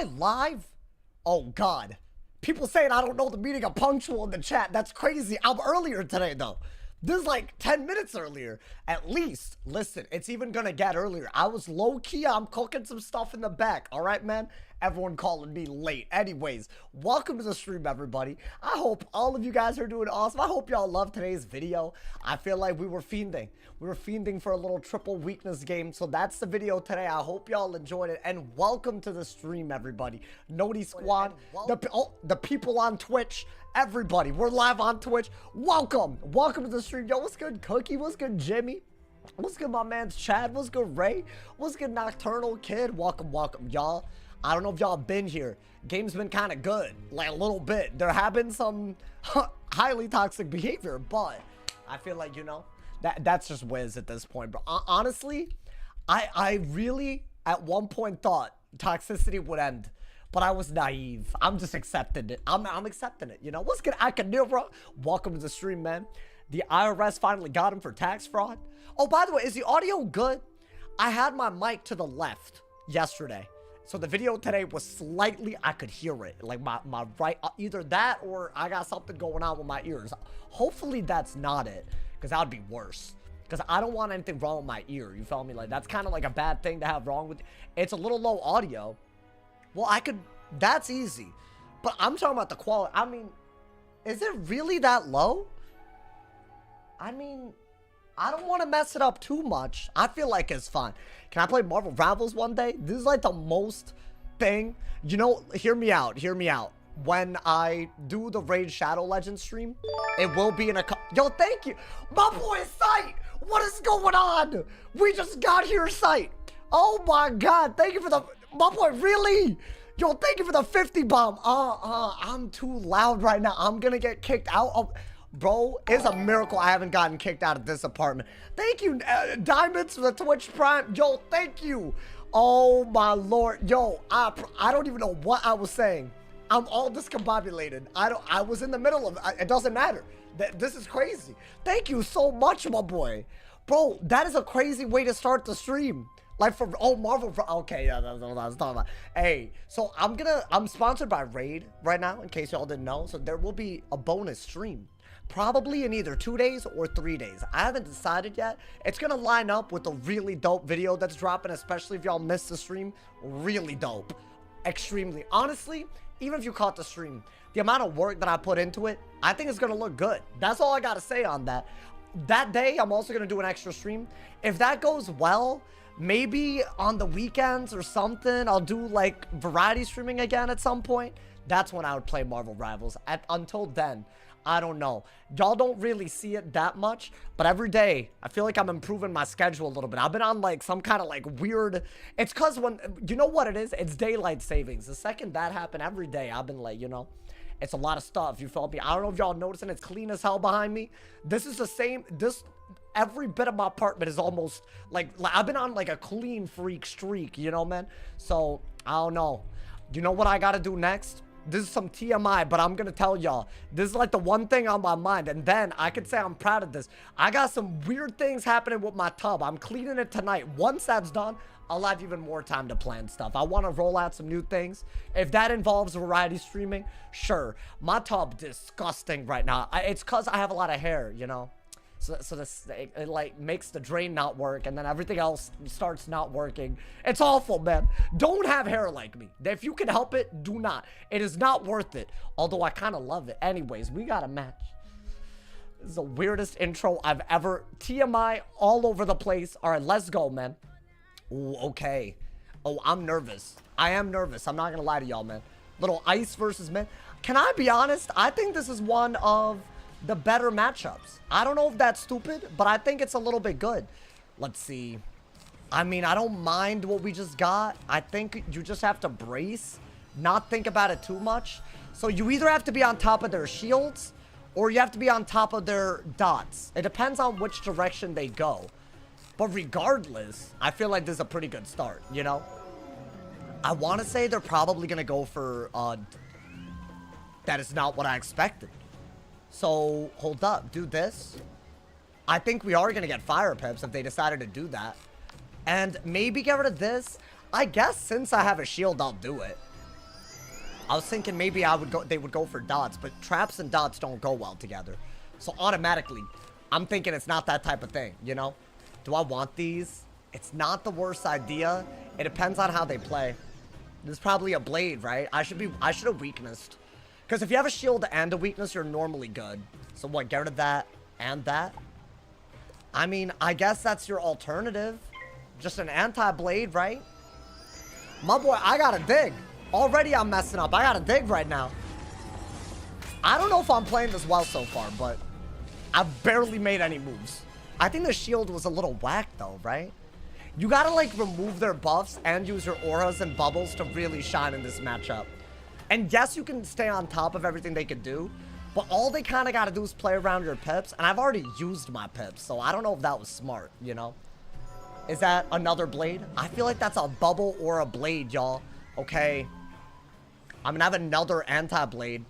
Live? Oh God. People saying I don't know the meaning of punctual in the chat. That's crazy. I'm earlier today though. This is like 10 minutes earlier. At least. Listen, it's even gonna get earlier. I was low key. I'm cooking some stuff in the back. All right, man? Everyone calling me late. Anyways, welcome to the stream, everybody. I hope all of you guys are doing awesome. I hope y'all love today's video. I feel like we were fiending. We were fiending for a little triple weakness game. So that's the video today. I hope y'all enjoyed it. And welcome to the stream, everybody. Noti Squad, the people on Twitch, everybody. We're live on Twitch. Welcome. Welcome to the stream. Yo, what's good, Cookie? What's good, Jimmy? What's good, my man's Chad? What's good, Ray? What's good, Nocturnal Kid? Welcome, welcome, y'all. I don't know if y'all been here. Game's been kind of good, like a little bit. There have been some highly toxic behavior, but I feel like, you know, that's just Wiz at this point. But honestly, I really at one point thought Toxicity would end, but I was naive. I'm just accepting it. I'm accepting it. You know, what's good, Akanira? Welcome to the stream, man. The IRS finally got him for tax fraud. Oh, by the way, is the audio good? I had my mic to the left yesterday. So the video today was slightly, I could hear it. Like my right, either that or I got something going on with my ears. Hopefully that's not it, because that would be worse. Because I don't want anything wrong with my ear, you feel me? Like that's kind of like a bad thing to have wrong with. It's a little low audio. Well, I could, that's easy. But I'm talking about the quality. I mean, is it really that low? I mean, I don't want to mess it up too much. I feel like it's fine. Can I play Marvel Rivals one day? This is like the most thing. You know, hear me out. Hear me out. When I do the Raid Shadow Legends stream, it will be in a... Yo, thank you. My boy, Sight. What is going on? We just got here, Sight. Oh, my God. Thank you for the... My boy, really? Yo, thank you for the 50 bomb. I'm too loud right now. I'm going to get kicked out of... Bro, it's a miracle I haven't gotten kicked out of this apartment. Thank you, Diamonds, for the Twitch Prime. Yo, thank you. Oh, my Lord. Yo, I don't even know what I was saying. I'm all discombobulated. I was in the middle of it. It doesn't matter. This is crazy. Thank you so much, my boy. Bro, that is a crazy way to start the stream. Like for, oh, Marvel, okay, yeah, that's what I was talking about. Hey, so I'm sponsored by Raid right now, in case y'all didn't know. So there will be a bonus stream. Probably in either 2 days or 3 days. I haven't decided yet. It's gonna line up with a really dope video that's dropping, especially if y'all missed the stream. Really dope. Extremely. Honestly, even if you caught the stream, the amount of work that I put into it, I think it's gonna look good. That's all I gotta say on that. That day, I'm also gonna do an extra stream. If that goes well, maybe on the weekends or something, I'll do like variety streaming again at some point. That's when I would play Marvel Rivals. Until then, I don't know. Y'all don't really see it that much, but every day, I feel like I'm improving my schedule a little bit. I've been on like some kind of like weird, it's cause when, you know what it is? It's daylight savings. The second that happened every day, I've been like, you know, it's a lot of stuff, you feel me? I don't know if y'all noticing it's clean as hell behind me. This is the same, every bit of my apartment is almost like I've been on like a clean freak streak, you know, man? So, I don't know. You know what I gotta do next? This is some TMI, but I'm gonna tell y'all. This is like the one thing on my mind, and then I could say I'm proud of this. I got some weird things happening with my tub. I'm cleaning it tonight. Once that's done, I'll have even more time to plan stuff. I want to roll out some new things. If that involves variety streaming, sure. My tub disgusting right now. It's because I have a lot of hair, you know? So this, it like makes the drain not work, and then everything else starts not working. It's awful, man. Don't have hair like me. If you can help it, do not. It is not worth it. Although I kind of love it. Anyways, we got a match. This is the weirdest intro I've ever. TMI all over the place. All right, let's go, man. Ooh, okay. Oh, I'm nervous. I am nervous. I'm not gonna lie to y'all, man. Little ice versus men. Can I be honest? I think this is one of the better matchups. I don't know if that's stupid, but I think it's a little bit good. Let's see. I mean, I don't mind what we just got. I think you just have to brace, not think about it too much. So you either have to be on top of their shields or you have to be on top of their dots. It depends on which direction they go. But regardless, I feel like this is a pretty good start, you know? I want to say they're probably going to go for, that is not what I expected. So, hold up, do this. I think we are going to get fire pips if they decided to do that. And maybe get rid of this. I guess since I have a shield, I'll do it. I was thinking maybe they would go for dots, but traps and dots don't go well together. So automatically, I'm thinking it's not that type of thing, you know? Do I want these? It's not the worst idea. It depends on how they play. This is probably a blade, right? I should have weaknessed. Because if you have a shield and a weakness, you're normally good. So what, get rid of that and that? I mean, I guess that's your alternative. Just an anti-blade, right? My boy, I gotta dig. Already I'm messing up. I gotta dig right now. I don't know if I'm playing this well so far, but I've barely made any moves. I think the shield was a little whack though, right? You gotta like remove their buffs and use your auras and bubbles to really shine in this matchup. And yes, you can stay on top of everything they could do, but all they kind of gotta do is play around your pips, and I've already used my pips, so I don't know if that was smart, you know? Is that another blade? I feel like that's a bubble or a blade, y'all. Okay. I'm gonna have another anti-blade.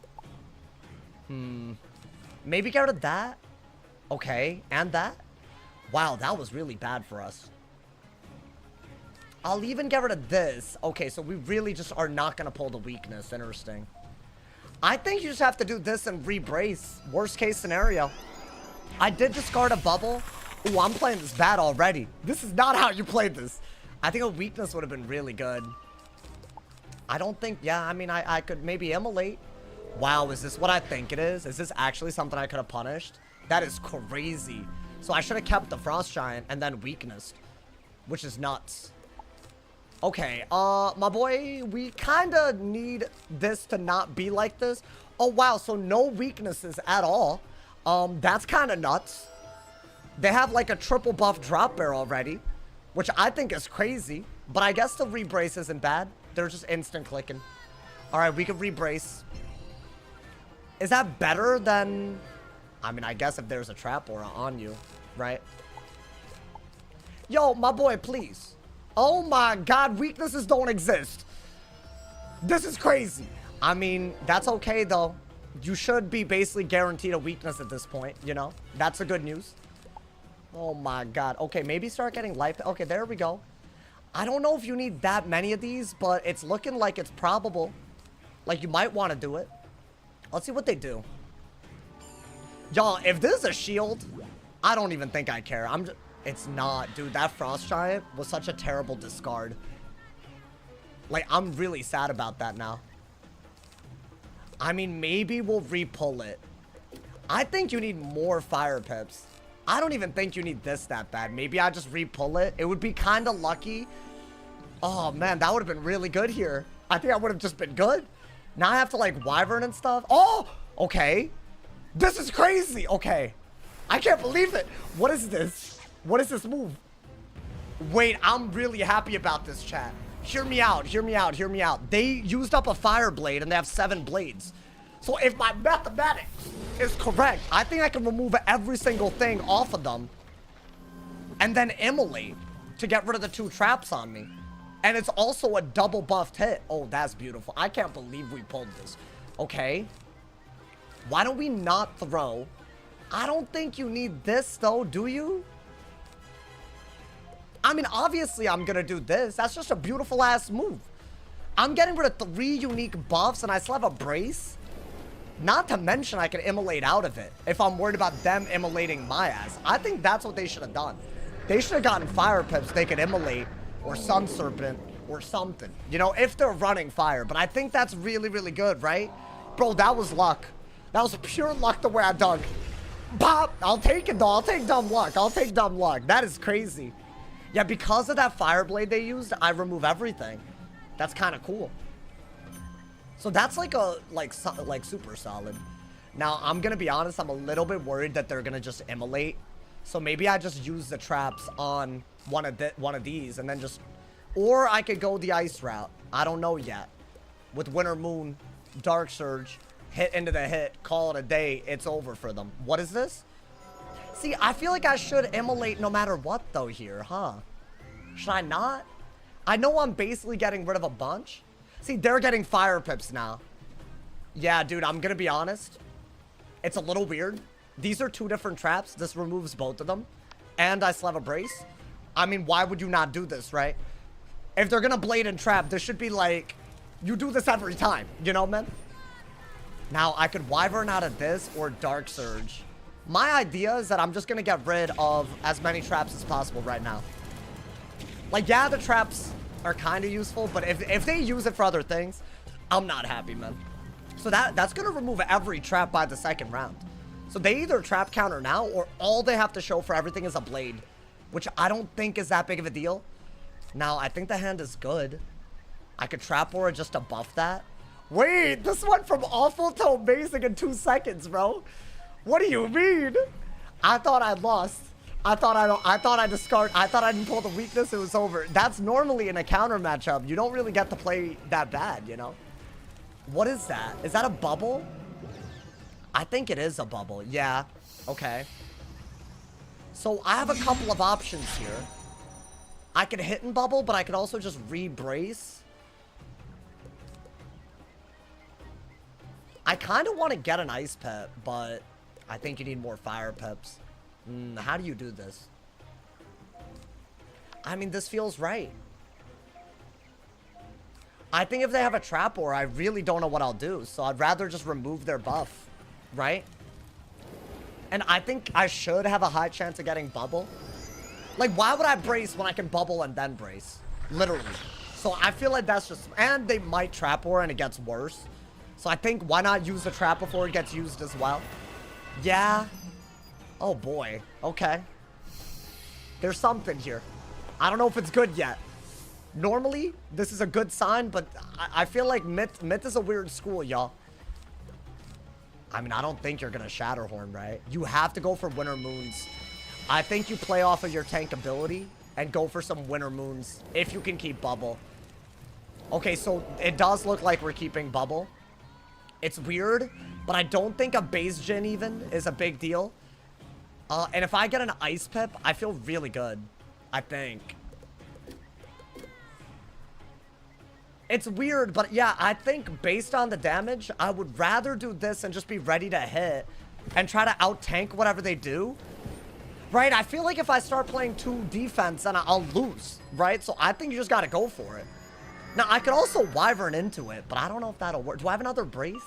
Maybe get rid of that? Okay, and that? Wow, that was really bad for us. I'll even get rid of this. Okay, so we really just are not gonna pull the weakness. Interesting. I think you just have to do this and re-brace. Worst case scenario. I did discard a bubble. Ooh, I'm playing this bad already. This is not how you played this. I think a weakness would have been really good. I don't think, yeah, I mean, I could maybe immolate. Wow, is this what I think it is? Is this actually something I could have punished? That is crazy. So I should have kept the Frost Giant and then weaknessed, which is nuts. Okay, my boy, we kind of need this to not be like this. Oh, wow, so no weaknesses at all. That's kind of nuts. They have like a triple buff drop bear already, which I think is crazy. But I guess the rebrace isn't bad. They're just instant clicking. All right, we can rebrace. Is that better than... I mean, I guess if there's a trap aura on you, right? Yo, my boy, please. Oh my god, weaknesses don't exist. This is crazy. I mean, that's okay though. You should be basically guaranteed a weakness at this point, you know? That's the good news. Oh my god. Okay, maybe start getting life. Okay, there we go. I don't know if you need that many of these, but it's looking like it's probable. Like, you might want to do it. Let's see what they do. Y'all, if this is a shield, I don't even think I care. It's not. Dude, that Frost Giant was such a terrible discard. Like, I'm really sad about that now. I mean, maybe we'll re-pull it. I think you need more fire pips. I don't even think you need this that bad. Maybe I just re-pull it. It would be kind of lucky. Oh, man, that would have been really good here. I think I would have just been good. Now I have to, like, Wyvern and stuff. Oh, okay. This is crazy. Okay. I can't believe it. What is this? What is this move? Wait, I'm really happy about this, chat. Hear me out. Hear me out. Hear me out. They used up a fire blade and they have 7 blades. So if my mathematics is correct, I think I can remove every single thing off of them and then immolate to get rid of the 2 traps on me. And it's also a double buffed hit. Oh, that's beautiful. I can't believe we pulled this. Okay. Why don't we not throw? I don't think you need this though, do you? I mean, obviously I'm gonna do this. That's just a beautiful ass move. I'm getting rid of 3 unique buffs and I still have a brace. Not to mention I can immolate out of it if I'm worried about them immolating my ass. I think that's what they should have done. They should have gotten fire pips they could immolate, or Sun Serpent, or something. You know, if they're running fire. But I think that's really, really good, right? Bro, that was luck. That was pure luck the way I dug. Pop! I'll take it though. I'll take dumb luck. I'll take dumb luck. That is crazy. Yeah, because of that fire blade they used, I remove everything. That's kind of cool. So that's like a, like super solid. Now, I'm going to be honest. I'm a little bit worried that they're going to just immolate. So maybe I just use the traps on one of these and then just... Or I could go the ice route. I don't know yet. With Winter Moon, Dark Surge, hit into the hit, call it a day, it's over for them. What is this? See, I feel like I should immolate no matter what though here, huh? Should I not? I know I'm basically getting rid of a bunch. See, they're getting fire pips now. Yeah, dude, I'm gonna be honest. It's a little weird. These are 2 different traps. This removes both of them. And I still have a brace. I mean, why would you not do this, right? If they're gonna blade and trap, there should be like You do this every time, you know, man? Now, I could Wyvern out of this or Dark Surge. My idea is that I'm just going to get rid of as many traps as possible right now. Like, yeah, the traps are kind of useful, but if they use it for other things, I'm not happy, man. So that's going to remove every trap by the second round. So they either trap counter now, or all they have to show for everything is a blade, which I don't think is that big of a deal. Now, I think the hand is good. I could trap aura just to buff that. Wait, this went from awful to amazing in 2 seconds, bro. What do you mean? I thought I lost. I thought I didn't pull the weakness, it was over. That's normally in a counter matchup. You don't really get to play that bad, you know? What is that? Is that a bubble? I think it is a bubble. Yeah. Okay. So I have a couple of options here. I could hit and bubble, but I could also just re-brace. I kind of want to get an ice pep, but I think you need more fire peps. How do you do this? I mean, this feels right. I think if they have a trap aura, I really don't know what I'll do. So I'd rather just remove their buff, right? And I think I should have a high chance of getting bubble. Like, why would I brace when I can bubble and then brace? Literally. So I feel like that's just... And they might trap aura and it gets worse. So I think why not use the trap before it gets used as well? Yeah. Oh boy. Okay. There's something here. I don't know if it's good yet. Normally, this is a good sign, but I feel like Myth is a weird school, y'all. I mean, I don't think you're gonna Shatterhorn, right? You have to go for Winter Moons. I think you play off of your tank ability and go for some Winter Moons if you can keep Bubble. Okay, so it does look like we're keeping Bubble. It's weird, but I don't think a base gen even is a big deal. And if I get an Ice Pip, I feel really good, I think. It's weird, but yeah, I think based on the damage, I would rather do this and just be ready to hit and try to out-tank whatever they do. Right? I feel like if I start playing 2 defense, then I'll lose, right? So I think you just got to go for it. Now, I could also Wyvern into it, but I don't know if that'll work. Do I have another brace?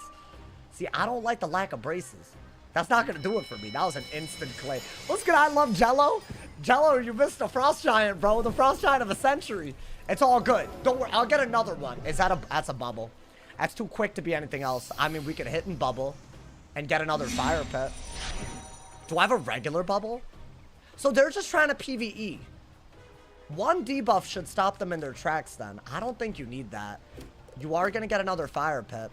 See, I don't like the lack of braces. That's not going to do it for me. That was an instant clay. What's good? I love Jello. Jello, you missed the Frost Giant, bro. The Frost Giant of a century. It's all good. Don't worry. I'll get another one. Is that that's a bubble. That's too quick to be anything else. I mean, we could hit and bubble and get another fire pet. Do I have a regular bubble? So they're just trying to PvE. 1 debuff should stop them in their tracks then. I don't think you need that. You are going to get another fire pet.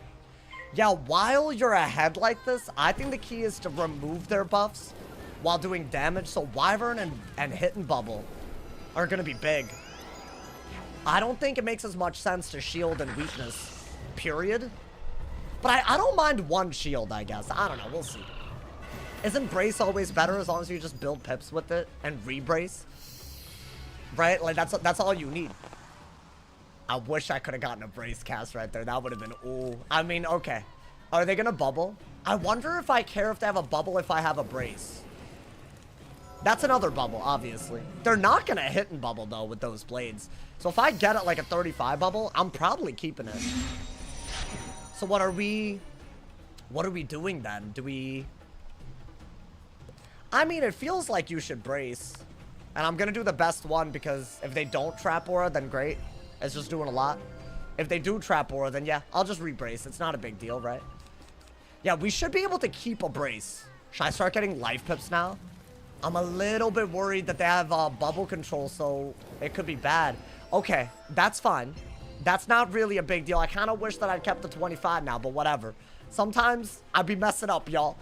Yeah, while you're ahead like this, I think the key is to remove their buffs while doing damage. So Wyvern and hit and bubble are going to be big. I don't think it makes as much sense to shield and weakness, period. But I don't mind 1 shield, I guess. I don't know. We'll see. Isn't brace always better as long as you just build pips with it and re-brace? Right? Like, that's all you need. I wish I could have gotten a brace cast right there. That would have been, ooh. I mean, okay. Are they going to bubble? I wonder if I care if they have a bubble if I have a brace. That's another bubble, obviously. They're not going to hit and bubble, though, with those blades. So if I get it like a 35 bubble, I'm probably keeping it. So what are we doing then? Do we... I mean, it feels like you should brace. And I'm going to do the best one because if they don't trap aura, then great. It's just doing a lot. If they do trap aura, then yeah, I'll just re-brace. It's not a big deal, right? Yeah, we should be able to keep a brace. Should I start getting life pips now? I'm a little bit worried that they have bubble control, so it could be bad. Okay, that's fine. That's not really a big deal. I kind of wish that I'd kept the 25 now, but whatever. Sometimes I'd be messing up, y'all.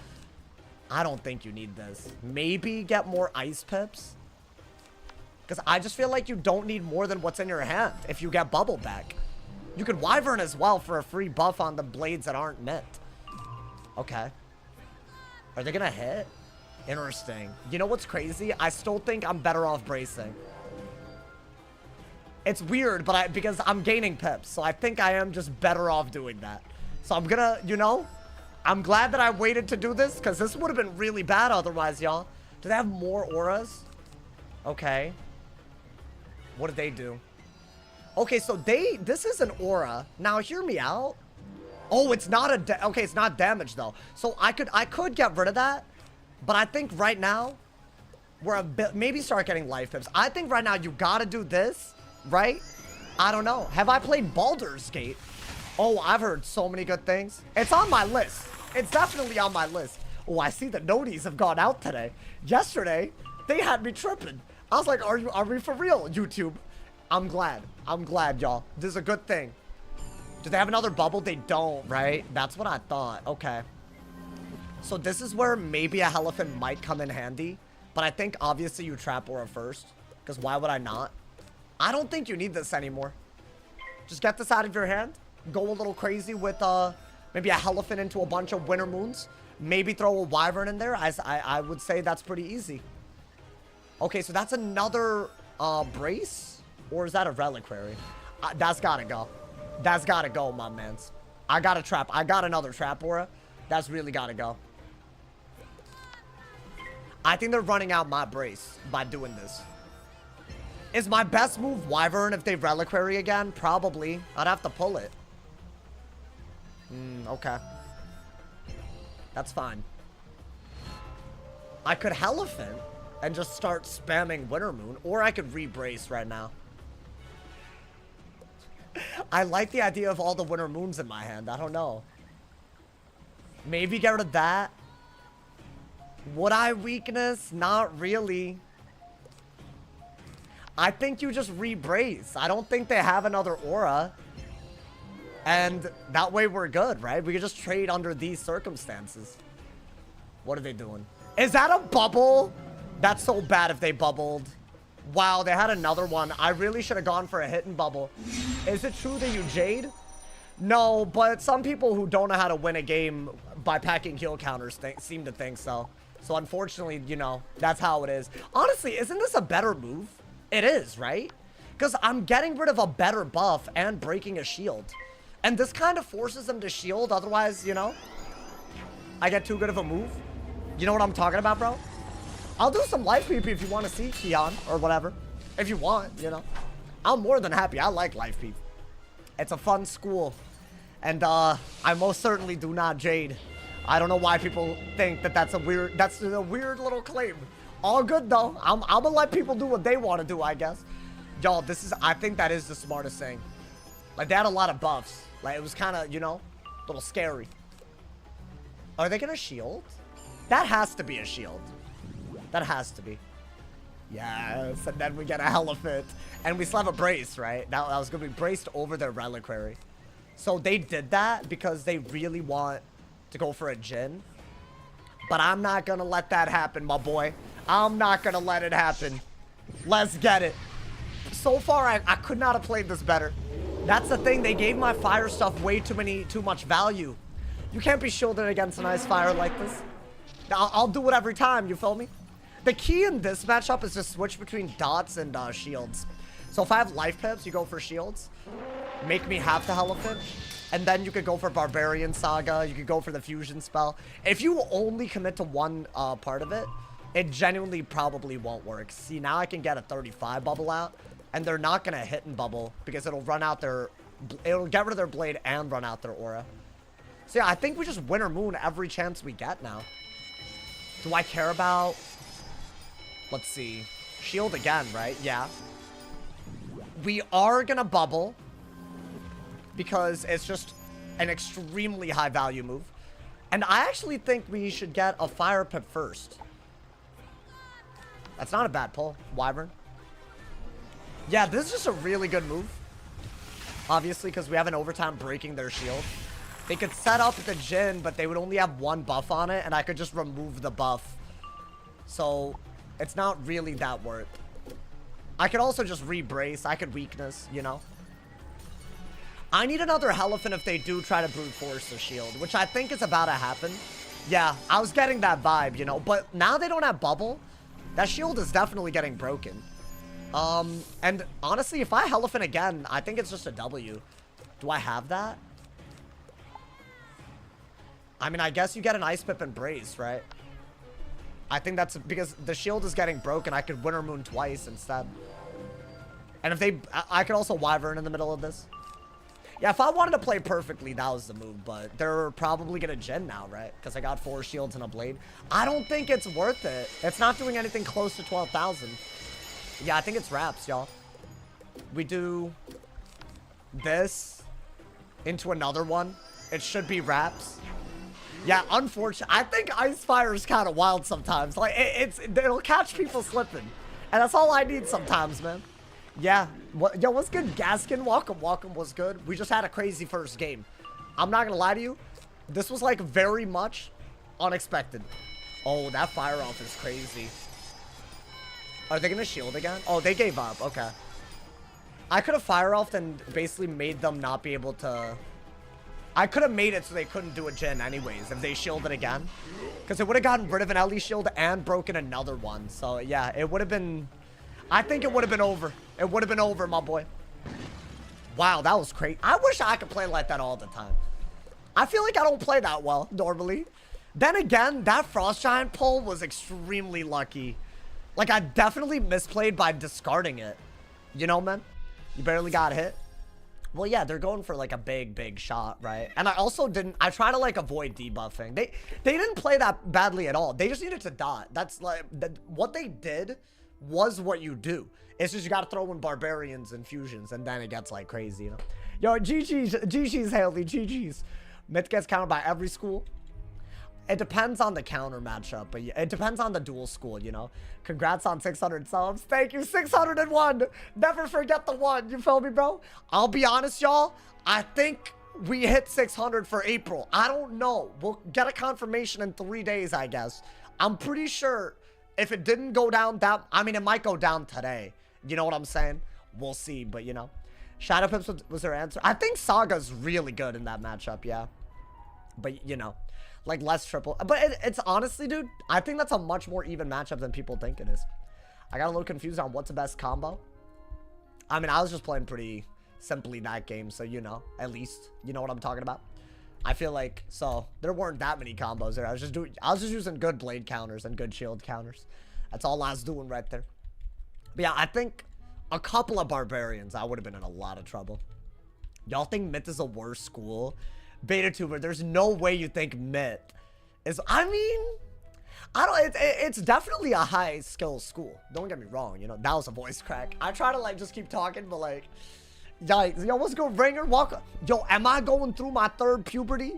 I don't think you need this. Maybe get more ice pips. Because I just feel like you don't need more than what's in your hand if you get bubble back. You could Wyvern as well for a free buff on the blades that aren't mint. Okay. Are they going to hit? Interesting. You know what's crazy? I still think I'm better off bracing. It's weird, but because I'm gaining pips, so I think I am just better off doing that. So I'm gonna, you know, I'm glad that I waited to do this, because this would have been really bad otherwise, y'all. Do they have more auras? Okay. What did they do? Okay, so this is an aura. Now, hear me out. Oh, it's not okay, it's not damage, though. So I could get rid of that. But I think right now, we're a bit, maybe start getting life pips. I think right now you gotta do this, right? I don't know. Have I played Baldur's Gate? Oh, I've heard so many good things. It's on my list. It's definitely on my list. Oh, I see the noties have gone out today. Yesterday, they had me tripping. I was like, are we for real, YouTube? I'm glad, y'all. This is a good thing. Do they have another bubble? They don't, right? That's what I thought. Okay. So this is where maybe a Elephant might come in handy. But I think, obviously, you trap Aura first. Because why would I not? I don't think you need this anymore. Just get this out of your hand. Go a little crazy with maybe a Elephant into a bunch of Winter Moons. Maybe throw a Wyvern in there. I would say that's pretty easy. Okay, so that's another brace? Or is that a reliquary? That's gotta go. That's gotta go, my mans. I got a trap. I got another trap aura. That's really gotta go. I think they're running out my brace by doing this. Is my best move Wyvern if they reliquary again? Probably. I'd have to pull it. Okay. That's fine. I could Elephant and just start spamming Winter Moon, or I could re-brace right now. I like the idea of all the Winter Moons in my hand. I don't know. Maybe get rid of that. Would I weakness? Not really. I think you just re-brace. I don't think they have another aura. And that way we're good, right? We can just trade under these circumstances. What are they doing? Is that a bubble? That's so bad if they bubbled. Wow, they had another one. I really should have gone for a hidden bubble. Is it true that you Jade? No, but some people who don't know how to win a game by packing heal counters seem to think so. So unfortunately, you know, that's how it is. Honestly, isn't this a better move? It is, right? Because I'm getting rid of a better buff and breaking a shield. And this kind of forces them to shield. Otherwise, you know, I get too good of a move. You know what I'm talking about, bro? I'll do some life PP if you want to see Keon or whatever. If you want, you know. I'm more than happy. I like life PP. It's a fun school. And I most certainly do not Jade. I don't know why people think that that's a weird little claim. All good though. I'm gonna let people do what they want to do, I guess. Y'all, I think that is the smartest thing. Like, they had a lot of buffs. Like, it was kind of, you know, a little scary. Are they gonna shield? That has to be a shield. That has to be. Yes, and then we get a Elephant. And we still have a brace, right? That was gonna be braced over their reliquary. So they did that because they really want to go for a Jhin. But I'm not gonna let that happen, my boy. I'm not gonna let it happen. Let's get it. So far, I could not have played this better. That's the thing. They gave my fire stuff way too much value. You can't be shielded against an ice fire like this. I'll do it every time, you feel me? The key in this matchup is to switch between dots and shields. So if I have life pips, you go for shields. Make me have the Elephant. And then you could go for Barbarian Saga. You could go for the fusion spell. If you only commit to one part of it, it genuinely probably won't work. See, now I can get a 35 bubble out. And they're not going to hit and bubble because it'll run out their... It'll get rid of their blade and run out their aura. So yeah, I think we just Winter Moon every chance we get now. Do I care about... Let's see. Shield again, right? Yeah. We are going to bubble. Because it's just an extremely high value move. And I actually think we should get a fire pip first. That's not a bad pull. Wyvern. Yeah, this is just a really good move. Obviously, because we have an overtime breaking their shield. They could set up the Jhin, but they would only have one buff on it, and I could just remove the buff. So, it's not really that worth. I could also just re-brace. I could weakness, you know. I need another Elephant if they do try to brute force the shield, which I think is about to happen. Yeah, I was getting that vibe, you know. But now they don't have bubble. That shield is definitely getting broken. And honestly, if I Elephant again, I think it's just a W. Do I have that? I mean, I guess you get an Ice Pip and Brace, right? I think that's because the shield is getting broken. I could Winter Moon twice instead. And if they, I could also Wyvern in the middle of this. Yeah, if I wanted to play perfectly, that was the move, but they're probably gonna gen now, right? Because I got 4 shields and a blade. I don't think it's worth it. It's not doing anything close to 12,000. Yeah, I think it's wraps, y'all. We do this into another one. It should be wraps. Yeah, unfortunately, I think Ice Fire is kind of wild sometimes. Like, it'll catch people slipping. And that's all I need sometimes, man. Yeah. Yo, what's good, Gaskin? Welcome, welcome. What's good? We just had a crazy first game. I'm not gonna lie to you. This was, like, very much unexpected. Oh, that fire off is crazy. Are they gonna shield again? Oh, they gave up. Okay. I could have fire offed and basically made them not be able to... I could have made it so they couldn't do a gen anyways if they shielded again. Because it would have gotten rid of an Ellie shield and broken another one. So, yeah, it would have been... I think it would have been over. It would have been over, my boy. Wow, that was crazy. I wish I could play like that all the time. I feel like I don't play that well, normally. Then again, that Frost Giant pull was extremely lucky. Like, I definitely misplayed by discarding it. You know, man? You barely got hit. Well, yeah, they're going for, like, a big shot, right? And I also didn't... I try to, like, avoid debuffing. They didn't play that badly at all. They just needed to dot. That's, like... what they did was what you do. It's just you gotta throw in Barbarians and Fusions, and then it gets, like, crazy, you know? Yo, GG's, Haley, GG's. Myth gets countered by every school. It depends on the counter matchup, but it depends on the dual school, you know? Congrats on 600 subs. Thank you, 601. Never forget the one. You feel me, bro? I'll be honest, y'all. I think we hit 600 for April. I don't know. We'll get a confirmation in 3 days, I guess. I'm pretty sure if it didn't go down that... I mean, it might go down today. You know what I'm saying? We'll see, but, you know. Shadow Pips was their answer. I think Saga's really good in that matchup, yeah. But, you know. Like, less triple. But it's honestly, dude, I think that's a much more even matchup than people think it is. I got a little confused on what's the best combo. I mean, I was just playing pretty simply that game, so you know, at least, you know what I'm talking about. I feel like, so, there weren't that many combos there. I was just using good blade counters and good shield counters. That's all I was doing right there. But yeah, I think a couple of Barbarians, I would have been in a lot of trouble. Y'all think Myth is a worse school? Beta tuber, there's no way you think Myth is... I mean, I don't... It's definitely a high skill school. Don't get me wrong, you know? That was a voice crack. I try to, like, just keep talking, but, like... Yikes. Yo, what's good, Ringer? Welcome. Yo, am I going through my 3rd puberty?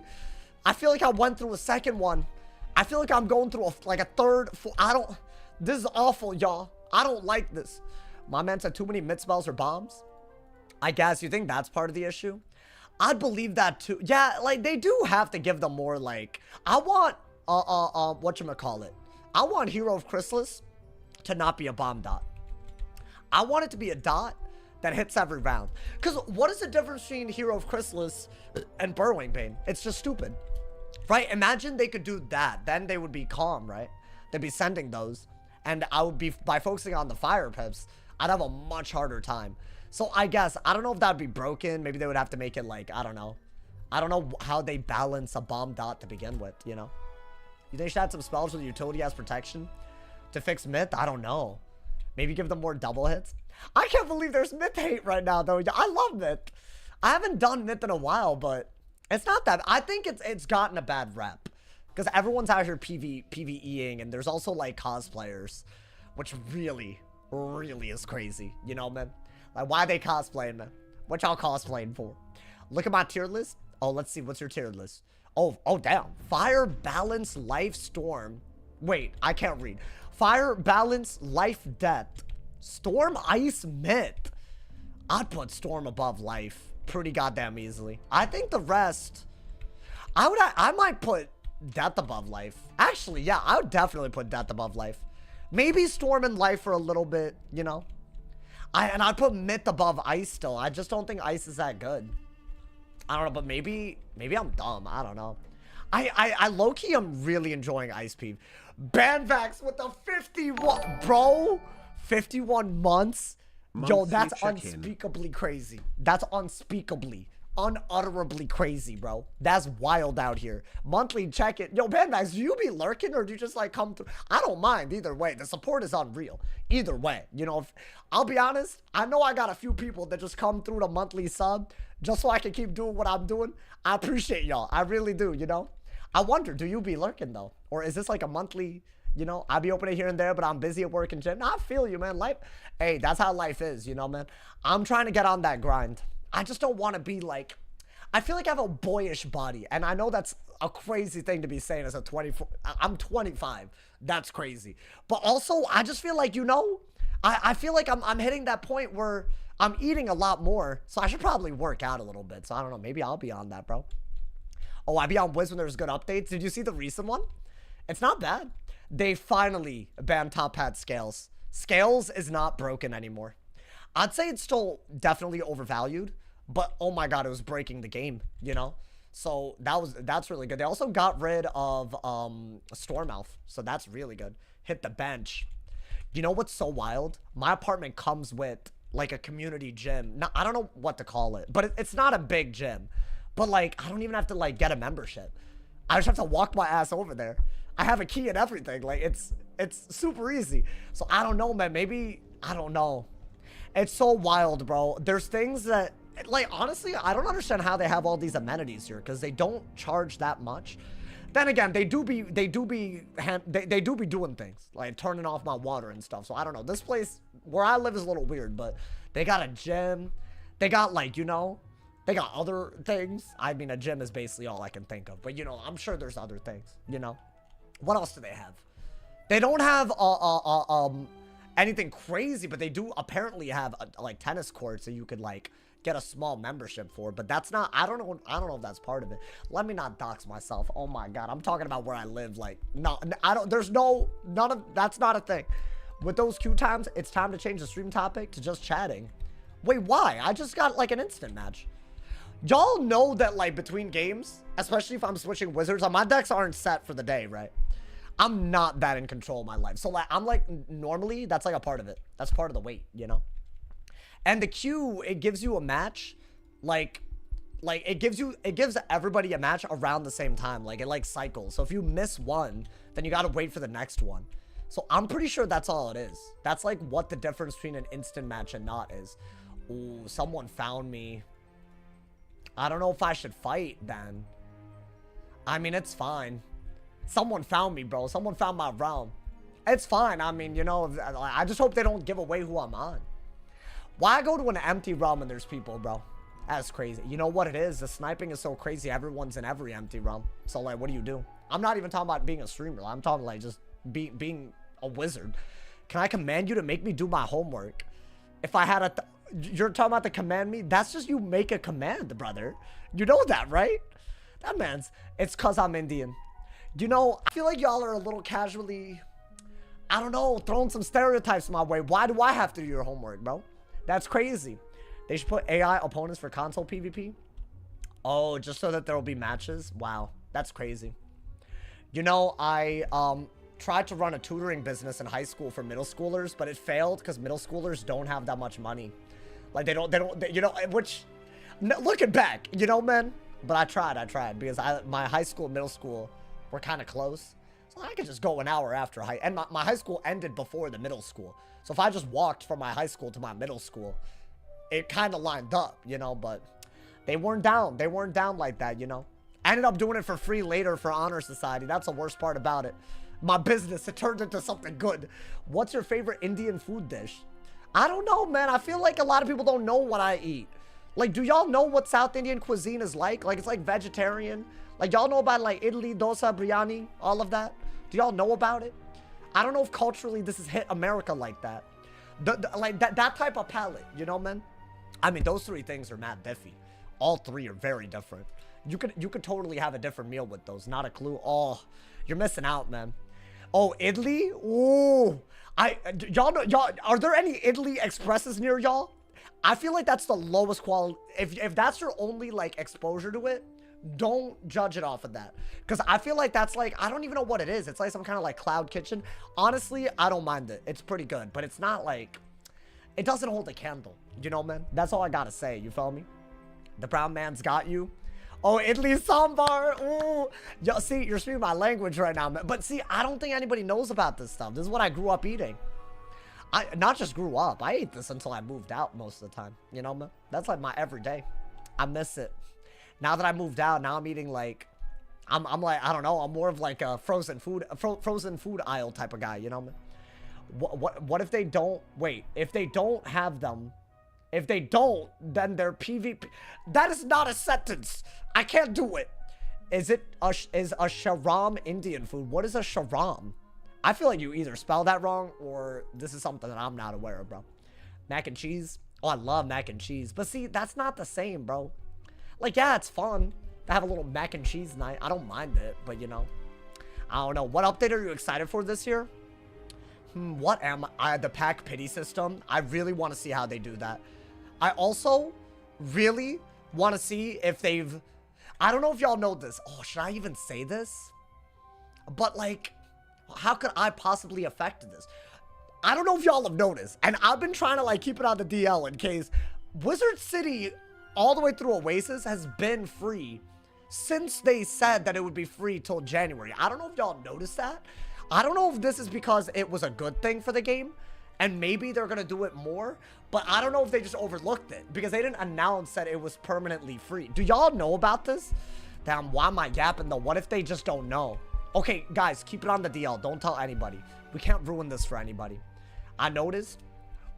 I feel like I went through a 2nd one. I feel like I'm going through, a 3rd... I don't... This is awful, y'all. I don't like this. My man said too many Myth spells or bombs. I guess you think that's part of the issue? I'd believe that too. Yeah, like, they do have to give them more, like... I want, whatchamacallit? I want Hero of Chrysalis to not be a bomb dot. I want it to be a dot that hits every round. Because what is the difference between Hero of Chrysalis and Burrowing Bane? It's just stupid. Right? Imagine they could do that. Then they would be calm, right? They'd be sending those. And I would be, by focusing on the fire pips, I'd have a much harder time. So I guess, I don't know if that'd be broken. Maybe they would have to make it like, I don't know. I don't know how they balance a bomb dot to begin with, you know? You think they should add some spells with utility as protection to fix Myth? I don't know. Maybe give them more double hits? I can't believe there's Myth hate right now, though. I love Myth. I haven't done Myth in a while, but it's not that. I think it's gotten a bad rep. Because everyone's out here PvEing, and there's also, like, cosplayers. Which really is crazy. You know, man? Like, why are they cosplaying, man? What y'all cosplaying for? Look at my tier list. Oh, let's see. What's your tier list? Oh, damn. Fire, balance, life, storm. Wait, I can't read. Fire, balance, life, death. Storm, ice, Myth. I'd put storm above life pretty goddamn easily. I think the rest... I might put death above life. Actually, yeah, I would definitely put death above life. Maybe storm and life for a little bit, you know? And I'd put Myth above ice still. I just don't think ice is that good. I don't know, but maybe I'm dumb. I don't know. I low-key am really enjoying Ice Peeve. Banvax with the 51, bro. 51 months. Yo, that's unspeakably crazy. That's unspeakably unutterably crazy, bro. That's wild out here. Monthly check it. Yo, Pandax, do you be lurking or do you just like come through? I don't mind either way. The support is unreal. Either way, you know, if, I'll be honest, I know I got a few people that just come through the monthly sub just so I can keep doing what I'm doing. I appreciate y'all. I really do, you know? I wonder, do you be lurking though? Or is this like a monthly, you know, I be opening here and there, but I'm busy at work and gym. Nah, I feel you, man. Life, hey, that's how life is, you know, man. I'm trying to get on that grind. I just don't want to be like, I feel like I have a boyish body. And I know that's a crazy thing to be saying as a 24, I'm 25. That's crazy. But also, I just feel like, you know, I feel like I'm hitting that point where I'm eating a lot more. So I should probably work out a little bit. So I don't know, maybe I'll be on that, bro. Oh, I be on Wiz when there's good updates. Did you see the recent one? It's not bad. They finally banned top hat scales. Scales is not broken anymore. I'd say it's still definitely overvalued, but oh my god, it was breaking the game, you know? So that's really good. They also got rid of Stormouth, so that's really good. Hit the bench. You know what's so wild? My apartment comes with like a community gym. Now, I don't know what to call it, but it's not a big gym. But like, I don't even have to like get a membership. I just have to walk my ass over there. I have a key and everything. Like it's super easy. So I don't know, man. Maybe, I don't know. It's so wild, bro. There's things that, like, honestly, I don't understand how they have all these amenities here because they don't charge that much. Then again, they do be doing things like turning off my water and stuff. So I don't know. This place where I live is a little weird, but they got a gym. They got like, you know, they got other things. I mean, a gym is basically all I can think of, but you know, I'm sure there's other things, you know. What else do they have? They don't have anything crazy, but they do apparently have like tennis courts that you could like get a small membership for, but that's not, I don't know if that's part of it. Let me not dox myself. Oh my god, I'm talking about where I live. Like, no, I don't, there's no, none of, that's not a thing. With those queue times, it's time to change the stream topic to just chatting. Wait, why? I just got like an instant match. Y'all know that like between games, especially if I'm switching wizards, my decks aren't set for the day, right? I'm not that in control of my life. So like, I'm like, normally that's like a part of it. That's part of the wait, you know? And the queue, it gives you a match, like it gives everybody a match around the same time. Like it like cycles. So if you miss one, then you got to wait for the next one. So I'm pretty sure that's all it is. That's like what the difference between an instant match and not is. Ooh, someone found me. I don't know if I should fight then. I mean, it's fine. Someone found me, bro. Someone found my realm. It's fine. I mean, you know, I just hope they don't give away who I'm on. Why go to an empty realm when there's people, bro? That's crazy. You know what it is? The sniping is so crazy. Everyone's in every empty realm. So, like, what do? I'm not even talking about being a streamer. I'm talking, like, just being a wizard. Can I command you to make me do my homework? If I had a... You're talking about to command me? That's just you make a command, brother. You know that, right? That man's... It's because I'm Indian. You know, I feel like y'all are a little casually... I don't know, throwing some stereotypes my way. Why do I have to do your homework, bro? That's crazy. They should put AI opponents for console PvP. Oh, just so that there will be matches? Wow, that's crazy. You know, I tried to run a tutoring business in high school for middle schoolers, but it failed because middle schoolers don't have that much money. Like, they don't, you know, which, looking back, you know, man. But I tried because my high school, middle school were kind of close. So I could just go an hour after and my high school ended before the middle school. So if I just walked from my high school to my middle school, it kind of lined up, you know, but they weren't down. They weren't down like that, you know. I ended up doing it for free later for Honor Society. That's the worst part about it. My business, it turned into something good. What's your favorite Indian food dish? I don't know, man. I feel like a lot of people don't know what I eat. Like, do y'all know what South Indian cuisine is like? Like, it's like vegetarian. Like, y'all know about like idli, dosa, biryani, all of that? Do y'all know about it? I don't know if culturally this has hit America like that. Like that type of palate, you know, man? I mean, those three things are mad diffy. All three are very different. You could totally have a different meal with those. Not a clue. Oh, you're missing out, man. Oh, idli? Ooh. Y'all know, are there any idli expresses near y'all? I feel like that's the lowest quality. If that's your only like exposure to it, don't judge it off of that, because I feel like that's like, I don't even know what it is. It's like some kind of like cloud kitchen. Honestly, I don't mind it. It's pretty good, but it's not like, it doesn't hold a candle, you know, man. That's all I gotta say. You feel me? The brown man's got you. Oh, idli sambar. Ooh. Yo, see, you're speaking my language right now, man. But see, I don't think anybody knows about this stuff. This is what I grew up eating. I not just grew up. I ate this until I moved out most of the time. You know, man? That's like my everyday. I miss it. Now that I moved out, now I'm eating like, I'm like, I don't know. I'm more of like a frozen food aisle type of guy. You know, man? What if they don't, wait, if they don't have them, if they don't, then they're PvP. That is not a sentence. I can't do it. Is a sharam Indian food? What is a sharam? I feel like you either spell that wrong or this is something that I'm not aware of, bro. Mac and cheese. Oh, I love mac and cheese. But see, that's not the same, bro. Like, yeah, it's fun to have a little mac and cheese night. I don't mind it, but you know. I don't know. What update are you excited for this year? What am I? The pack pity system. I really want to see how they do that. I also really want to see if they've... I don't know if y'all know this. Oh, should I even say this? But like, how could I possibly affect this? I don't know if y'all have noticed. And I've been trying to like keep it on the DL in case. Wizard City all the way through Oasis has been free since they said that it would be free till January. I don't know if y'all noticed that. I don't know if this is because it was a good thing for the game and maybe they're gonna do it more, but I don't know if they just overlooked it because they didn't announce that it was permanently free. Do y'all know about this? Damn, why am I yapping though? What if they just don't know? Okay, guys, keep it on the DL. Don't tell anybody. We can't ruin this for anybody. I noticed.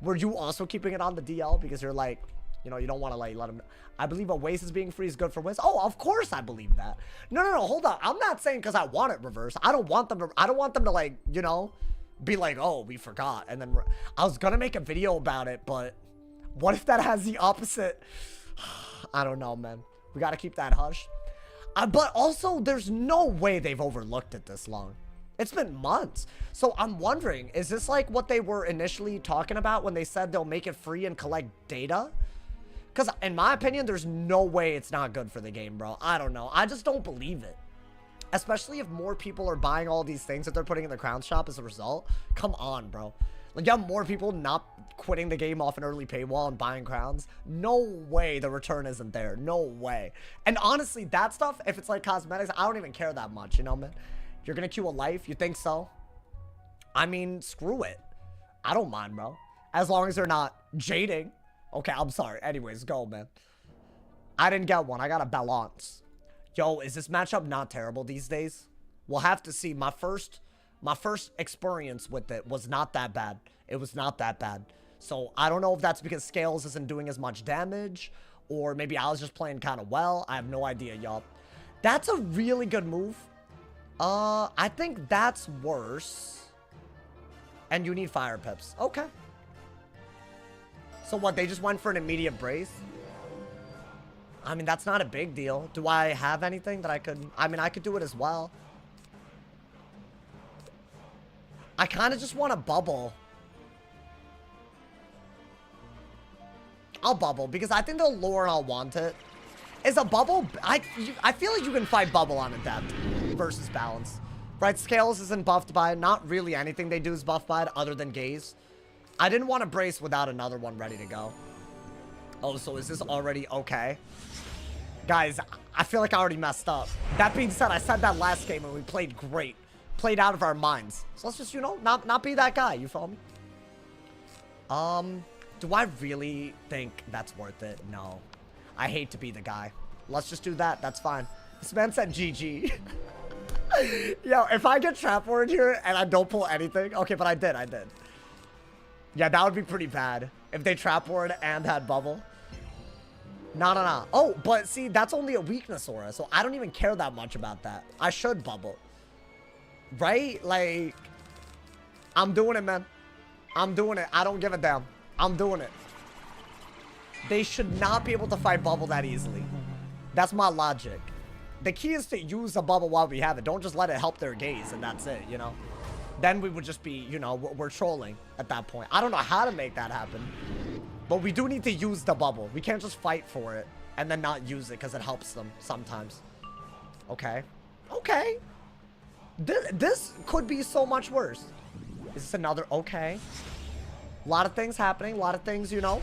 Were you also keeping it on the DL because you're like, you know, you don't want to like let them... I believe Oasis being free is good for Wiz. Oh, of course I believe that. No, hold on. I'm not saying because I want it reversed. I don't want them to like, you know, be like, oh, we forgot. And then I was going to make a video about it, but what if that has the opposite? I don't know, man. We got to keep that hush. But also, there's no way they've overlooked it this long. It's been months. So I'm wondering, is this like what they were initially talking about when they said they'll make it free and collect data? Because in my opinion, there's no way it's not good for the game, bro. I don't know. I just don't believe it. Especially if more people are buying all these things that they're putting in the crown shop as a result. Come on, bro. Like, you have more people not quitting the game off an early paywall and buying crowns. No way the return isn't there. No way. And honestly, that stuff, if it's like cosmetics, I don't even care that much, you know, man? You're gonna queue a life? You think so? I mean, screw it. I don't mind, bro. As long as they're not jading. Okay, I'm sorry. Anyways, go, man. I didn't get one. I got a balance. Yo, is this matchup not terrible these days? We'll have to see. My first experience with it was not that bad. It was not that bad. So, I don't know if that's because Scales isn't doing as much damage, or maybe I was just playing kind of well. I have no idea, y'all. That's a really good move. I think that's worse. And you need fire pips. Okay. So what, they just went for an immediate brace? I mean, that's not a big deal. Do I have anything that I could... I mean, I could do it as well. I kind of just want to bubble. I'll bubble, because I think they'll lure and I'll want it. Is a bubble... I feel like you can fight bubble on adept versus balance. Right, Scales isn't buffed by it. Not really anything they do is buffed by it other than gaze. I didn't want to brace without another one ready to go. Oh, so is this already okay? Guys, I feel like I already messed up. That being said, I said that last game and we played great. Played out of our minds. So let's just, you know, not be that guy. You feel me? Do I really think that's worth it? No. I hate to be the guy. Let's just do that. That's fine. This man said GG. Yo, if I get trap word here and I don't pull anything. Okay, but I did. Yeah, that would be pretty bad if they trap ward and had bubble. No. Oh, but see, that's only a weakness aura, so I don't even care that much about that. I should bubble. Right? Like, I'm doing it, man. I'm doing it. I don't give a damn. I'm doing it. They should not be able to fight bubble that easily. That's my logic. The key is to use the bubble while we have it. Don't just let it help their gaze, and that's it, you know? Then we would just be, you know, we're trolling at that point. I don't know how to make that happen. But we do need to use the bubble. We can't just fight for it and then not use it because it helps them sometimes. Okay. Okay. This could be so much worse. Is this another... Okay. A lot of things happening. A lot of things, you know.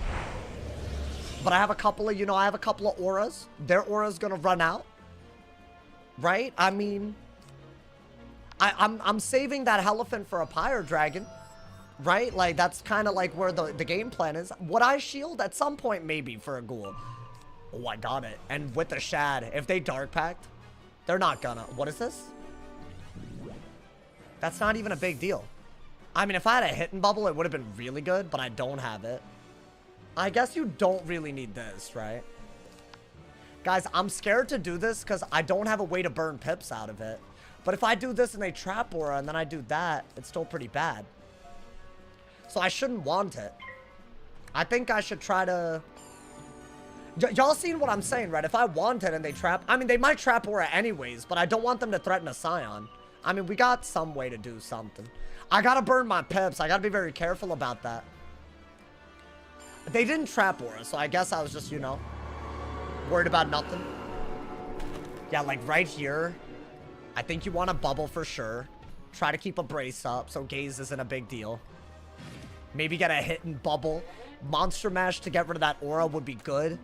But I have a couple of, you know, I have a couple of auras. Their aura's gonna run out. Right? I mean, I'm saving that elephant for a pyre dragon. Right? Like, that's kind of like where the game plan is. Would I shield? At some point, maybe, for a ghoul. Oh, I got it. And with the shad, if they dark pact, they're not gonna. What is this? That's not even a big deal. I mean, if I had a hidden bubble, it would have been really good, but I don't have it. I guess you don't really need this, right? Guys, I'm scared to do this because I don't have a way to burn pips out of it. But if I do this and they trap aura and then I do that, it's still pretty bad. So I shouldn't want it. I think I should try to... Y'all seen what I'm saying, right? If I want it and they trap... I mean, they might trap aura anyways, but I don't want them to threaten a Scion. I mean, we got some way to do something. I gotta burn my pips. I gotta be very careful about that. They didn't trap aura, so I guess I was just, you know, worried about nothing. Yeah, like right here, I think you want a bubble for sure. Try to keep a brace up so gaze isn't a big deal. Maybe get a hit and bubble. Monster Mash to get rid of that aura would be good.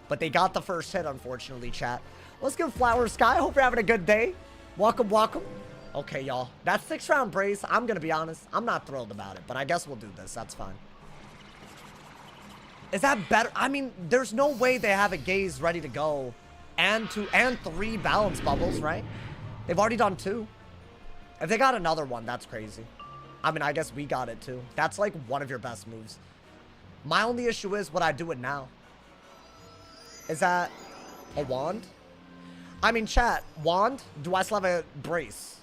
But they got the first hit, unfortunately, chat. Let's give Flower Sky. Hope you're having a good day. Welcome, welcome. Okay, y'all. That 6-round brace, I'm going to be honest, I'm not thrilled about it. But I guess we'll do this. That's fine. Is that better? I mean, there's no way they have a gaze ready to go. And 3 balance bubbles, right? They've already done 2. If they got another one, that's crazy. I mean, I guess we got it too. That's like one of your best moves. My only issue is, would I do it now? Is that a wand? I mean, chat, wand? Do I still have a brace?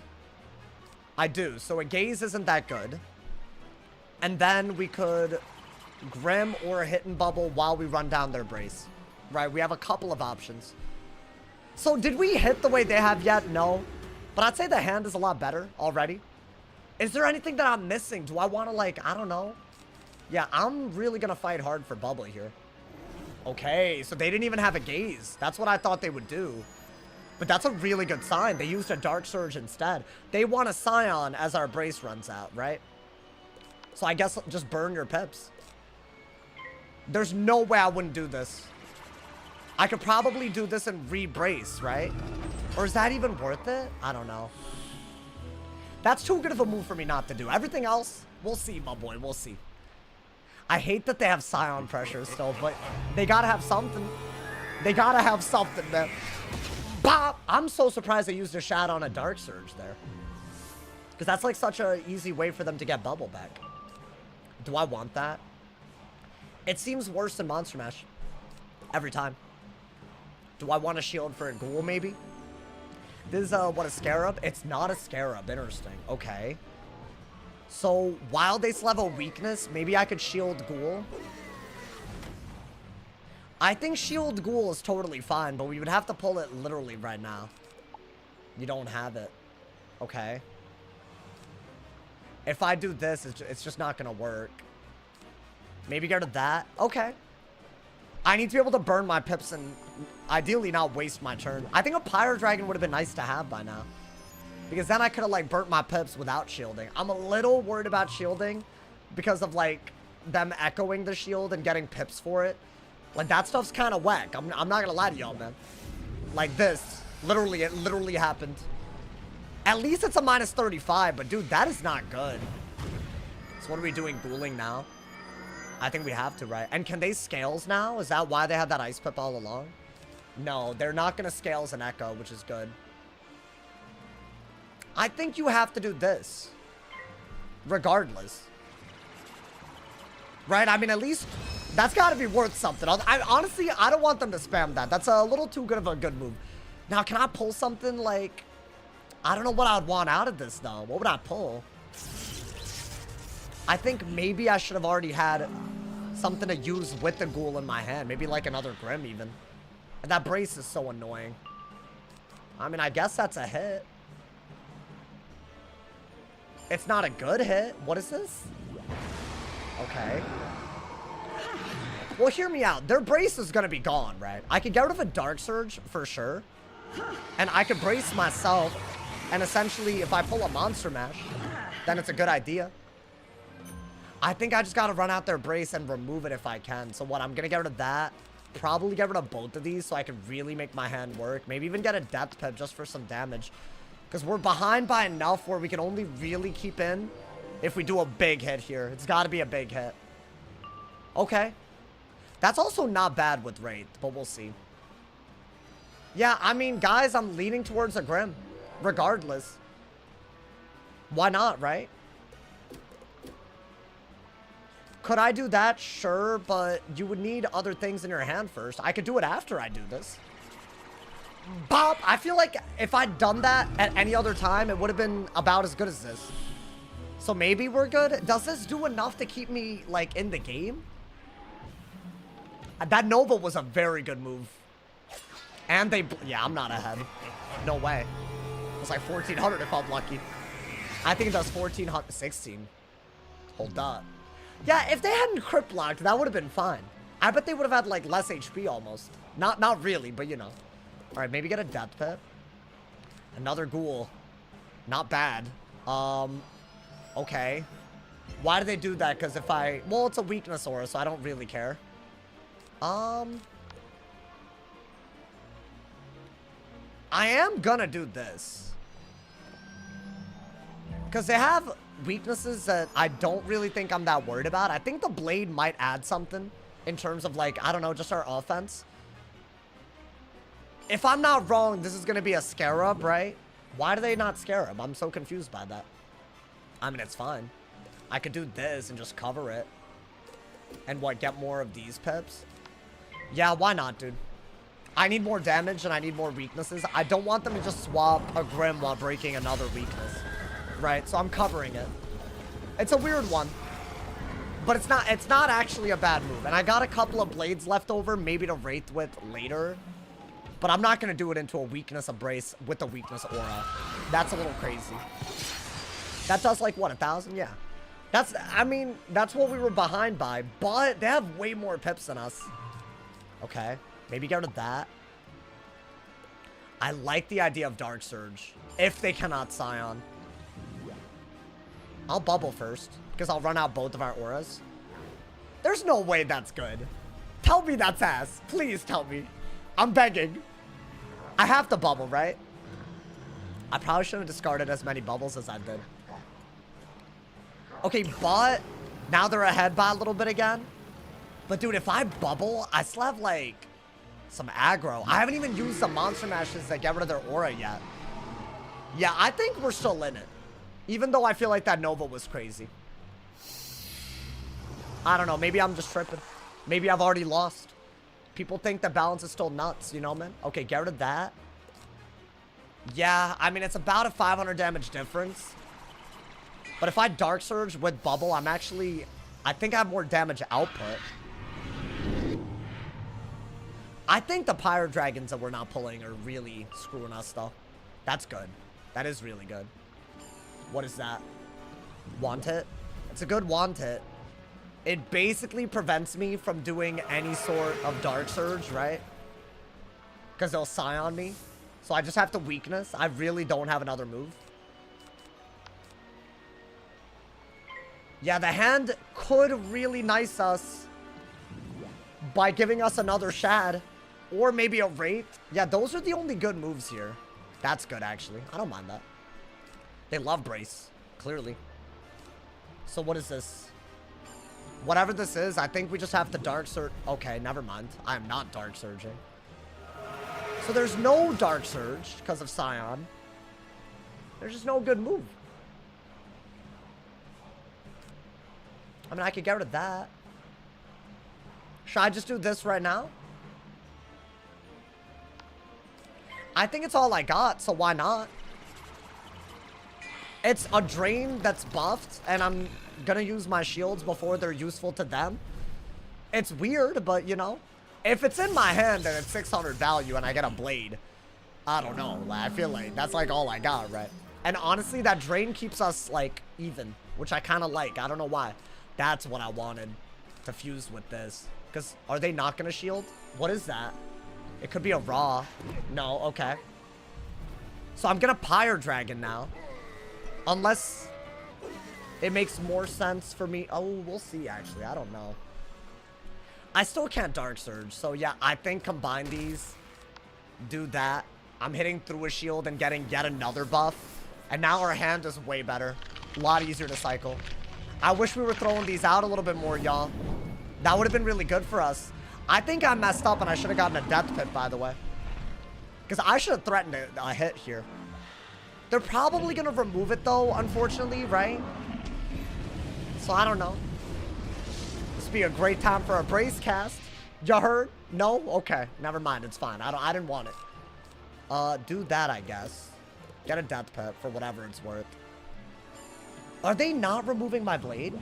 I do. So a gaze isn't that good. And then we could Grim or a hit and bubble while we run down their brace. Right, we have a couple of options. So did we hit the way they have yet? No. But I'd say the hand is a lot better already. Is there anything that I'm missing? Do I want to, like, I don't know. Yeah, I'm really going to fight hard for bubble here. Okay, so they didn't even have a gaze. That's what I thought they would do. But that's a really good sign. They used a Dark Surge instead. They want a Scion as our brace runs out, right? So I guess just burn your pips. There's no way I wouldn't do this. I could probably do this and re-brace, right? Or is that even worth it? I don't know. That's too good of a move for me not to do. Everything else, we'll see, my boy. We'll see. I hate that they have Scion pressure still, but they gotta have something. They gotta have something, man. Bop! I'm so surprised they used a shot on a Dark Surge there. Because that's like such an easy way for them to get bubble back. Do I want that? It seems worse than Monster Mash. Every time. Do I want a shield for a ghoul, maybe? This is, what, a Scarab? It's not a Scarab. Interesting. Okay. So, while they still have a weakness, maybe I could shield Ghoul. I think shield Ghoul is totally fine, but we would have to pull it literally right now. You don't have it. Okay. If I do this, it's just not gonna work. Maybe get rid of that. Okay. I need to be able to burn my pips and ideally not waste my turn. I think a Pyre Dragon would have been nice to have by now. Because then I could have, like, burnt my pips without shielding. I'm a little worried about shielding because of, like, them echoing the shield and getting pips for it. Like, that stuff's kind of whack. I'm not going to lie to y'all, man. Like this. Literally, it literally happened. At least it's a minus 35, but, dude, that is not good. So what are we doing? Ghouling now? I think we have to, right? And can they scales now? Is that why they had that ice pip all along? No, they're not going to scales and echo, which is good. I think you have to do this. Regardless. Right? I mean, at least that's got to be worth something. Honestly, I don't want them to spam that. That's a little too good of a good move. Now, can I pull something like... I don't know what I would want out of this, though. What would I pull? I think maybe I should have already had something to use with the ghoul in my hand. Maybe like another Grim, even. And that brace is so annoying. I mean, I guess that's a hit. It's not a good hit. What is this? Okay. Well, hear me out. Their brace is going to be gone, right? I could get rid of a Dark Surge for sure. And I could brace myself. And essentially, if I pull a Monster Mash, then it's a good idea. I think I just got to run out their brace and remove it if I can. So what? I'm going to get rid of that. probably get rid of both of these so I can really make my hand work. Maybe even get a death pip just for some damage. Because we're behind by enough where we can only really keep in if we do a big hit here. It's got to be a big hit. Okay. That's also not bad with Wraith, but we'll see. Yeah, I mean, guys, I'm leaning towards a Grim. Regardless. Why not, right? Could I do that? Sure, but you would need other things in your hand first. I could do it after I do this. Bop! I feel like if I'd done that at any other time, it would have been about as good as this. So maybe we're good. Does this do enough to keep me, like, in the game? That Nova was a very good move. And they... Yeah, I'm not ahead. No way. It's like 1,400 if I'm lucky. I think it does 1,400... 16. Hold up. Yeah, if they hadn't crit blocked, that would have been fine. I bet they would have had, like, less HP almost. Not really, but you know. Alright, maybe get a death pit. Another ghoul. Not bad. Okay. Why do they do that? Because if I... Well, it's a weakness aura, so I don't really care. I am gonna do this. Because they have weaknesses that I don't really think I'm that worried about. I think the blade might add something in terms of, like, I don't know, just our offense. If I'm not wrong, this is going to be a Scarab, right? Why do they not Scarab? I'm so confused by that. I mean, it's fine. I could do this and just cover it. And what, get more of these pips? Yeah, why not, dude? I need more damage and I need more weaknesses. I don't want them to just swap a Grim while breaking another weakness. Right, so I'm covering it. It's a weird one. But it's not actually a bad move. And I got a couple of blades left over, maybe to Wraith with later. But I'm not going to do it into a weakness embrace with a weakness aura. That's a little crazy. That does like, what, 1,000? Yeah. I mean, that's what we were behind by. But they have way more pips than us. Okay. Maybe get rid of that. I like the idea of Dark Surge. If they cannot Scion. I'll bubble first. Because I'll run out both of our auras. There's no way that's good. Tell me that's ass. Please tell me. I'm begging. I have to bubble, right? I probably shouldn't have discarded as many bubbles as I did. Okay, but now they're ahead by a little bit again. But dude, if I bubble, I still have like some aggro. I haven't even used the monster mashes that get rid of their aura yet. Yeah, I think we're still in it. Even though I feel like that Nova was crazy. I don't know. Maybe I'm just tripping. Maybe I've already lost. People think the balance is still nuts, you know, man? Okay, get rid of that. Yeah, I mean, it's about a 500 damage difference. But if I Dark Surge with Bubble, I think I have more damage output. I think the Pyro Dragons that we're not pulling are really screwing us, though. That's good. That is really good. What is that? Want It? It's a good Want It. It basically prevents me from doing any sort of Dark Surge, right? Because they'll Scion me. So I just have to Weakness. I really don't have another move. Yeah, the hand could really nice us by giving us another Shad. Or maybe a Wraith. Yeah, those are the only good moves here. That's good, actually. I don't mind that. They love Brace, clearly. So what is this? Whatever this is, I think we just have to Dark Surge. Okay, never mind. I am not Dark Surging. So there's no Dark Surge because of Scion. There's just no good move. I mean, I could get rid of that. Should I just do this right now? I think it's all I got, so why not? It's a drain that's buffed, and I'm gonna use my shields before they're useful to them. It's weird, but, you know, if it's in my hand and it's 600 value and I get a blade, I don't know. I feel like that's, like, all I got, right? And honestly, that drain keeps us, like, even, which I kind of like. I don't know why. That's what I wanted to fuse with this. Because are they not gonna shield? What is that? It could be a Raw. No, okay. So I'm gonna Pyre Dragon now. Unless it makes more sense for me. Oh, we'll see, actually. I don't know. I still can't Dark Surge. So yeah, I think combine these. Do that. I'm hitting through a shield and getting yet another buff. And now our hand is way better. A lot easier to cycle. I wish we were throwing these out a little bit more, y'all. That would have been really good for us. I think I messed up and I should have gotten a death pit, by the way. Because I should have threatened a hit here. They're probably going to remove it, though, unfortunately, right? So I don't know. This would be a great time for a brace cast. You heard? No? Okay. Never mind. It's fine. I didn't want it. Do that, I guess. Get a death pit for whatever it's worth. Are they not removing my blade?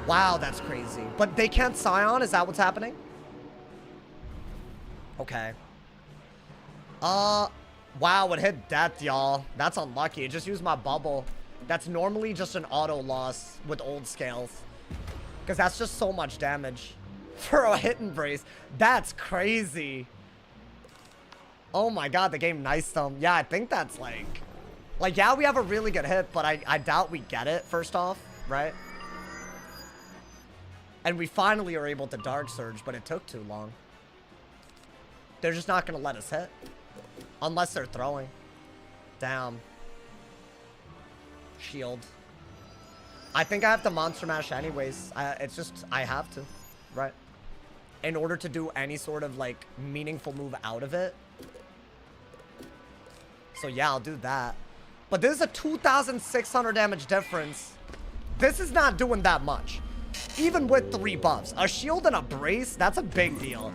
Wow, that's crazy. But they can't Scion? Is that what's happening? Okay. Wow, it hit death, y'all. That's unlucky. It just used my bubble. That's normally just an auto loss with old scales. Because that's just so much damage. For a hit and brace. That's crazy. Oh my god, the game niced them. Yeah, I think that's like, yeah, we have a really good hit, but I doubt we get it, first off, right? And we finally are able to Dark Surge, but it took too long. They're just not going to let us hit. Unless they're throwing. Damn. Shield. I think I have to Monster Mash anyways. It's just, I have to, right? In order to do any sort of, like, meaningful move out of it. So yeah, I'll do that. But this is a 2,600 damage difference. This is not doing that much. Even with 3 buffs. A shield and a brace, that's a big deal.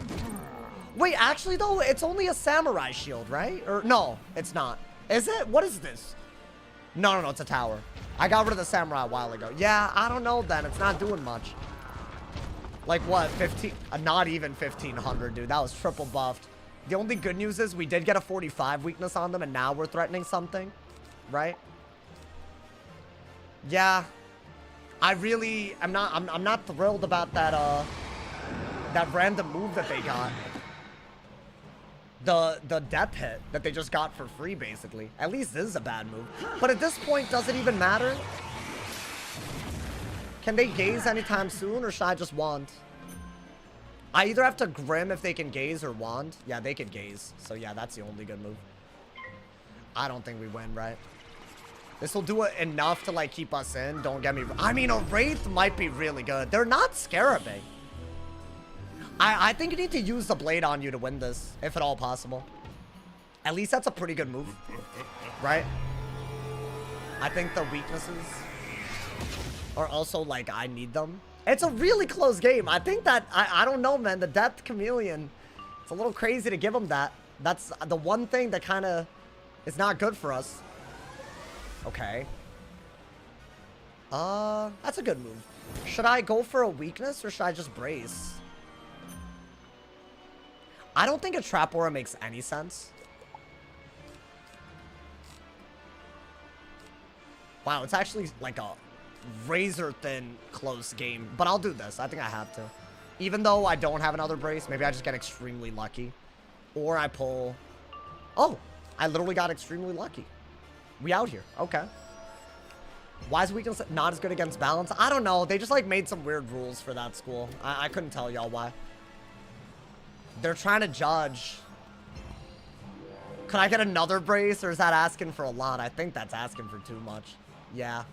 Wait, actually though, it's only a samurai shield, right? Or no, it's not. Is it? What is this? No, it's a tower. I got rid of the samurai a while ago. Yeah, I don't know then. It's not doing much. Like what? 15? Not even 1,500, dude. That was triple buffed. The only good news is we did get a 45 weakness on them, and now we're threatening something, right? Yeah, I'm not thrilled about that that random move that they got. The death hit that they just got for free, basically. At least this is a bad move. But at this point, does it even matter? Can they gaze anytime soon, or should I just wand? I either have to Grim if they can gaze or wand. Yeah, they can gaze. So yeah, that's the only good move. I don't think we win, right? This will do it enough to like keep us in. Don't get me wrong. I mean, a Wraith might be really good. They're not Scarabing. I think you need to use the blade on you to win this, if at all possible. At least that's a pretty good move, right? I think the weaknesses are also like, I need them. It's a really close game. I think that, I don't know, man. The Death Chameleon, it's a little crazy to give him that. That's the one thing that kind of is not good for us. Okay. That's a good move. Should I go for a weakness or should I just brace? I don't think a Trap Aura makes any sense. Wow, it's actually like a razor thin close game, but I'll do this. I think I have to. Even though I don't have another brace, maybe I just get extremely lucky. Or I pull... Oh, I literally got extremely lucky. We out here. Okay. Why is weakness not as good against balance? I don't know. They just like made some weird rules for that school. I couldn't tell y'all why. They're trying to judge. Could I get another brace, or is that asking for a lot? I think that's asking for too much. Yeah.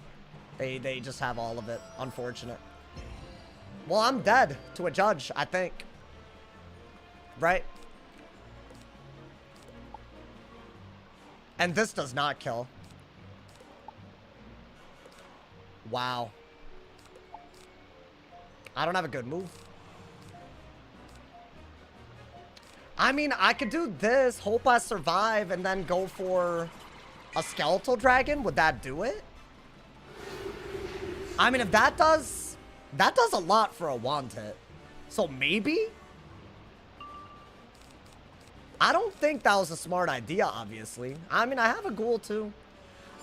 They just have all of it. Unfortunate. Well, I'm dead to a judge, I think. Right? And this does not kill. Wow. I don't have a good move. I mean, I could do this, hope I survive, and then go for a skeletal dragon. Would that do it? I mean, if that does a lot for a wand hit. So maybe? I don't think that was a smart idea, obviously. I mean, I have a ghoul too.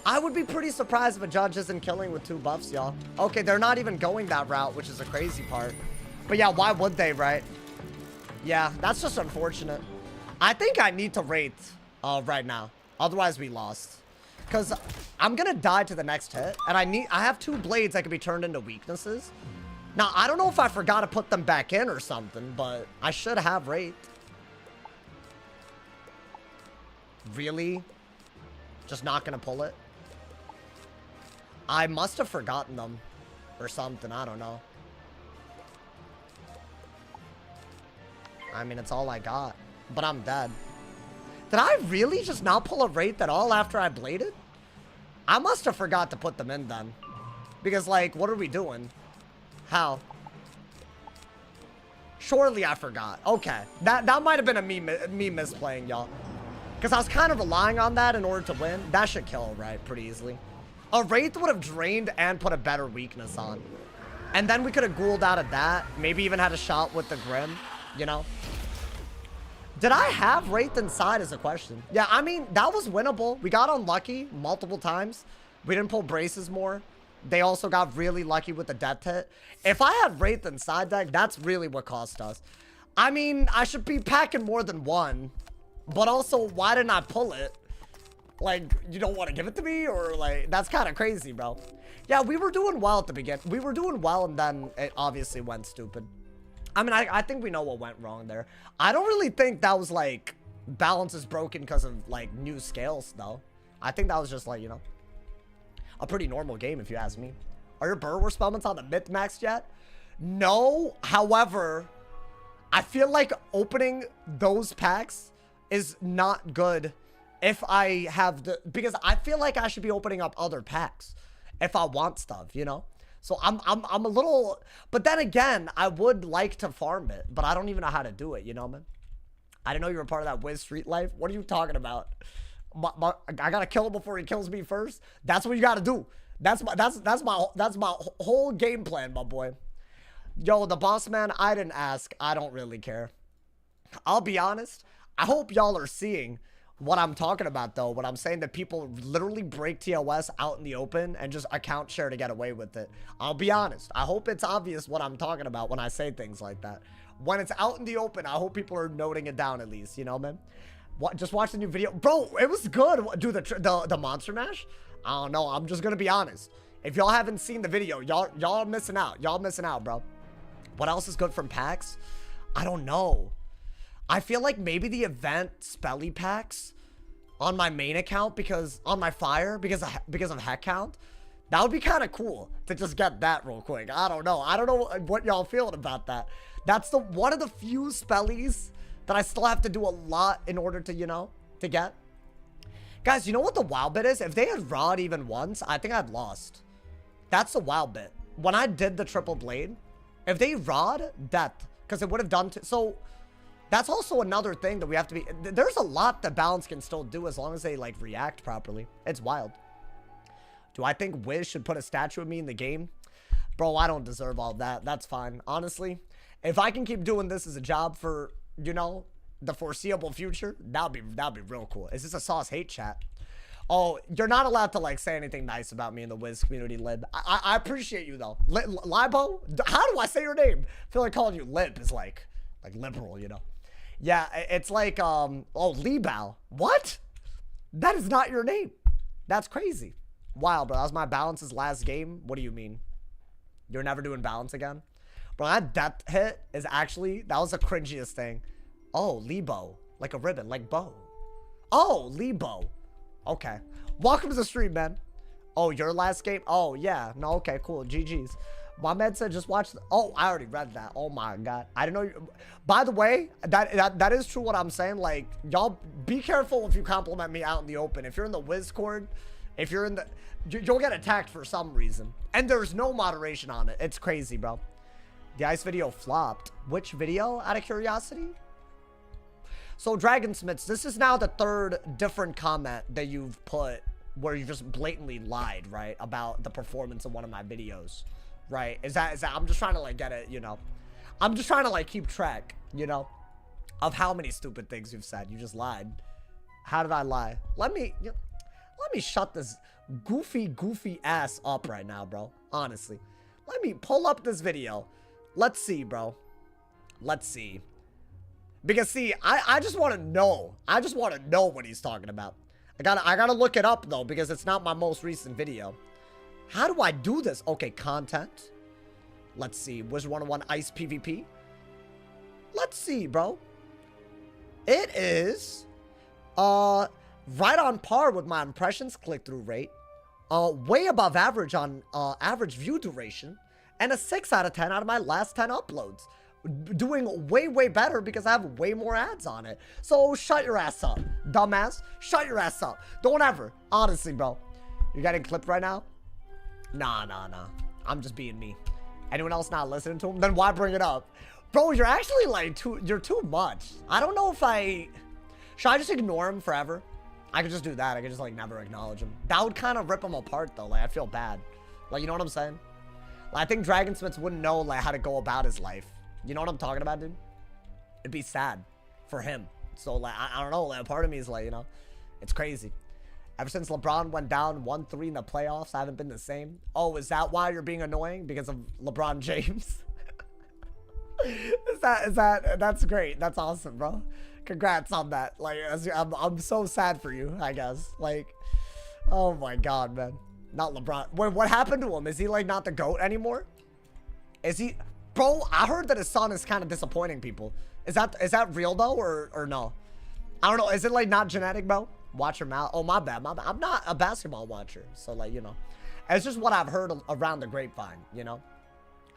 I would be pretty surprised if a judge isn't killing with 2 buffs, y'all. Okay, they're not even going that route, which is a crazy part. But yeah, why would they, right? Yeah, that's just unfortunate. I think I need to rate right now. Otherwise, we lost. Because I'm going to die to the next hit. And I have 2 blades that can be turned into weaknesses. Now, I don't know if I forgot to put them back in or something, but I should have rate. Really? Just not gonna pull it? I must have forgotten them or something. I don't know. I mean, it's all I got, but I'm dead. Did I really just not pull a rate at all after I bladed? I must have forgot to put them in then. Because, like, what are we doing? How? Surely I forgot. Okay. That might have been a me misplaying, y'all. Because I was kind of relying on that in order to win. That should kill, right? Pretty easily. A Wraith would have drained and put a better weakness on. And then we could have ghouled out of that. Maybe even had a shot with the Grim, you know? Did I have Wraith inside is a question. Yeah, I mean, that was winnable. We got unlucky multiple times. We didn't pull braces more. They also got really lucky with the death hit. If I had Wraith inside deck, that's really what cost us. I mean, I should be packing more than one. But also, why didn't I pull it? Like, you don't want to give it to me? Or, like, that's kind of crazy, bro. Yeah, we were doing well at the beginning. We were doing well, and then it obviously went stupid. I mean, I think we know what went wrong there. I don't really think that was, like, balance is broken because of, like, new scales, though. I think that was just, like, you know, a pretty normal game, if you ask me. Are your Burrower spellments on the myth max yet? No. However, I feel like opening those packs is not good if I have the... Because I feel like I should be opening up other packs if I want stuff, you know? So I'm a little... But then again, I would like to farm it, but I don't even know how to do it, you know, man? I didn't know you were part of that Wiz Street Life. What are you talking about? I gotta kill him before he kills me first? That's what you gotta do. That's my whole game plan, my boy. Yo, the boss man, I didn't ask. I don't really care. I'll be honest. I hope y'all are seeing what I'm talking about, though. When I'm saying that people literally break TOS out in the open and just account share to get away with it. I'll be honest. I hope it's obvious what I'm talking about when I say things like that. When it's out in the open, I hope people are noting it down at least, you know, man? What, just watch the new video. Bro, it was good. Dude, the Monster Mash? I don't know. I'm just going to be honest. If y'all haven't seen the video, y'all missing out. Y'all missing out, bro. What else is good from packs? I don't know. I feel like maybe the event Spelly packs on my main account on my fire because of heck count. That would be kind of cool to just get that real quick. I don't know. I don't know what y'all feeling about that. That's one of the few Spellies that I still have to do a lot in order to, you know, to get. Guys, you know what the wild bit is? If they had Rod even once, I think I'd lost. That's the wild bit. When I did the triple blade, if they Rod, death. Because it would have done... So, that's also another thing that we have to be... There's a lot that balance can still do as long as they, like, react properly. It's wild. Do I think Wiz should put a statue of me in the game? Bro, I don't deserve all that. That's fine. Honestly, if I can keep doing this as a job for, you know, the foreseeable future, that'd be real cool. Is this a Sauce hate chat? Oh, you're not allowed to, like, say anything nice about me in the Wiz community, Lib. I appreciate you, though. Libo? How do I say your name? I feel like calling you Lib is, like liberal, you know? Yeah, it's like, oh, Libao. What? That is not your name. That's crazy. Wow, bro. That was my balance's last game. What do you mean? You're never doing balance again? Bro, that death hit is actually, that was the cringiest thing. Oh, Lebo. Like a ribbon, like bow. Oh, Lebo. Okay. Welcome to the stream, man. Oh, your last game? Oh, yeah. No, okay, cool. GG's. My man said just watch oh, I already read that. Oh my god. I didn't know you... By the way, that is true what I'm saying. Like, y'all be careful if you compliment me out in the open. If you're in the Wizcord, if you're in the... You'll get attacked for some reason. And there's no moderation on it. It's crazy, bro. The ice video flopped. Which video, out of curiosity? So, Dragonsmiths, this is now the third different comment that you've put where you just blatantly lied, right? About the performance of one of my videos. Right? Is that I'm just trying to, like, get it, you know? I'm just trying to, like, keep track, you know? Of how many stupid things you've said. You just lied. How did I lie? Let me shut this goofy ass up right now, bro. Honestly. Let me pull up this video. Let's see, bro. Let's see. Because, see, I just want to know. I just want to know what he's talking about. I gotta look it up, though, because it's not my most recent video. How do I do this? Okay, content. Let's see. Wizard101 Ice PvP. Let's see, bro. It is right on par with my impressions click-through rate. Way above average on average view duration. And a 6 out of 10 out of my last 10 uploads. Doing way better because I have way more ads on it. So shut your ass up, dumbass. Shut your ass up. Don't ever. Honestly, bro. You're getting clipped right now? Nah. I'm just being me. Anyone else not listening to him? Then why bring it up? Bro, you're actually like you're too much. I don't know if should I just ignore him forever? I could just do that. I could just like never acknowledge him. That would kind of rip him apart though. Like I feel bad. Like, you know what I'm saying? Like, I think Dragonsmiths wouldn't know like how to go about his life. You know what I'm talking about, dude? It'd be sad for him. So, like, I don't know. Like, part of me is like, you know, it's crazy. Ever since LeBron went down 1-3 in the playoffs, I haven't been the same. Oh, is that why you're being annoying? Because of LeBron James? That's great. That's awesome, bro. Congrats on that. Like, I'm so sad for you, I guess. Like, oh my God, man. Not LeBron. Wait, what happened to him? Is he, like, not the GOAT anymore? Is he... Bro, I heard that his son is kind of disappointing people. Is that real though, or no? I don't know. Is it like not genetic, bro? Watch your mouth. Oh, my bad. I'm not a basketball watcher, so like, you know, it's just what I've heard around the grapevine, you know.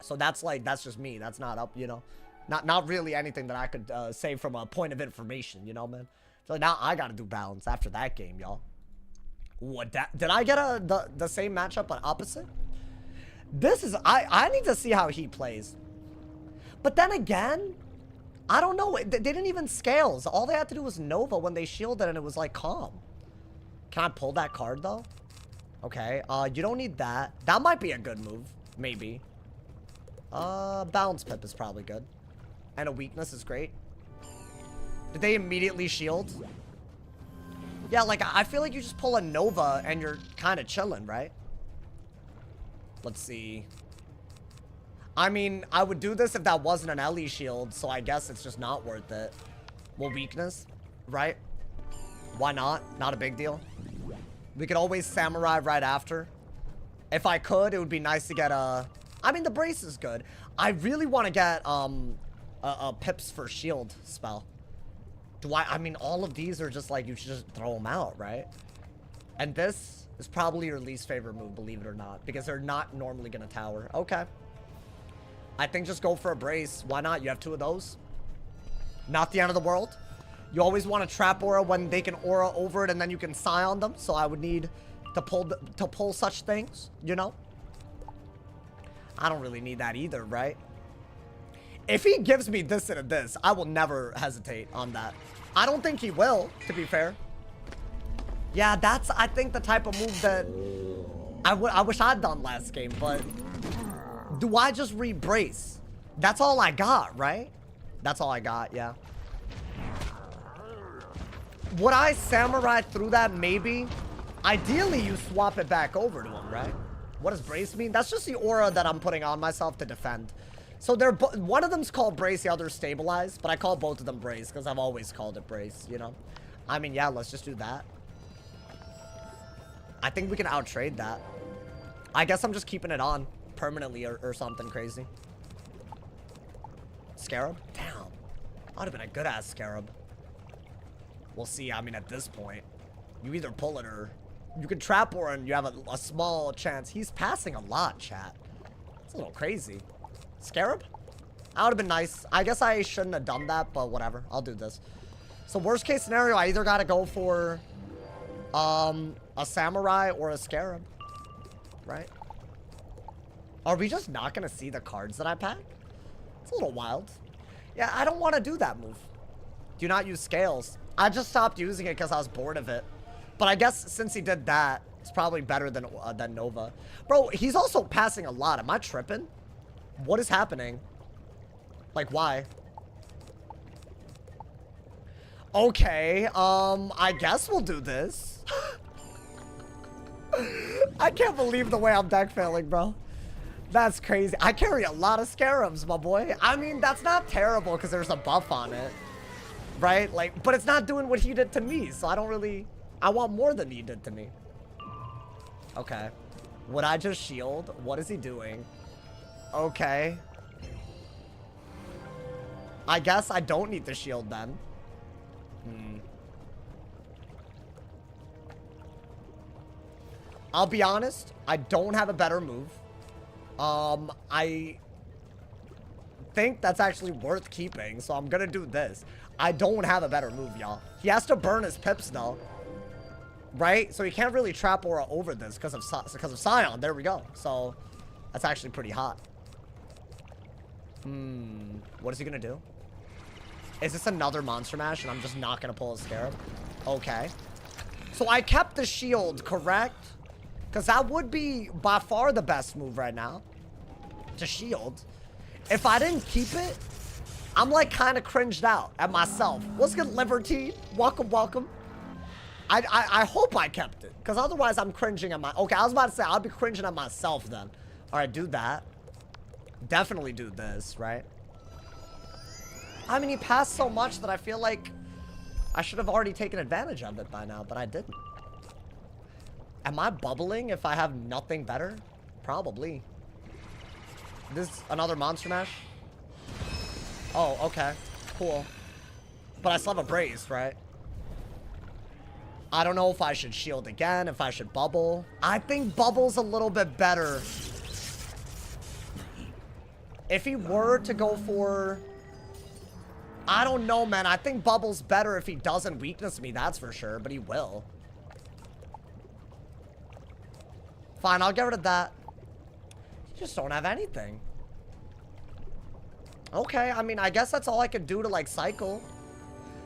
So that's just me. That's not up, you know, not really anything that I could say from a point of information, you know, man. So now I got to do balance after that game, y'all. What? Did I get the same matchup on opposite? This is I need to see how he plays. But then again, I don't know. They didn't even scales. All they had to do was Nova when they shielded and it was like calm. Can I pull that card though? Okay. You don't need that. That might be a good move. Maybe. Balance Pip is probably good. And a weakness is great. Did they immediately shield? Yeah, like I feel like you just pull a Nova and you're kind of chilling, right? Let's see. I mean, I would do this if that wasn't an Ellie shield, so I guess it's just not worth it. Well, weakness, right? Why not? Not a big deal. We could always Samurai right after. If I could, it would be nice to get a... I mean, the brace is good. I really want to get a Pips for shield spell. I mean, all of these are just like, you should just throw them out, right? And this is probably your least favorite move, believe it or not, because they're not normally going to tower. Okay. I think just go for a brace. Why not? You have 2 of those. Not the end of the world. You always want to trap aura when they can aura over it and then you can Psy on them. So I would need to pull such things, you know? I don't really need that either, right? If he gives me this and this, I will never hesitate on that. I don't think he will, to be fair. Yeah, that's, I think, the type of move that I wish I'd done last game, but do I just re-brace? That's all I got, right? That's all I got, yeah. Would I Samurai through that? Maybe. Ideally, you swap it back over to him, right? What does brace mean? That's just the aura that I'm putting on myself to defend. So they're one of them's called brace, the other's stabilize, but I call both of them brace because I've always called it brace, you know? I mean, yeah, let's just do that. I think we can out-trade that. I guess I'm just keeping it on permanently or something crazy. Scarab? Damn. That would have been a good-ass Scarab. We'll see. I mean, at this point, you either pull it or you can trap or and you have a small chance. He's passing a lot, chat. It's a little crazy. Scarab? That would have been nice. I guess I shouldn't have done that, but whatever. I'll do this. So worst case scenario, I either got to go for a Samurai or a Scarab. Right? Are we just not going to see the cards that I pack? It's a little wild. Yeah, I don't want to do that move. Do not use scales. I just stopped using it because I was bored of it. But I guess since he did that, it's probably better than Nova. Bro, he's also passing a lot. Am I tripping? What is happening? Like, why? Okay, I guess we'll do this. I can't believe the way I'm deck failing, bro. That's crazy. I carry a lot of Scarabs, my boy. I mean, that's not terrible because there's a buff on it. Right? Like, but it's not doing what he did to me, so I don't really... I want more than he did to me. Okay. Would I just shield? What is he doing? Okay. I guess I don't need the shield then. I'll be honest, I don't have a better move. I think that's actually worth keeping, so I'm gonna do this. I don't have a better move, y'all. He has to burn his pips, though. Right? So he can't really trap aura over this because of Scion. There we go. So that's actually pretty hot. What is he gonna do? Is this another Monster Mash and I'm just not gonna pull a Scarab? Okay. So I kept the shield, correct? Because that would be by far the best move right now. To shield. If I didn't keep it, I'm like kind of cringed out at myself. What's good, Libertine? Welcome, welcome. I hope I kept it. Because otherwise I'm cringing at my... Okay, I was about to say, I'll be cringing at myself then. Alright, do that. Definitely do this, right? I mean, he passed so much that I feel like I should have already taken advantage of it by now, but I didn't. Am I bubbling if I have nothing better? Probably. This another Monster Mash? Oh, okay. Cool. But I still have a Brace, right? I don't know if I should shield again, if I should bubble. I think bubble's a little bit better. If he were to go for... I don't know, man. I think bubble's better if he doesn't weakness me, that's for sure. But he will. Fine, I'll get rid of that. You just don't have anything. Okay, I mean, I guess that's all I could do to, like, cycle.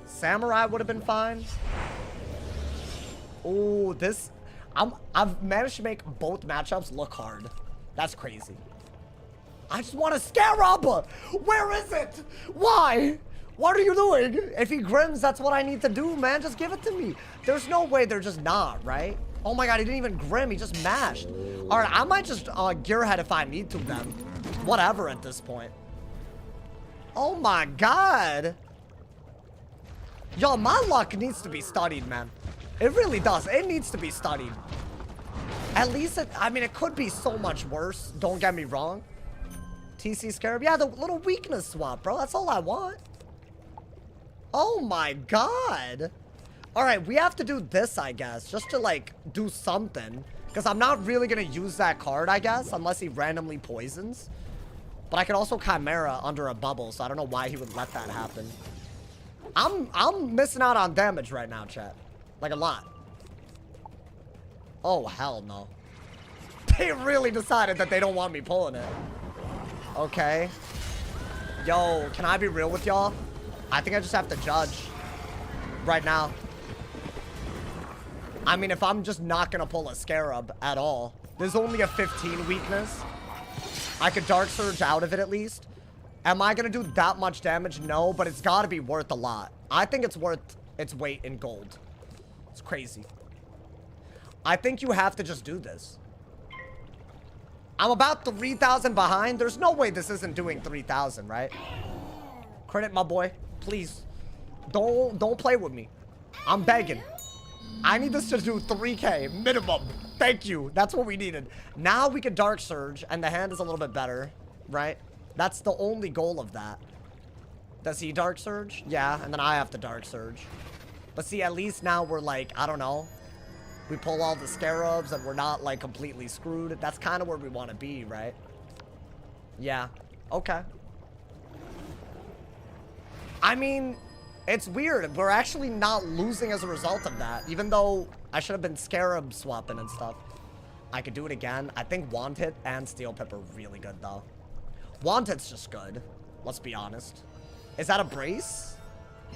Samurai would have been fine. Ooh, this... I've managed to make both matchups look hard. That's crazy. I just want a Scarab! Where is it? Why? What are you doing? If he grims, that's what I need to do, man. Just give it to me. There's no way they're just not, right? Oh my god, he didn't even grim. He just mashed. Alright, I might just gearhead if I need to then. Whatever at this point. Oh my god. Yo, my luck needs to be studied, man. It really does. It needs to be studied. At least, I mean, it could be so much worse. Don't get me wrong. TC Scarab. Yeah, the little weakness swap, bro. That's all I want. Oh my god. Alright, we have to do this, I guess. Just to, like, do something. Because I'm not really going to use that card, I guess. Unless he randomly poisons. But I could also Chimera under a bubble. So I don't know why he would let that happen. I'm missing out on damage right now, chat. Like, a lot. Oh, hell no. They really decided that they don't want me pulling it. Okay. Yo, can I be real with y'all? I think I just have to judge. Right now. I mean, if I'm just not gonna pull a Scarab at all. There's only a 15 weakness. I could Dark Surge out of it at least. Am I gonna do that much damage? No, but it's gotta be worth a lot. I think it's worth its weight in gold. It's crazy. I think you have to just do this. I'm about 3,000 behind. There's no way this isn't doing 3,000, right? Credit my boy. Please. Don't play with me. I'm begging. I need this to do 3K minimum. Thank you. That's what we needed. Now we can Dark Surge, and the hand is a little bit better, right? That's the only goal of that. Does he Dark Surge? Yeah, and then I have to Dark Surge. But see, at least now we're like, I don't know. We pull all the Scarabs, and we're not, like, completely screwed. That's kind of where we want to be, right? Yeah. Okay. I mean... It's weird. We're actually not losing as a result of that. Even though I should have been Scarab swapping and stuff. I could do it again. I think Wand Hit and Steel Pip are really good, though. Wand Hit's just good. Let's be honest. Is that a brace?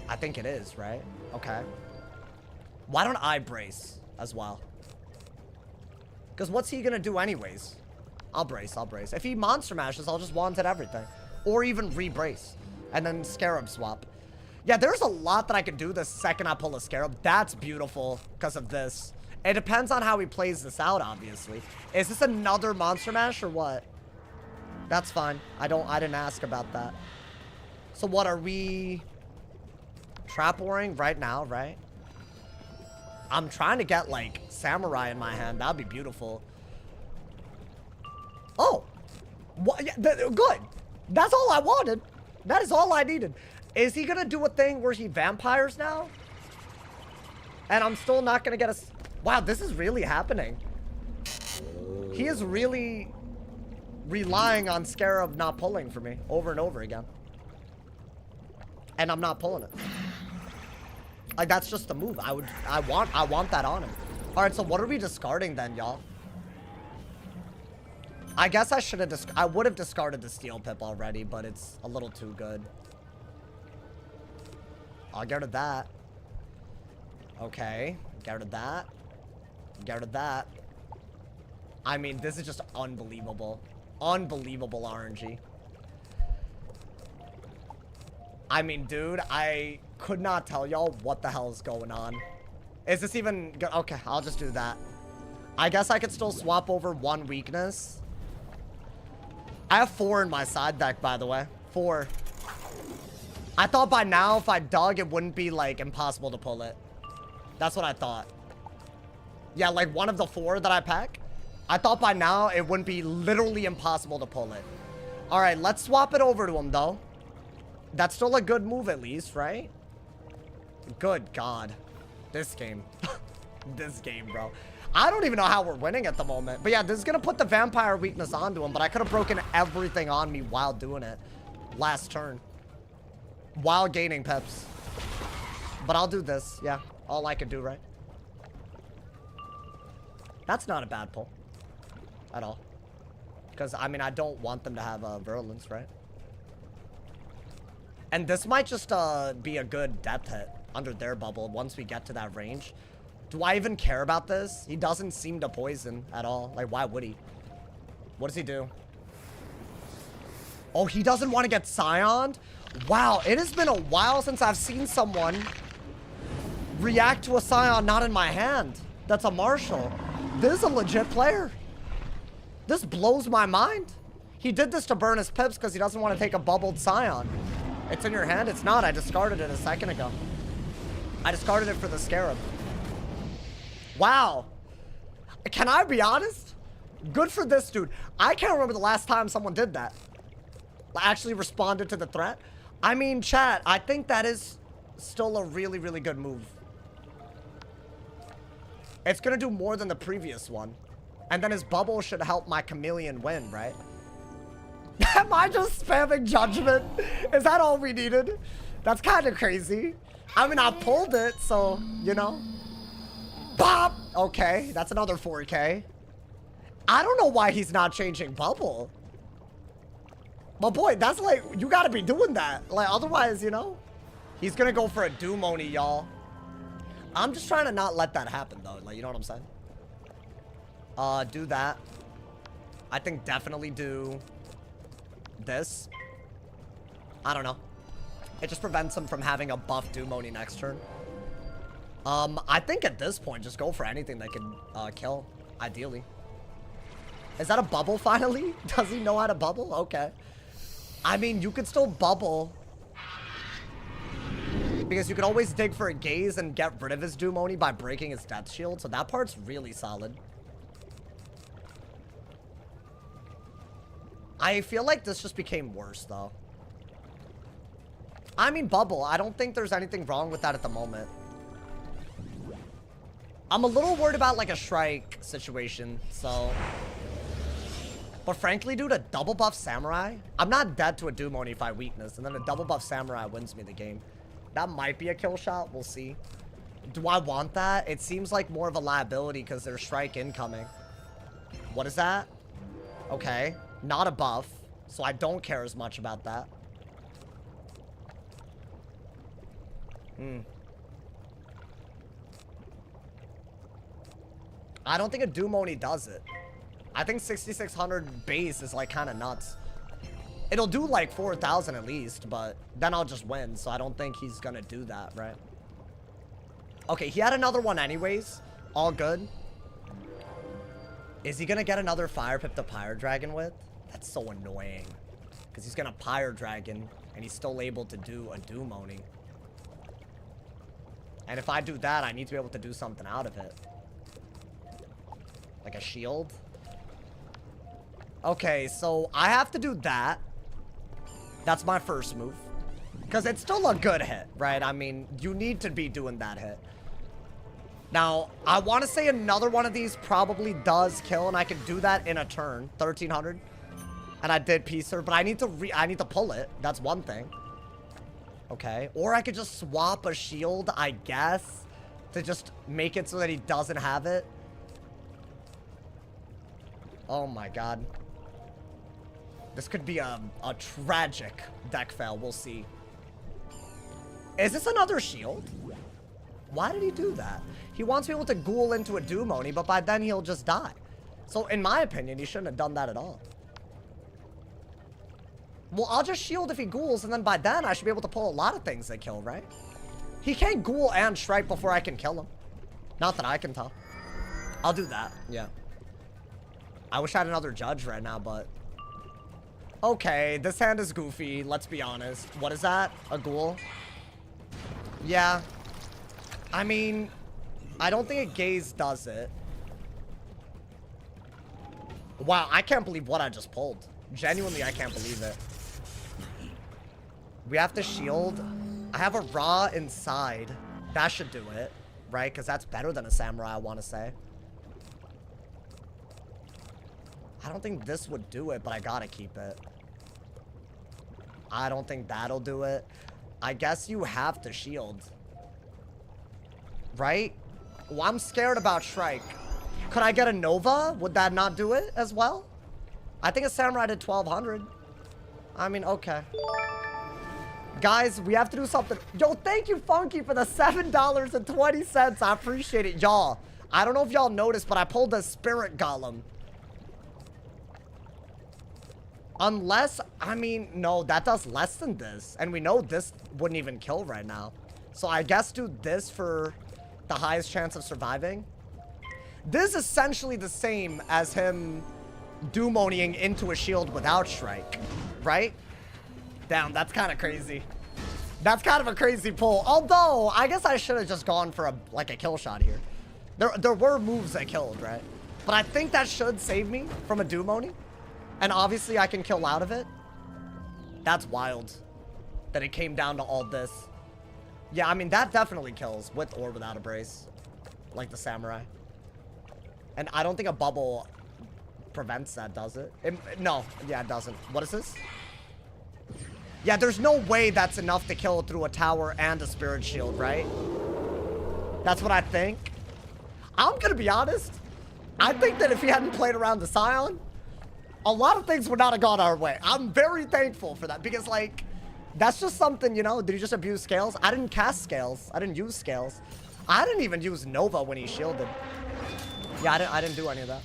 I think it is, right? Okay. Why don't I brace as well? Because what's he going to do anyways? I'll brace. I'll brace. If he Monster Mashes, I'll just Wand Hit everything. Or even re-brace. And then Scarab swap. Yeah, there's a lot that I can do the second I pull a Scarab. That's beautiful because of this. It depends on how he plays this out, obviously. Is this another Monster Mash or what? That's fine. I didn't ask about that. So what are we trap warring right now, right? I'm trying to get like Samurai in my hand. That'd be beautiful. Oh, What? Yeah, good. That's all I wanted. That is all I needed. Is he gonna do a thing where he vampires now? And I'm still not gonna get a... Wow, this is really happening. He is really relying on Scarab not pulling for me over and over again. And I'm not pulling it. Like, that's just the move. I want that on him. All right, so what are we discarding then, y'all? I guess I would have discarded the Steel Pip already, but it's a little too good. I'll get rid of that. Okay, get rid of that. Get rid of that. I mean, this is just unbelievable. Unbelievable RNG. I mean, dude, I could not tell y'all what the hell is going on. Is this even good? Okay, I'll just do that. I guess I could still swap over one weakness. I have 4 in my side deck, by the way. 4. I thought by now, if I dug, it wouldn't be, like, impossible to pull it. That's what I thought. Yeah, like, one of the 4 that I pack. I thought by now, it wouldn't be literally impossible to pull it. All right, let's swap it over to him, though. That's still a good move, at least, right? Good God. This game. This game, bro. I don't even know how we're winning at the moment. But yeah, this is going to put the vampire weakness onto him. But I could have broken everything on me while doing it. Last turn. While gaining peps. But I'll do this. Yeah. All I could do, right? That's not a bad pull. At all. Because, I mean, I don't want them to have virulence, right? And this might just be a good depth hit under their bubble once we get to that range. Do I even care about this? He doesn't seem to poison at all. Like, why would he? What does he do? Oh, he doesn't want to get Scioned? Wow, it has been a while since I've seen someone react to a Scion not in my hand. That's a Marshall. This is a legit player. This blows my mind. He did this to burn his pips because he doesn't want to take a bubbled Scion. It's in your hand? It's not. I discarded it a second ago. I discarded it for the Scarab. Wow. Can I be honest? Good for this dude. I can't remember the last time someone did that. Actually responded to the threat. I mean, chat, I think that is still a really, really good move. It's going to do more than the previous one. And then his bubble should help my chameleon win, right? Am I just spamming judgment? Is that all we needed? That's kind of crazy. I mean, I pulled it, so, you know. Bop! Okay, that's another 4K. I don't know why he's not changing bubble. But boy, that's like, you gotta be doing that. Like, otherwise, you know, he's gonna go for a Doom Oni, y'all. I'm just trying to not let that happen, though. Like, you know what I'm saying? Do that. I think definitely do this. I don't know. It just prevents him from having a buff Doom Oni next turn. I think at this point, just go for anything that can kill, ideally. Is that a bubble finally? Does he know how to bubble? Okay. I mean, you could still bubble. Because you could always dig for a gaze and get rid of his Doom Oni by breaking his death shield. So that part's really solid. I feel like this just became worse, though. I mean, bubble. I don't think there's anything wrong with that at the moment. I'm a little worried about, like, a Shrike situation, so... But frankly, dude, a double buff Samurai? I'm not dead to a Doom Oni if I weakness, and then a double buff Samurai wins me the game. That might be a kill shot. We'll see. Do I want that? It seems like more of a liability because there's Shrike incoming. What is that? Okay. Not a buff, so I don't care as much about that. I don't think a Doom Oni does it. I think 6,600 base is like kind of nuts. It'll do like 4,000 at least, but then I'll just win. So I don't think he's gonna do that, right? Okay, he had another one anyways. All good. Is he gonna get another Fire Pip to Pyre Dragon with? That's so annoying. Because he's gonna Pyre Dragon and he's still able to do a Doom Oni. And if I do that, I need to be able to do something out of it. Like a shield. Okay, so I have to do that. That's my first move. Because it's still a good hit, right? I mean, you need to be doing that hit. Now, I want to say another one of these probably does kill, and I can do that in a turn. 1300. And I did Peacer, but I need to pull it. That's one thing. Okay. Or I could just swap a shield, I guess, to just make it so that he doesn't have it. Oh my god. This could be a tragic deck fail. We'll see. Is this another shield? Why did he do that? He wants me able to ghoul into a Doom Oni, but by then he'll just die. So in my opinion, he shouldn't have done that at all. Well, I'll just shield if he ghouls, and then by then I should be able to pull a lot of things that kill, right? He can't ghoul and strike before I can kill him. Not that I can tell. I'll do that, yeah. I wish I had another judge right now, but... Okay, this hand is goofy, let's be honest. What is that? A ghoul? Yeah. I mean, I don't think a gaze does it. Wow, I can't believe what I just pulled. Genuinely, I can't believe it. We have to shield. I have a Ra inside. That should do it, right? Because that's better than a Samurai, I want to say. I don't think this would do it, but I gotta keep it. I don't think that'll do it. I guess you have to shield. Right? Well, I'm scared about Shrike. Could I get a Nova? Would that not do it as well? I think a Samurai did 1200. I mean, okay. Guys, we have to do something. Yo, thank you, Funky, for the $7.20. I appreciate it, y'all. I don't know if y'all noticed, but I pulled a Spirit Golem. Unless, I mean, no, that does less than this. And we know this wouldn't even kill right now. So I guess do this for the highest chance of surviving. This is essentially the same as him Doom-Onying into a shield without Shrike, right? Damn, that's kind of crazy. That's kind of a crazy pull. Although, I guess I should have just gone for a kill shot here. There were moves that killed, right? But I think that should save me from a Doom-Oni. And obviously, I can kill out of it. That's wild that it came down to all this. Yeah, I mean, that definitely kills with or without a brace. Like the Samurai. And I don't think a bubble prevents that, does it? No, yeah, it doesn't. What is this? Yeah, there's no way that's enough to kill through a tower and a spirit shield, right? That's what I think. I'm gonna be honest. I think that if he hadn't played around the Scion, a lot of things would not have gone our way. I'm very thankful for that because, like, that's just something, you know. Did he just abuse scales? I didn't cast scales. I didn't use scales. I didn't even use Nova when he shielded. Yeah, I didn't do any of that.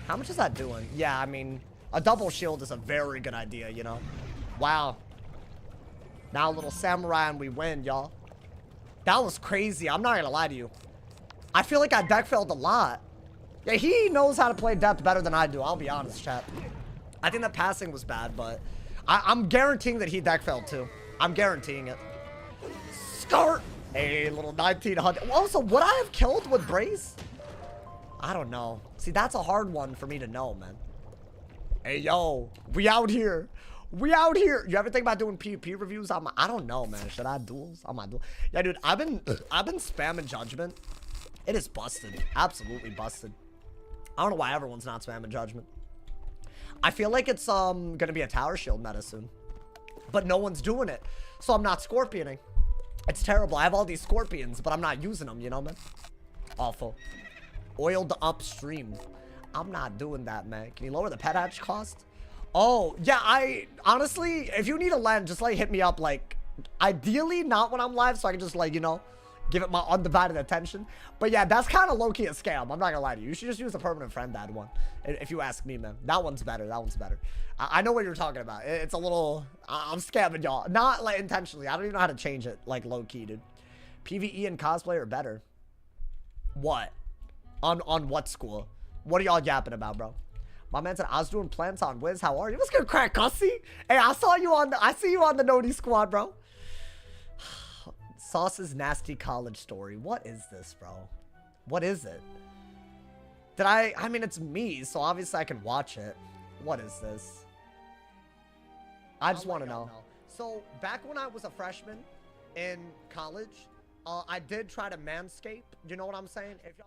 How much is that doing? Yeah, I mean, a double shield is a very good idea, you know. Wow. Now a little Samurai and we win, y'all. That was crazy. I'm not gonna lie to you. I feel like I deck failed a lot. Yeah, he knows how to play depth better than I do. I'll be honest, chat. I think the passing was bad, but I'm guaranteeing that he deck failed too. I'm guaranteeing it. Start a little 1900. Also, would I have killed with brace? I don't know. See, that's a hard one for me to know, man. Hey, yo, we out here. We out here. You ever think about doing PvP reviews? I don't know, man. Should I duels? On my duel? Yeah, dude, I've been spamming Judgment. It is busted. Absolutely busted. I don't know why everyone's not spamming Judgment. I feel like it's gonna be a tower shield meta soon. But no one's doing it. So I'm not scorpioning. It's terrible. I have all these scorpions, but I'm not using them, you know, man? Awful. Oiled upstream. I'm not doing that, man. Can you lower the pet hatch cost? Oh, yeah, honestly, if you need a lens, just like hit me up, like, ideally not when I'm live, so I can just, like, you know, give it my undivided attention. But yeah, that's kind of low-key a scam. I'm not gonna lie to you. You should just use the permanent friend ad one. If you ask me, man. That one's better. That one's better. I know what you're talking about. It's a little... I'm scamming y'all. Not, like, intentionally. I don't even know how to change it, like, low-key, dude. PvE and cosplay are better. What? On what school? What are y'all yapping about, bro? My man said, I was doing plants on Wiz. How are you? What's good, crack cussy? Hey, I see you on the Noti squad, bro. Sauce's nasty college story. What is this, bro? What is it? I mean, it's me, so obviously I can watch it. What is this? I just want to know. So, back when I was a freshman in college, I did try to manscape. You know what I'm saying? If y'all...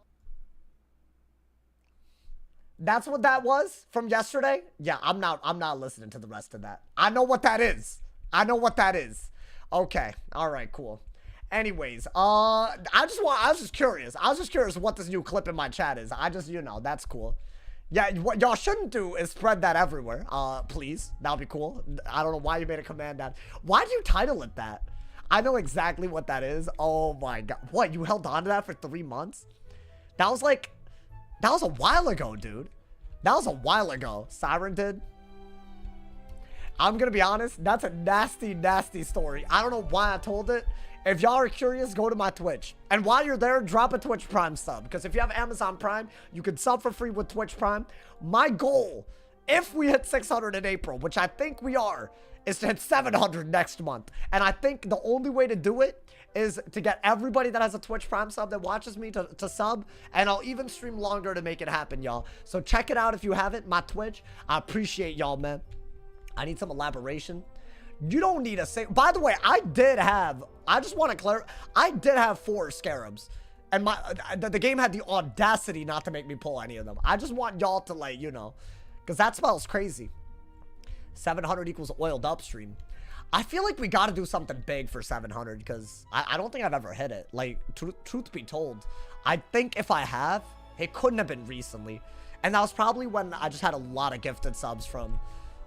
That's what that was from yesterday? Yeah, I'm not listening to the rest of that. I know what that is. I know what that is. Okay. All right, cool. Anyways, I was just curious. I was just curious what this new clip in my chat is. You know, that's cool. Yeah, what y'all shouldn't do is spread that everywhere. Please. That would be cool. I don't know why you made a command that. Why did you title it that? I know exactly what that is. Oh my god. What, you held on to that for 3 months? That was a while ago, dude. That was a while ago. Siren did. I'm gonna be honest, that's a nasty, nasty story. I don't know why I told it. If y'all are curious, go to my Twitch. And while you're there, drop a Twitch Prime sub. Because if you have Amazon Prime, you can sub for free with Twitch Prime. My goal, if we hit 600 in April, which I think we are, is to hit 700 next month. And I think the only way to do it is to get everybody that has a Twitch Prime sub that watches me to sub. And I'll even stream longer to make it happen, y'all. So check it out if you haven't, my Twitch. I appreciate y'all, man. I need some elaboration. You don't need a say. By the way, I just want to clarify, I did have 4 scarabs. And the game had the audacity not to make me pull any of them. I just want y'all to, like, you know, because that smells crazy. 700 equals oiled upstream. I feel like we got to do something big for 700 because I don't think I've ever hit it. Like, truth be told, I think if I have, it couldn't have been recently. And that was probably when I just had a lot of gifted subs from,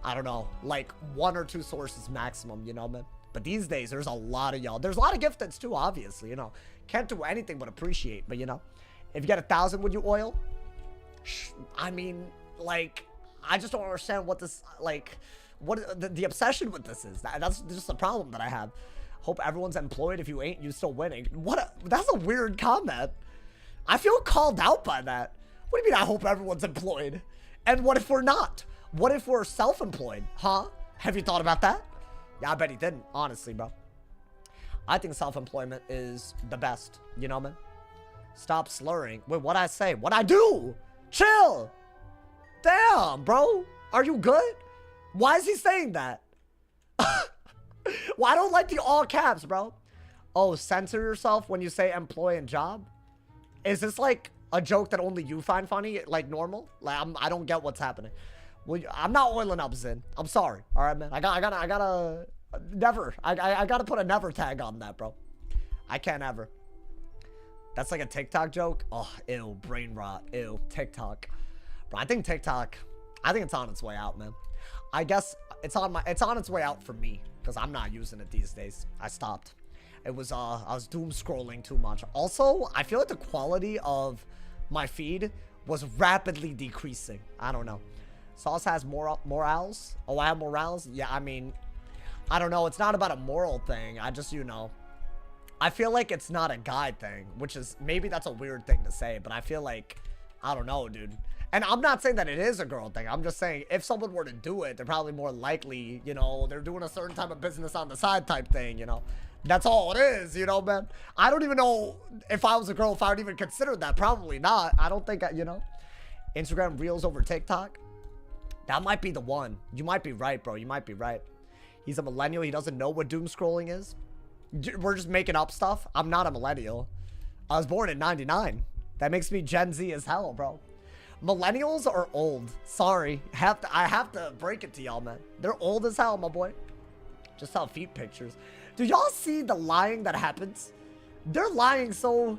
I don't know, like 1 or 2 sources maximum, you know, man. But these days, there's a lot of y'all. There's a lot of gifteds too, obviously, you know. Can't do anything but appreciate, but you know. If you get 1,000, would you oil? I mean, like, I just don't understand what this, like, what the obsession with this is. That's just the problem that I have. Hope everyone's employed. If you ain't, you still winning. That's a weird comment. I feel called out by that. What do you mean I hope everyone's employed? And what if we're not? What if we're self-employed? Huh? Have you thought about that? Yeah, I bet he didn't, honestly, bro. I think self-employment is the best. You know, man? Stop slurring. Wait, what'd I say? What'd I do? Chill! Damn, bro. Are you good? Why is he saying that? Well, I don't like the all caps, bro. Oh, censor yourself when you say employ and job? Is this like a joke that only you find funny? Like normal? Like, I don't get what's happening. Well, I'm not oiling up, Zin. I'm sorry. All right, man. I gotta put a never tag on that, bro. I can't ever. That's like a TikTok joke. Oh, ew, brain rot. Ew, TikTok. Bro, I think TikTok, it's on its way out, man. I guess it's on its way out for me because I'm not using it these days. I stopped. It was, I was doom scrolling too much. Also, I feel like the quality of my feed was rapidly decreasing. I don't know. Sauce has morals. Oh, I have morals? Yeah, I mean, I don't know. It's not about a moral thing. I just, you know, I feel like it's not a guy thing, which is, maybe that's a weird thing to say, but I feel like, I don't know, dude. And I'm not saying that it is a girl thing. I'm just saying if someone were to do it, they're probably more likely, you know, they're doing a certain type of business on the side type thing, you know. That's all it is, you know, man. I don't even know if I was a girl, if I would even consider that. Probably not. I don't think, you know. Instagram Reels over TikTok. That might be the one. You might be right, bro. You might be right. He's a millennial. He doesn't know what doom scrolling is. We're just making up stuff. I'm not a millennial. I was born in 99. That makes me Gen Z as hell, bro. Millennials are old. Sorry. I have to break it to y'all, man. They're old as hell, my boy. Just saw feet pictures. Do y'all see the lying that happens? They're lying, so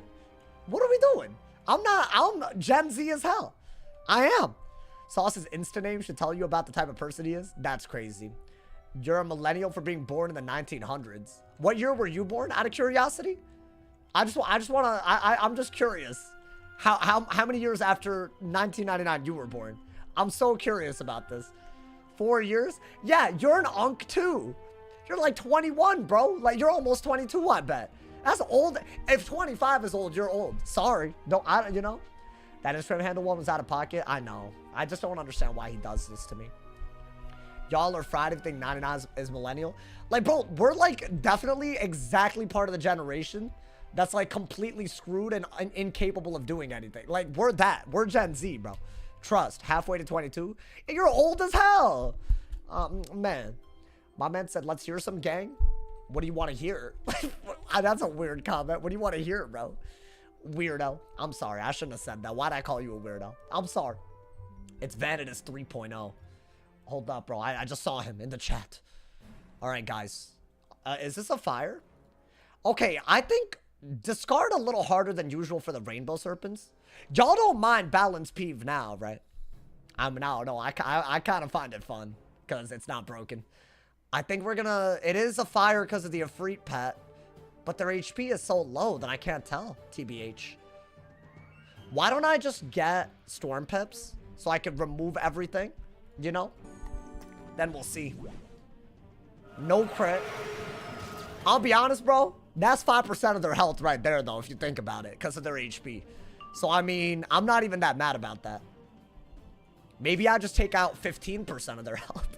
what are we doing? I'm Gen Z as hell. I am. Sauce's Insta name should tell you about the type of person he is. That's crazy. You're a millennial for being born in the 1900s. What year were you born, out of curiosity? I'm just curious. How many years after 1999 you were born? I'm so curious about this. 4 years? Yeah, you're an unk too. You're like 21, bro. Like, you're almost 22, I bet. That's old. If 25 is old, you're old. Sorry. You know? That Instagram handle one was out of pocket. I know. I just don't understand why he does this to me. Y'all are fried if you think 99 is millennial. Like, bro, we're like definitely exactly part of the generation that's like completely screwed and incapable of doing anything. Like, we're Gen Z, bro. Trust, halfway to 22. And you're old as hell. Man. My man said, let's hear some gang. What do you want to hear? That's a weird comment. What do you want to hear, bro? Weirdo. I'm sorry. I shouldn't have said that. Why'd I call you a weirdo? I'm sorry. It's Vanidus 3.0. Hold up, bro. I just saw him in the chat. All right, guys. Is this a fire? Okay, I think discard a little harder than usual for the rainbow serpents. Y'all don't mind balance peeve now, right? No, I kind of find it fun because it's not broken. I think we're gonna... It is a fire because of the Ifrit pet, but their HP is so low that I can't tell, TBH. Why don't I just get Storm Pips so I can remove everything, you know? Then we'll see. No crit. I'll be honest, bro. That's 5% of their health right there, though, if you think about it, because of their HP. So, I mean, I'm not even that mad about that. Maybe I just take out 15% of their health.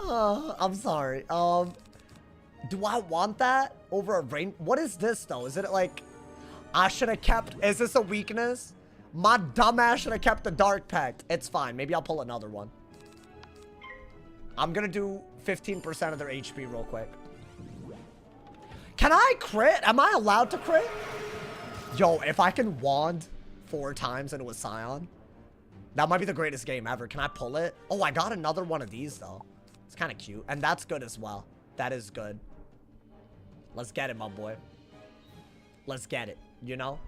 I'm sorry. Do I want that over a rain? What is this, though? Is it like... I should have kept... Is this a weakness? My dumbass should have kept the Dark Pact. It's fine. Maybe I'll pull another one. I'm gonna do 15% of their HP real quick. Can I crit? Am I allowed to crit? Yo, if I can wand 4 times into a Scion, that might be the greatest game ever. Can I pull it? Oh, I got another one of these, though. It's kind of cute. And that's good as well. That is good. Let's get it, my boy. Let's get it, you know?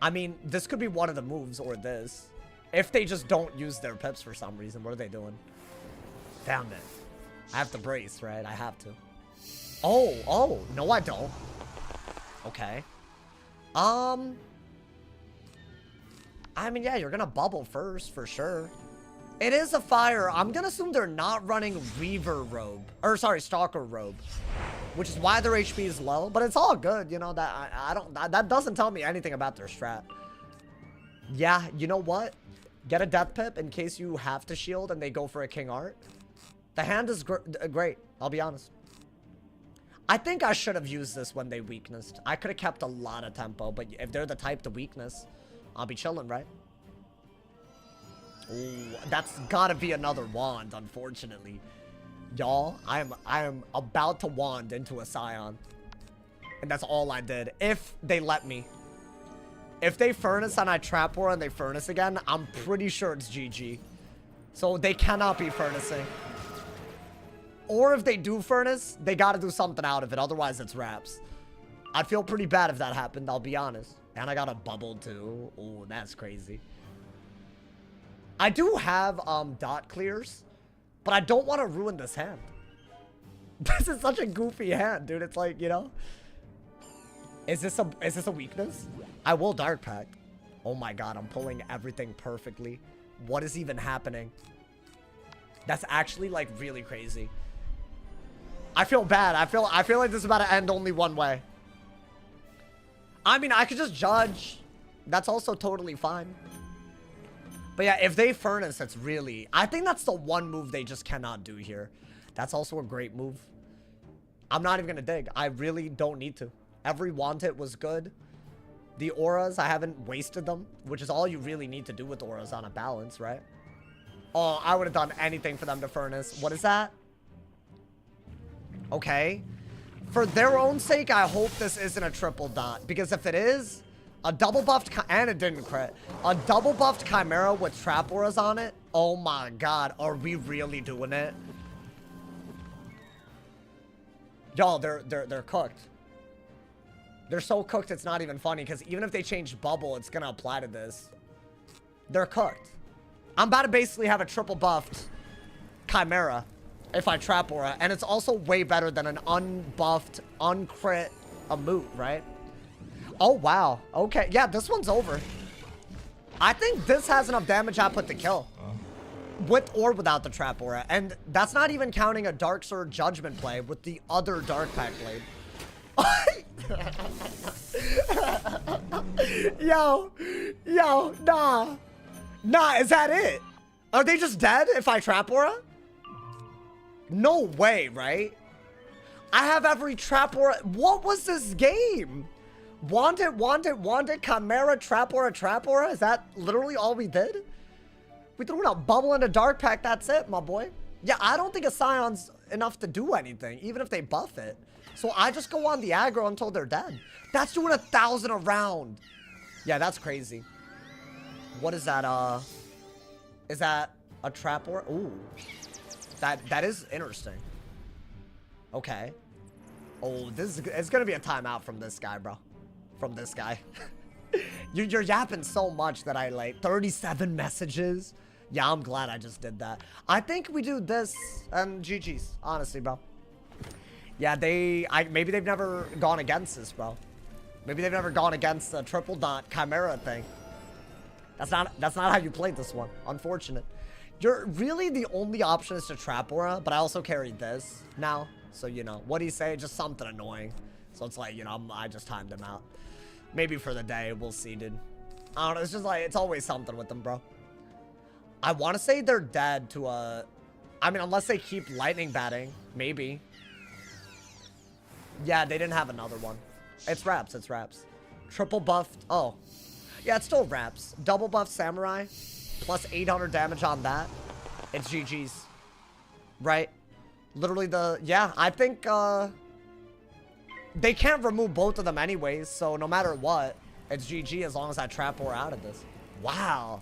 I mean, this could be one of the moves or this. If they just don't use their pips for some reason, what are they doing? Damn it. I have to brace, right? I have to. Oh, no, I don't. Okay. I mean, yeah, you're gonna bubble first, for sure. It is a fire. I'm gonna assume they're not running Reaver Robe. Or, sorry, Stalker Robe. Which is why their HP is low. But it's all good, you know, that doesn't tell me anything about their strat. Yeah, you know what? Get a Death Pip in case you have to shield and they go for a King Art. The hand is great, I'll be honest. I think I should have used this when they weaknessed. I could have kept a lot of tempo, but if they're the type to weakness, I'll be chilling, right? Ooh, that's gotta be another wand, unfortunately. Y'all, I am about to wand into a Scion. And that's all I did. If they let me. If they furnace and I trap war and they furnace again, I'm pretty sure it's GG. So they cannot be furnacing. Or if they do furnace, they gotta do something out of it. Otherwise, it's wraps. I'd feel pretty bad if that happened, I'll be honest. And I got a bubble too. Oh, that's crazy. I do have dot clears, but I don't want to ruin this hand. This is such a goofy hand, dude. It's like, you know. Is this a weakness? I will Dark Pact. Oh my god, I'm pulling everything perfectly. What is even happening? That's actually like really crazy. I feel bad. I feel like this is about to end only one way. I mean, I could just judge. That's also totally fine. But yeah, if they furnace, it's really... I think that's the one move they just cannot do here. That's also a great move. I'm not even going to dig. I really don't need to. Every wand hit was good. The auras, I haven't wasted them, which is all you really need to do with auras on a balance, right? Oh, I would have done anything for them to furnace. What is that? Okay. For their own sake, I hope this isn't a triple dot. Because if it is, a double buffed... And it didn't crit. A double buffed Chimera with trap auras on it? Oh my god. Are we really doing it? Y'all, they're cooked. They're so cooked, it's not even funny. Because even if they change bubble, it's going to apply to this. They're cooked. I'm about to basically have a triple buffed Chimera if I trap aura. And it's also way better than an unbuffed, uncrit a moot, right? Oh, wow. Okay. Yeah, this one's over. I think this has enough damage I put to kill. With or without the trap aura. And that's not even counting a Dark Sword Judgment play with the other Dark Pact blade. Yo, nah. Nah, is that it? Are they just dead if I trap aura? No way, right? I have every trap aura. What was this game? Wanted, Chimera, Trapora. Is that literally all we did? We threw in a bubble and a dark pack, that's it, my boy. Yeah, I don't think a Scion's enough to do anything, even if they buff it. So I just go on the aggro until they're dead. That's doing 1,000 a round. Yeah, that's crazy. What is that, is that a Trapora? Ooh. That is interesting. Okay. Oh, it's gonna be a timeout from this guy, bro. From this guy. You're yapping so much that I like 37 messages. Yeah, I'm glad I just did that. I think we do this and GG's, honestly, bro. Yeah, maybe they've never gone against this, bro. Maybe they've never gone against the triple dot Chimera thing. That's not how you played this one. Unfortunate. You're really the only option is to Trapora, but I also carried this now. So, you know, what do you say? Just something annoying. So it's like, you know, I just timed him out. Maybe for the day, we'll see, dude. I don't know, it's just like, it's always something with them, bro. I want to say they're dead to a... I mean, unless they keep lightning batting. Maybe. Yeah, they didn't have another one. It's Raps, it's Raps. Triple buffed. Oh. Yeah, it's still Raps. Double buff Samurai. Plus 800 damage on that. It's GG's. Right? Literally the... Yeah, I think, they can't remove both of them anyways, so no matter what, it's GG as long as I trap or out of this. Wow.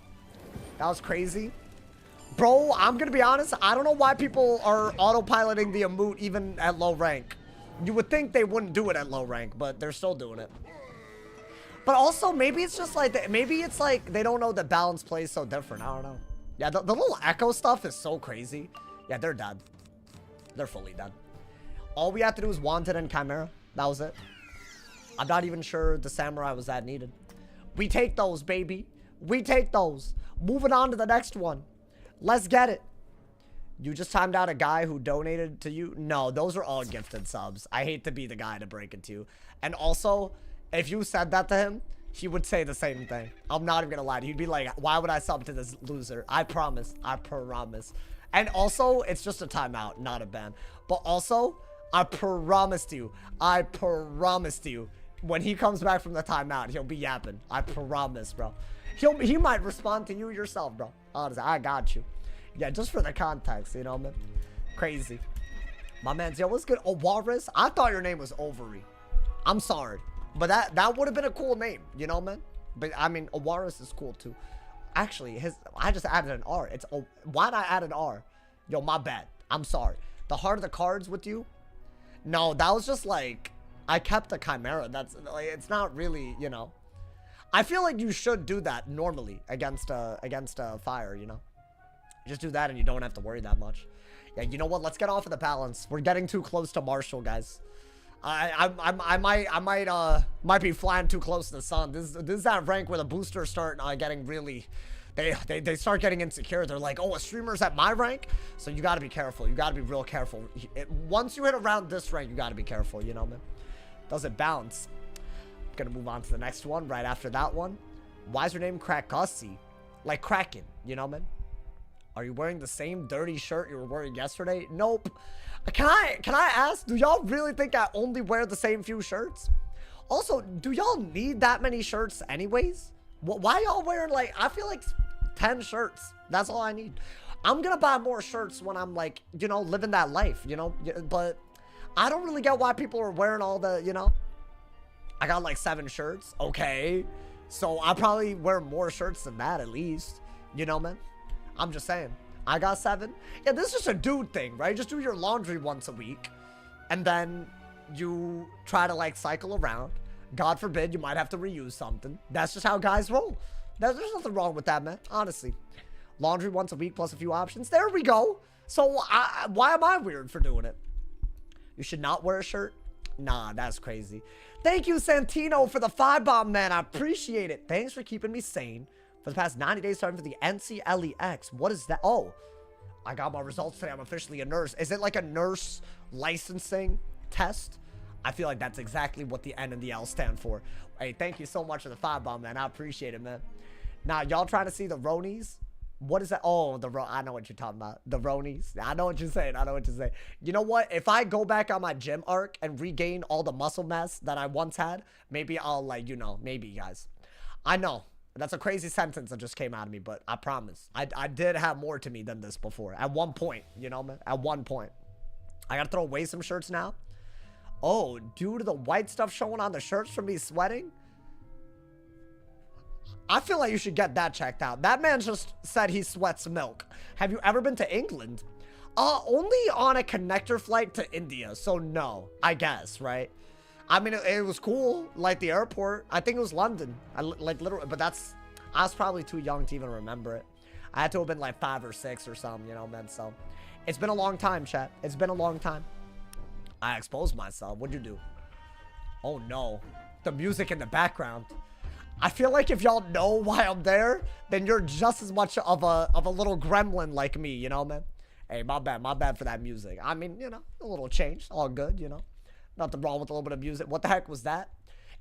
That was crazy. Bro, I'm gonna be honest, I don't know why people are autopiloting the emote even at low rank. You would think they wouldn't do it at low rank, but they're still doing it. But also, maybe it's just like, maybe it's like they don't know that balance plays so different. I don't know. Yeah, the little echo stuff is so crazy. Yeah, they're dead. They're fully dead. All we have to do is Wanted and Chimera. That was it. I'm not even sure the Samurai was that needed. We take those, baby. We take those. Moving on to the next one. Let's get it. You just timed out a guy who donated to you? No, those are all gifted subs. I hate to be the guy to break it to you. And also, if you said that to him, he would say the same thing. I'm not even gonna lie to you. He'd be like, why would I sub to this loser? I promise. I promise. And also, it's just a timeout, not a ban. But also, I promised you, when he comes back from the timeout, he'll be yapping. I promise, bro. He might respond to you yourself, bro. Honestly, I got you. Yeah, just for the context, you know, man. Crazy. My man's, yo, what's good? Oh, Walrus? I thought your name was Ovary. I'm sorry. But that would have been a cool name, you know, man? But, I mean, Walrus is cool, too. Actually, I just added an R. Why'd I add an R? Yo, my bad. I'm sorry. The heart of the cards with you? No, that was just like, I kept the Chimera. That's like, it's not really, you know. I feel like you should do that normally against fire, you know. Just do that and you don't have to worry that much. Yeah, you know what? Let's get off of the balance. We're getting too close to Marshall, guys. I might be flying too close to the sun. This is that rank where the boosters start getting really, they start getting insecure. They're like, oh, a streamer's at my rank, so you got to be careful. You got to be real careful. Once you hit around this rank, you got to be careful. You know, man. Does it bounce? Gonna move on to the next one right after that one. Why is your name Crackussy? Like Kraken, you know, man. Are you wearing the same dirty shirt you were wearing yesterday? Nope. Can I ask, do y'all really think I only wear the same few shirts? Also, do y'all need that many shirts anyways? Why y'all wearing like, I feel like 10 shirts. That's all I need. I'm gonna buy more shirts when I'm like, you know, living that life, you know, but I don't really get why people are wearing all the, you know, I got like 7 shirts. Okay. So I probably wear more shirts than that at least, you know, man. I'm just saying. I got 7. Yeah, this is just a dude thing, right? Just do your laundry once a week. And then you try to like cycle around. God forbid you might have to reuse something. That's just how guys roll. There's nothing wrong with that, man. Honestly. Laundry once a week plus a few options. There we go. So why am I weird for doing it? You should not wear a shirt? Nah, that's crazy. Thank you, Santino, for the 5-bomb, man. I appreciate it. Thanks for keeping me sane. For the past 90 days, starting for the NCLEX. What is that? Oh, I got my results today. I'm officially a nurse. Is it like a nurse licensing test? I feel like that's exactly what the N and the L stand for. Hey, thank you so much for the 5-bomb, man. I appreciate it, man. Now, y'all trying to see the Ronies? What is that? Oh, I know what you're talking about. The Ronies. I know what you're saying. I know what you're saying. You know what? If I go back on my gym arc and regain all the muscle mass that I once had, maybe I'll, like, you know, maybe, guys. I know. That's a crazy sentence that just came out of me, but I promise. I did have more to me than this before. At one point, you know, man? At one point. I gotta throw away some shirts now. Oh, due to the white stuff showing on the shirts from me sweating? I feel like you should get that checked out. That man just said he sweats milk. Have you ever been to England? Only on a connector flight to India, so no, I guess, right? I mean, it was cool, like the airport. I think it was London, like literally, but I was probably too young to even remember it. I had to have been like 5 or 6 or something, you know, man, so. It's been a long time, chat. It's been a long time. I exposed myself. What'd you do? Oh, no. The music in the background. I feel like if y'all know why I'm there, then you're just as much of a little gremlin like me, you know, man? Hey, my bad for that music. I mean, you know, a little change. All good, you know? Nothing wrong with a little bit of music. What the heck was that?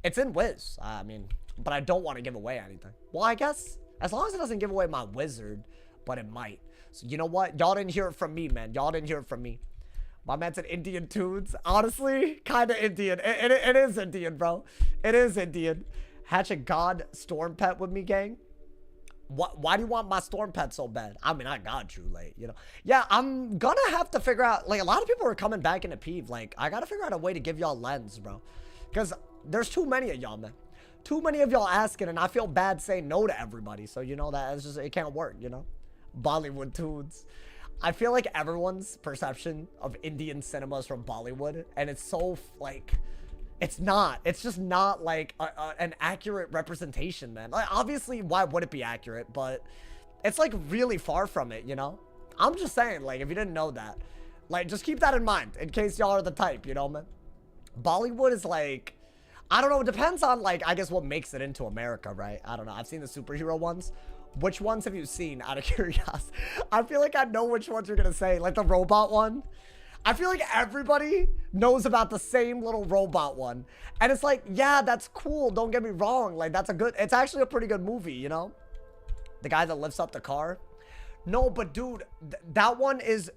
It's in Wiz. I mean, but I don't want to give away anything. Well, I guess, as long as it doesn't give away my wizard, but it might. So, you know what? Y'all didn't hear it from me, man. Y'all didn't hear it from me. My man said Indian tunes. Honestly, kind of Indian. It is Indian, bro. It is Indian. Hatch a god storm pet with me, gang. Why do you want my storm pet so bad? I mean, I got you, like, you know. Yeah, I'm gonna have to figure out, like, a lot of people are coming back into Peeve. Like, I gotta figure out a way to give y'all lens, bro. Because there's too many of y'all, man. Too many of y'all asking, and I feel bad saying no to everybody. So, you know, that it's just, it can't work, you know. Bollywood tunes. I feel like everyone's perception of Indian cinema is from Bollywood, and it's so, like, it's not. It's just not, like, an accurate representation, man. Like, obviously, why would it be accurate? But it's, like, really far from it, you know? I'm just saying, like, if you didn't know that, like, just keep that in mind in case y'all are the type, you know, man? Bollywood is, like, I don't know. It depends on, like, I guess what makes it into America, right? I don't know. I've seen the superhero ones. Which ones have you seen, out of curiosity? I feel like I know which ones you're going to say. Like the robot one. I feel like everybody knows about the same little robot one. And it's like, yeah, that's cool. Don't get me wrong. Like, that's a good... It's actually a pretty good movie, you know? The guy that lifts up the car. No, but dude, that one is...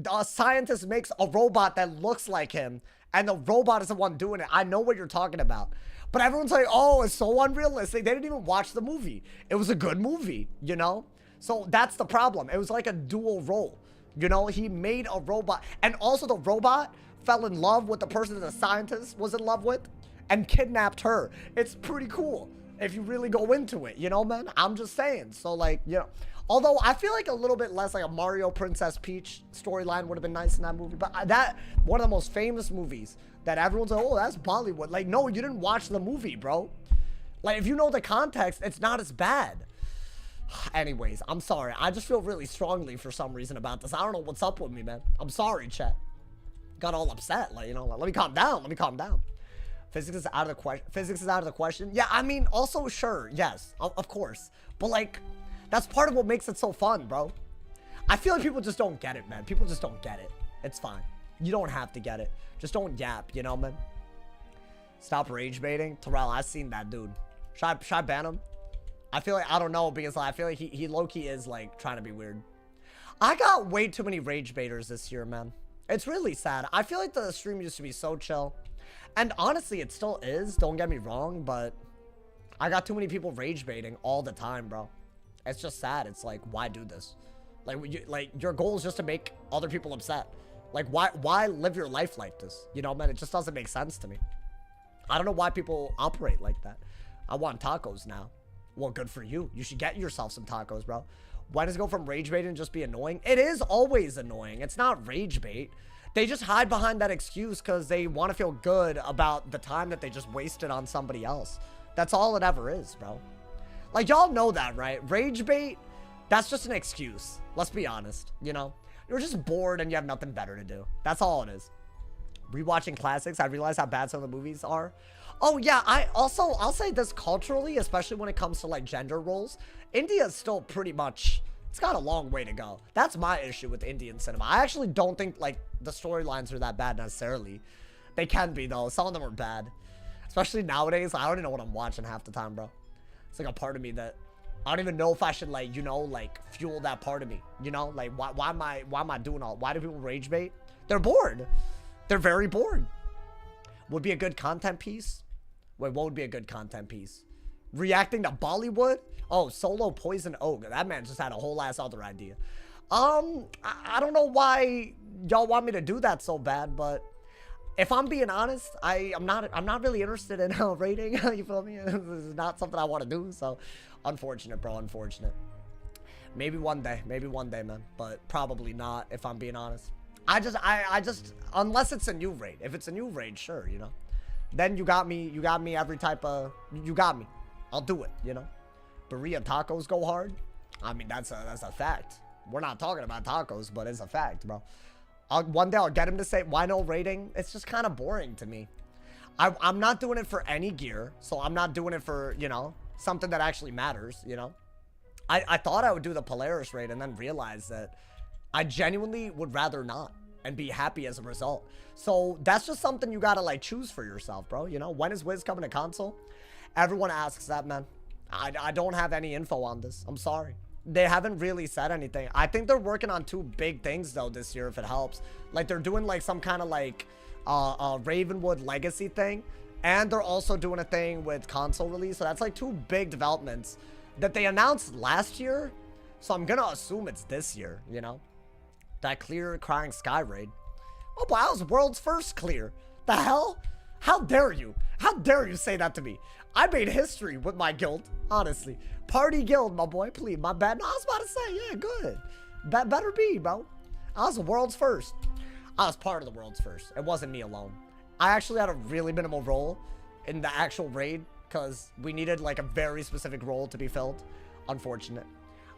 A scientist makes a robot that looks like him. And the robot is the one doing it. I know what you're talking about. But everyone's like, oh, it's so unrealistic. They didn't even watch the movie. It was a good movie, you know? So that's the problem. It was like a dual role. You know, he made a robot. And also the robot fell in love with the person that the scientist was in love with and kidnapped her. It's pretty cool if you really go into it, you know, man? I'm just saying. So, like, you know, although I feel like a little bit less like a Mario Princess Peach storyline would have been nice in that movie. But that, one of the most famous movies that everyone's like, oh, that's Bollywood. Like, no, you didn't watch the movie, bro. Like, if you know the context, it's not as bad. Anyways, I'm sorry. I just feel really strongly for some reason about this. I don't know what's up with me, man. I'm sorry, chat. Got all upset. Like, you know, like, let me calm down. Let me calm down. Physics is out of the question. Physics is out of the question. Yeah, I mean, also, sure. Yes, of course. But, like, that's part of what makes it so fun, bro. I feel like people just don't get it, man. People just don't get it. It's fine. You don't have to get it. Just don't yap, you know, man? Stop rage baiting. Terrell, I've seen that dude. Should I ban him? I feel like, I don't know, because I feel like he low-key is, like, trying to be weird. I got way too many rage baiters this year, man. It's really sad. I feel like the stream used to be so chill. And honestly, it still is. Don't get me wrong, but I got too many people rage baiting all the time, bro. It's just sad. It's like, why do this? Like, your goal is just to make other people upset. Like, why live your life like this? You know, man, it just doesn't make sense to me. I don't know why people operate like that. I want tacos now. Well, good for you. You should get yourself some tacos, bro. Why does it go from rage bait and just be annoying? It is always annoying. It's not rage bait. They just hide behind that excuse because they want to feel good about the time that they just wasted on somebody else. That's all it ever is, bro. Like, y'all know that, right? Rage bait, that's just an excuse. Let's be honest, you know? You're just bored and you have nothing better to do. That's all it is. Rewatching classics, I realize how bad some of the movies are. Oh, yeah, I'll say this culturally, especially when it comes to, like, gender roles. India is still pretty much, it's got a long way to go. That's my issue with Indian cinema. I actually don't think, like, the storylines are that bad necessarily. They can be, though. Some of them are bad. Especially nowadays. I don't even know what I'm watching half the time, bro. It's like a part of me that I don't even know if I should, like, you know, like, fuel that part of me, you know? Like, why am I doing all, why do people rage bait? They're bored. They're very bored. Would be a good content piece? Wait, what would be a good content piece? Reacting to Bollywood? Oh, solo Poison Oak. That man just had a whole ass other idea. I don't know why y'all want me to do that so bad, but if I'm being honest, I'm not really interested in rating. You feel me? This is not something I want to do, so unfortunate, bro, unfortunate. Maybe one day, man, but probably not if I'm being honest. I just, unless it's a new raid. If it's a new raid, sure, you know. Then you got me every type of, you got me. I'll do it, you know. Burrito tacos go hard. I mean, that's a fact. We're not talking about tacos, but it's a fact, bro. One day I'll get him to say, why no rating? It's just kind of boring to me. I'm not doing it for any gear, so I'm not doing it for, you know, something that actually matters, you know. I thought I would do the Polaris raid and then realized that I genuinely would rather not and be happy as a result. So that's just something you gotta, like, choose for yourself, bro. You know, when is Wiz coming to console? Everyone asks that, man. I don't have any info on this. I'm sorry. They haven't really said anything. I think they're working on 2 big things, though, this year, if it helps. Like, they're doing, like, some kind of, like, Ravenwood Legacy thing. And they're also doing a thing with console release. So that's, like, 2 big developments that they announced last year. So I'm gonna assume it's this year, you know? That clear Crying Sky raid. Oh, boy, I was world's first clear. The hell? How dare you? How dare you say that to me? I made history with my guild, honestly. Party guild, my boy, please. My bad. No, I was about to say, yeah, good. That better be, bro. I was the world's first. I was part of the world's first. It wasn't me alone. I actually had a really minimal role in the actual raid because we needed, like, a very specific role to be filled. Unfortunate.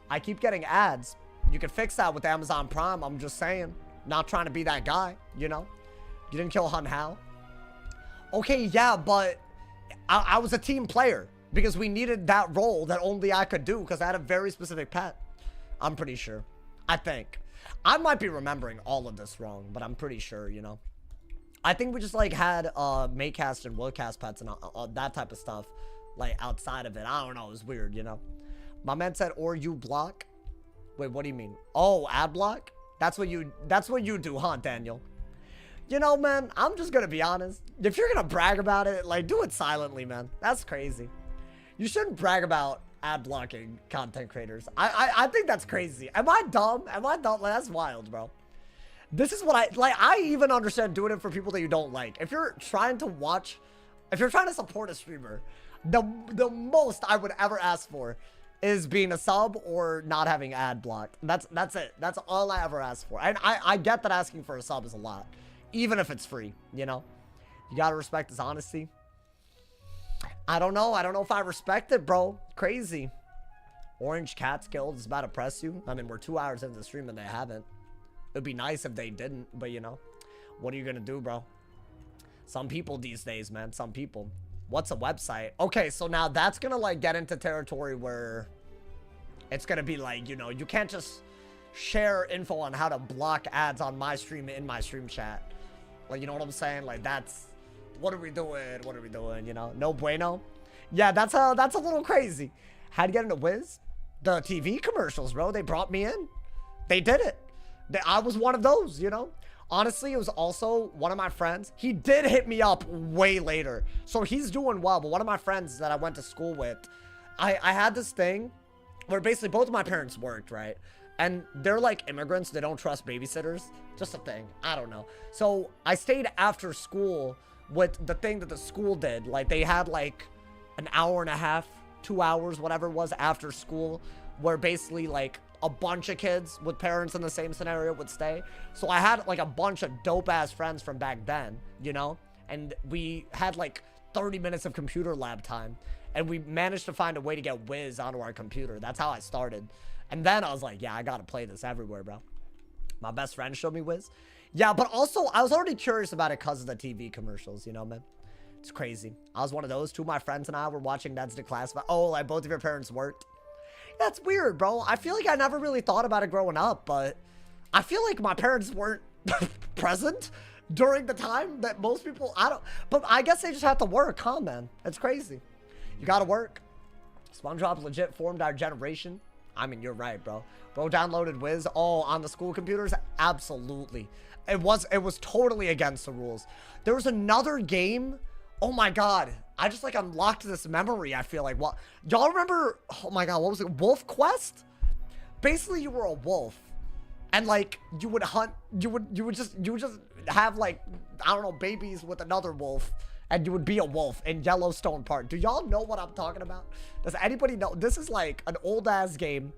I keep getting ads. You can fix that with Amazon Prime. I'm just saying. Not trying to be that guy, you know? You didn't kill Hun Hao. Okay, yeah, but I was a team player because we needed that role that only I could do because I had a very specific pet. I'm pretty sure. I think. I might be remembering all of this wrong, but I'm pretty sure, you know? I think we just, like, had Maycast and Woodcast pets and that type of stuff, like, outside of it. I don't know. It was weird, you know? My man said, or you block. Wait, what do you mean? Oh, ad block? That's what you do, huh, Daniel? You know, man, I'm just gonna be honest. If you're gonna brag about it, like, do it silently, man. That's crazy. You shouldn't brag about ad blocking content creators. I think that's crazy. Am I dumb? Am I dumb? Like, that's wild, bro. This is what I even understand doing it for people that you don't like. If you're trying to watch, if you're trying to support a streamer, the most I would ever ask for is being a sub or not having ad block. That's it. That's all I ever ask for. And I get that asking for a sub is a lot, even if it's free, you know? You gotta respect his honesty. I don't know. I don't know if I respect it, bro. Crazy. Orange Cats Guild is about to press you. I mean, we're 2 hours into the stream and they haven't. It'd be nice if they didn't, but, you know, what are you gonna do, bro? Some people these days, man. Some people. What's a website? Okay, so now that's gonna, like, get into territory where it's gonna be like, you know, you can't just share info on how to block ads on my stream in my stream chat. Like, you know what I'm saying? Like, that's, what are we doing? What are we doing? You know, no bueno. Yeah, that's a little crazy. How'd you get into Wiz? The TV commercials, bro. They brought me in. They did it. I was one of those, you know? Honestly, it was also one of my friends. He did hit me up way later. So he's doing well. But one of my friends that I went to school with, I had this thing where basically both of my parents worked, right? And they're like immigrants. They don't trust babysitters. Just a thing. I don't know. So I stayed after school with the thing that the school did. Like, they had like an hour and a half, 2 hours, whatever it was, after school, where basically like a bunch of kids with parents in the same scenario would stay. So I had like a bunch of dope ass friends from back then, you know, and we had like 30 minutes of computer lab time, and we managed to find a way to get Wiz onto our computer. That's how I started. And then I was like, yeah, I gotta play this everywhere, bro. My best friend showed me Wiz. Yeah, but also I was already curious about it because of the TV commercials, you know, man. It's crazy. I was one of those. 2 of my friends and I were watching That's Declassified. Oh, like both of your parents worked. That's weird, bro. I feel like I never really thought about it growing up, but I feel like my parents weren't present during the time that most people, but I guess they just have to work, huh, man? It's crazy. You gotta work. SpongeBob legit formed our generation. I mean, you're right, bro. Bro downloaded Wiz. Oh, on the school computers? Absolutely. It was totally against the rules. There was another game. Oh my god. I just like unlocked this memory, I feel like. What? Y'all remember? Oh my god, what was it? Wolf Quest? Basically, you were a wolf. And like you would hunt, you would just have like, I don't know, babies with another wolf, and you would be a wolf in Yellowstone Park. Do y'all know what I'm talking about? Does anybody know? This is like an old ass game.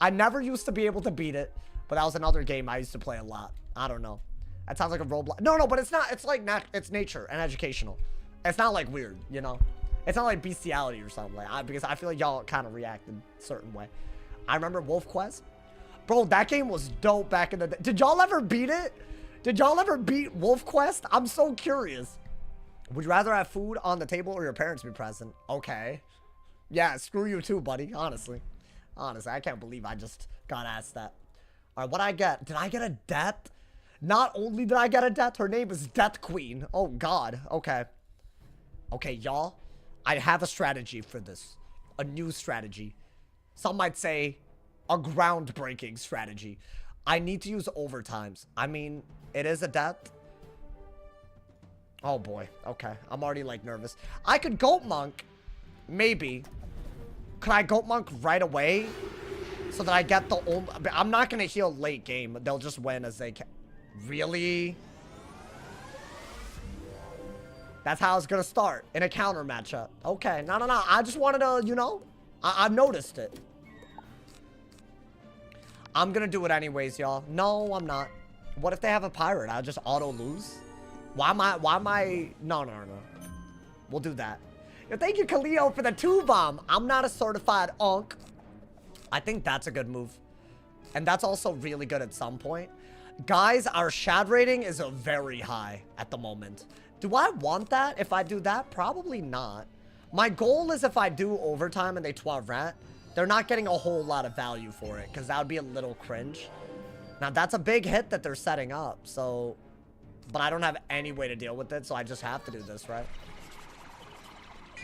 I never used to be able to beat it, but that was another game I used to play a lot. I don't know. That sounds like a Roblox. No, but it's not. It's like it's nature and educational. It's not like weird, you know. It's not like bestiality or something like because I feel like y'all kind of reacted a certain way. I remember Wolf Quest. Bro, that game was dope back in the day. Did y'all ever beat it? Did y'all ever beat Wolf Quest? I'm so curious. Would you rather have food on the table or your parents be present? Okay. Yeah, screw you too, buddy. Honestly. Honestly, I can't believe I just got asked that. All right, what'd I get? Did I get a death? Not only did I get a death, her name is Death Queen. Oh, God. Okay. Okay, y'all. I have a strategy for this. A new strategy. Some might say a groundbreaking strategy. I need to use overtimes. I mean, it is a death. Oh boy. Okay. I'm already like nervous. I could Goat Monk. Maybe. Could I Goat Monk right away? So that I get the only... I'm not going to heal late game. They'll just win as they can. Really? That's how it's going to start. In a counter matchup. Okay. No. I just wanted to, you know. I noticed it. I'm gonna do it anyways, y'all. No, I'm not. What if they have a pirate? I'll just auto lose. Why am I? No. We'll do that. Yo, thank you, Khalil, for the 2-bomb. I'm not a certified unk. I think that's a good move. And that's also really good at some point. Guys, our shad rating is a very high at the moment. Do I want that? If I do that, probably not. My goal is if I do overtime and they 12 rat, they're not getting a whole lot of value for it, because that would be a little cringe. Now, that's a big hit that they're setting up, so... But I don't have any way to deal with it, so I just have to do this, right?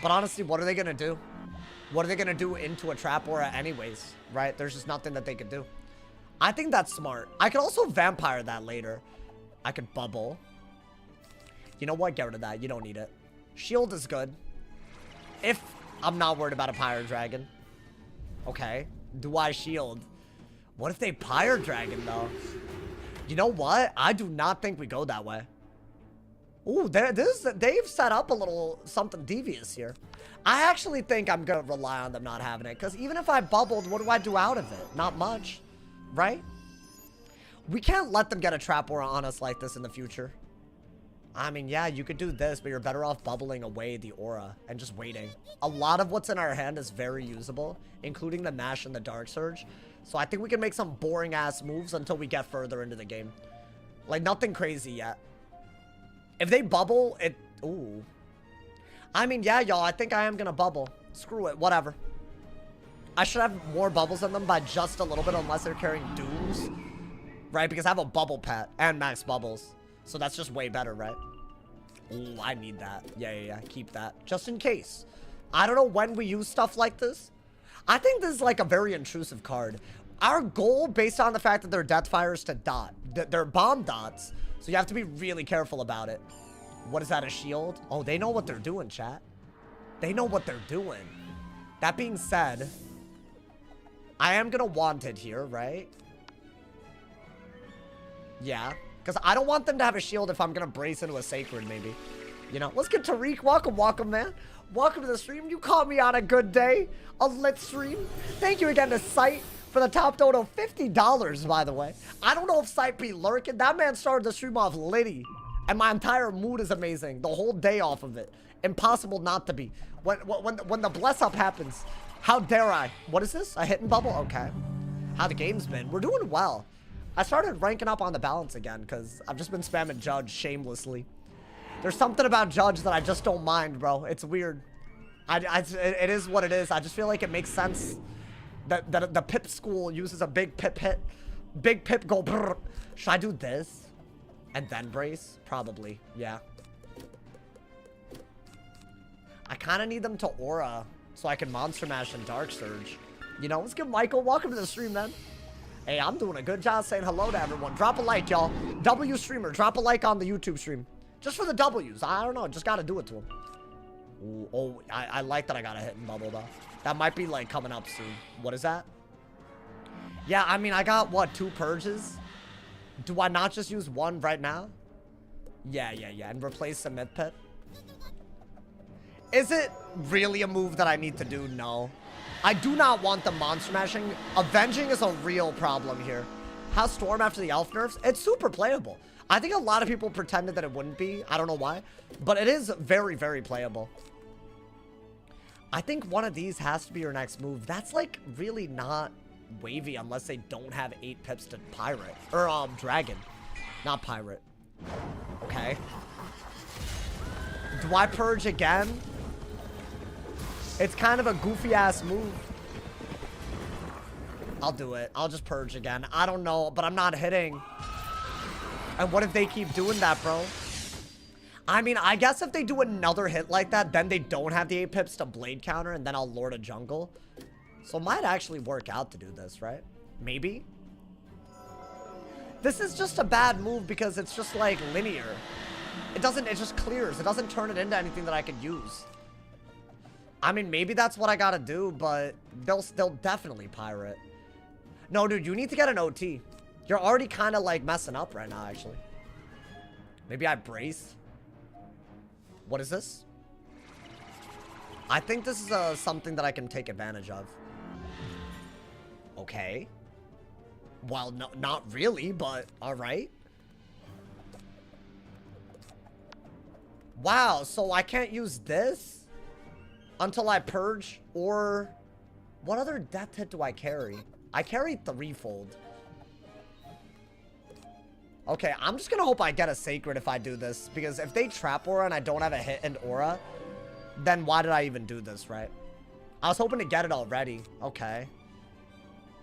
But honestly, what are they going to do? What are they going to do into a trap aura anyways, right? There's just nothing that they could do. I think that's smart. I could also vampire that later. I could bubble. You know what? Get rid of that. You don't need it. Shield is good. If I'm not worried about a Pyre Dragon. Okay. Do I shield? What if they Pyre Dragon, though? You know what? I do not think we go that way. Ooh, they've set up a little something devious here. I actually think I'm going to rely on them not having it. Because even if I bubbled, what do I do out of it? Not much. Right? We can't let them get a trap aura on us like this in the future. I mean, yeah, you could do this, but you're better off bubbling away the aura and just waiting. A lot of what's in our hand is very usable, including the Mash and the Dark Surge. So I think we can make some boring-ass moves until we get further into the game. Like, nothing crazy yet. If they bubble, it... Ooh. I mean, yeah, y'all, I think I am gonna bubble. Screw it, whatever. I should have more bubbles in them by just a little bit, unless they're carrying Dooms. Right, because I have a bubble pet and max bubbles. So that's just way better, right? Ooh, I need that. Yeah. Keep that. Just in case. I don't know when we use stuff like this. I think this is like a very intrusive card. Our goal, based on the fact that they're Deathfire, is to dot. They're bomb dots. So you have to be really careful about it. What is that, a shield? Oh, they know what they're doing, chat. They know what they're doing. That being said, I am going to want it here, right? Yeah. Because I don't want them to have a shield if I'm going to brace into a Sacred, maybe. You know, let's get Tariq. Welcome, man. Welcome to the stream. You caught me on a good day. A lit stream. Thank you again to Sight for the top dono. $50, by the way. I don't know if Sight be lurking. That man started the stream off litty. And my entire mood is amazing. The whole day off of it. Impossible not to be. When the bless up happens, how dare I? What is this? A hit and bubble? Okay. How the game's been. We're doing well. I started ranking up on the balance again because I've just been spamming Judge shamelessly. There's something about Judge that I just don't mind, bro. It's weird. It is what it is. I just feel like it makes sense that the Pip school uses a big Pip hit. Big Pip go brrr. Should I do this and then brace? Probably, yeah. I kind of need them to aura so I can Monster Mash and Dark Surge. You know, let's give Michael, welcome to the stream, man. Hey, I'm doing a good job saying hello to everyone. Drop a like, y'all. W streamer, drop a like on the YouTube stream. Just for the W's. I don't know, just gotta do it to him. Ooh, oh, I like that I got a hit and bubble, though. That might be, like, coming up soon. What is that? Yeah, I mean, I got, what, 2 purges? Do I not just use 1 right now? Yeah, and replace the mid pit? Is it really a move that I need to do? No. I do not want the monster mashing. Avenging is a real problem here. How's Storm after the elf nerfs? It's super playable. I think a lot of people pretended that it wouldn't be. I don't know why. But it is very, very playable. I think one of these has to be your next move. That's like really not wavy unless they don't have 8 pips to pirate. Or dragon. Not pirate. Okay. Do I purge again? It's kind of a goofy ass move. I'll do it. I'll just purge again. I don't know, but I'm not hitting. And what if they keep doing that, bro? I mean, I guess if they do another hit like that, then they don't have the 8 pips to blade counter, and then I'll Lord of Jungle. So it might actually work out to do this, right? Maybe. This is just a bad move because it's just like linear. It just clears. It doesn't turn it into anything that I could use. I mean, maybe that's what I gotta do, but they'll definitely pirate. No, dude, you need to get an OT. You're already kind of like messing up right now, actually. Maybe I brace. What is this? I think this is something that I can take advantage of. Okay. Well, no, not really, but all right. Wow, so I can't use this until I purge, or what other death hit do I carry? I carry threefold. Okay, I'm just gonna hope I get a sacred if I do this, because if they trap aura and I don't have a hit and aura, then why did I even do this, right? I was hoping to get it already. Okay.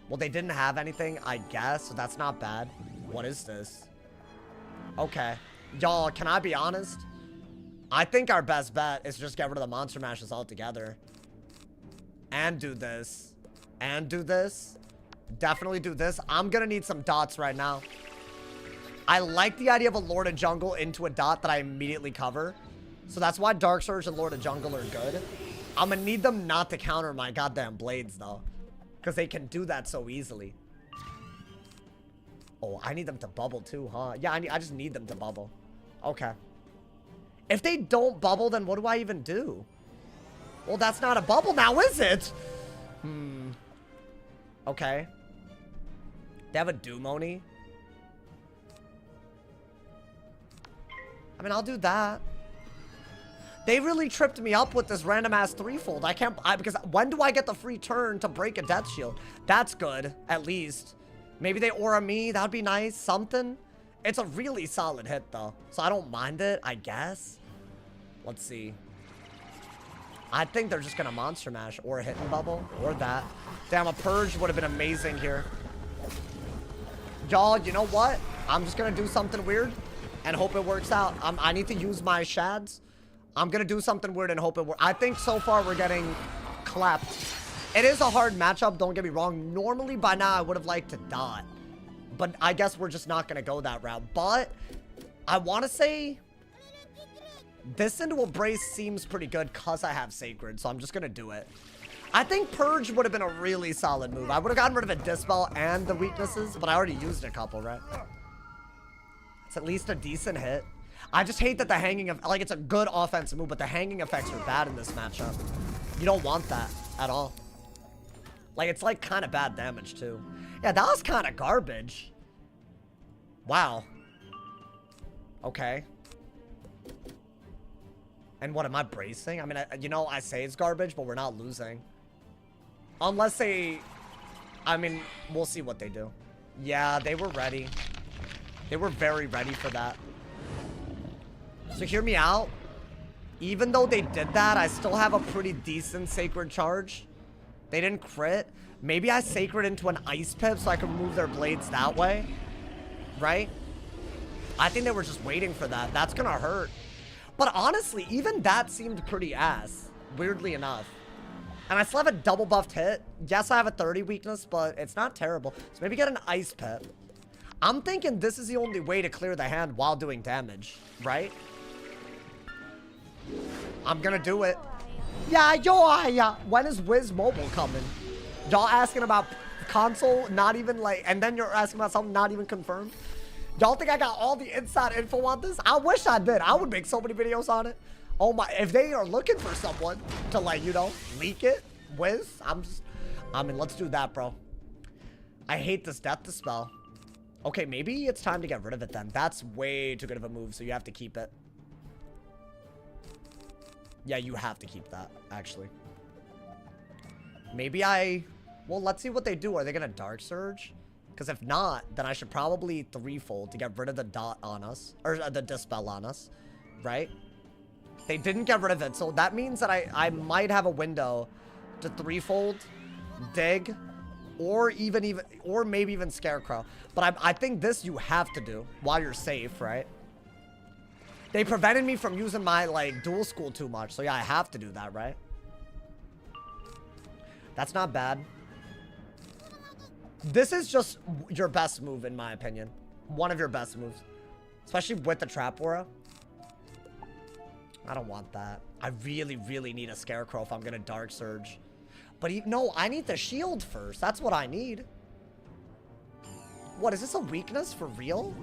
Well, they didn't have anything, I guess, so that's not bad. What is this? Okay. Y'all, can I be honest? I think our best bet is just get rid of the monster mashes altogether. And do this. And do this. Definitely do this. I'm gonna need some dots right now. I like the idea of a Lord of Jungle into a dot that I immediately cover. So that's why Dark Surge and Lord of Jungle are good. I'm gonna need them not to counter my goddamn blades, though. Because they can do that so easily. Oh, I need them to bubble too, huh? Yeah, I just need them to bubble. Okay. If they don't bubble, then what do I even do? Well, that's not a bubble now, is it? Okay. They have a Doom Oni. I mean, I'll do that. They really tripped me up with this random ass threefold. Because when do I get the free turn to break a death shield? That's good, at least. Maybe they aura me, that'd be nice, something. It's a really solid hit though, so I don't mind it, I guess. Let's see. I think they're just gonna monster mash or hit and bubble or that. Damn, a purge would have been amazing here. Y'all, you know what? I'm just gonna do something weird and hope it works out. I need to use my shads. I'm gonna do something weird and hope it works. I think so far we're getting clapped. It is a hard matchup, don't get me wrong. Normally by now I would have liked to dot, but I guess we're just not gonna go that route. But I want to say this into a brace seems pretty good because I have sacred, so I'm just gonna do it. I think purge would have been a really solid move. I would have gotten rid of a dispel and the weaknesses, but I already used a couple, right? It's at least a decent hit. I just hate that the hanging of, like, it's a good offensive move, but the hanging effects are bad in this matchup. You don't want that at all. Like, it's like kind of bad damage too. Yeah, that was kind of garbage. Wow. Okay. And what am I bracing? I mean, you know, I say it's garbage, but we're not losing. Unless they, I mean, we'll see what they do. Yeah, they were ready. They were very ready for that. So hear me out. Even though they did that, I still have a pretty decent sacred charge. They didn't crit. Maybe I sacred into an ice pip so I can remove their blades that way. Right? I think they were just waiting for that. That's gonna hurt. But honestly, even that seemed pretty ass. Weirdly enough. And I still have a double buffed hit. Yes, I have a 30 weakness, but it's not terrible. So maybe get an ice pet. I'm thinking this is the only way to clear the hand while doing damage, right? I'm gonna do it. Yeah, yo, when is Wiz Mobile coming? Y'all asking about console, not even like, and then you're asking about something not even confirmed? Y'all think I got all the inside info on this? I wish I did. I would make so many videos on it. Oh my, if they are looking for someone to like, you know, leak it, Wiz, I mean, let's do that, bro. I hate this Death Dispel. Okay, maybe it's time to get rid of it then. That's way too good of a move, so you have to keep it. Yeah, you have to keep that, actually. Maybe well, let's see what they do. Are they gonna Dark Surge? Because if not, then I should probably threefold to get rid of the dot on us. Or the Dispel on us, right? They didn't get rid of it, so that means that I might have a window to threefold, dig, or maybe even Scarecrow. But I think this you have to do while you're safe, right? They prevented me from using my, like, dual school too much. So, yeah, I have to do that, right? That's not bad. This is just your best move, in my opinion. One of your best moves. Especially with the Trap Aura. I don't want that. I really, really need a Scarecrow if I'm going to Dark Surge. But, no, I need the shield first. That's what I need. What, is this a weakness for real?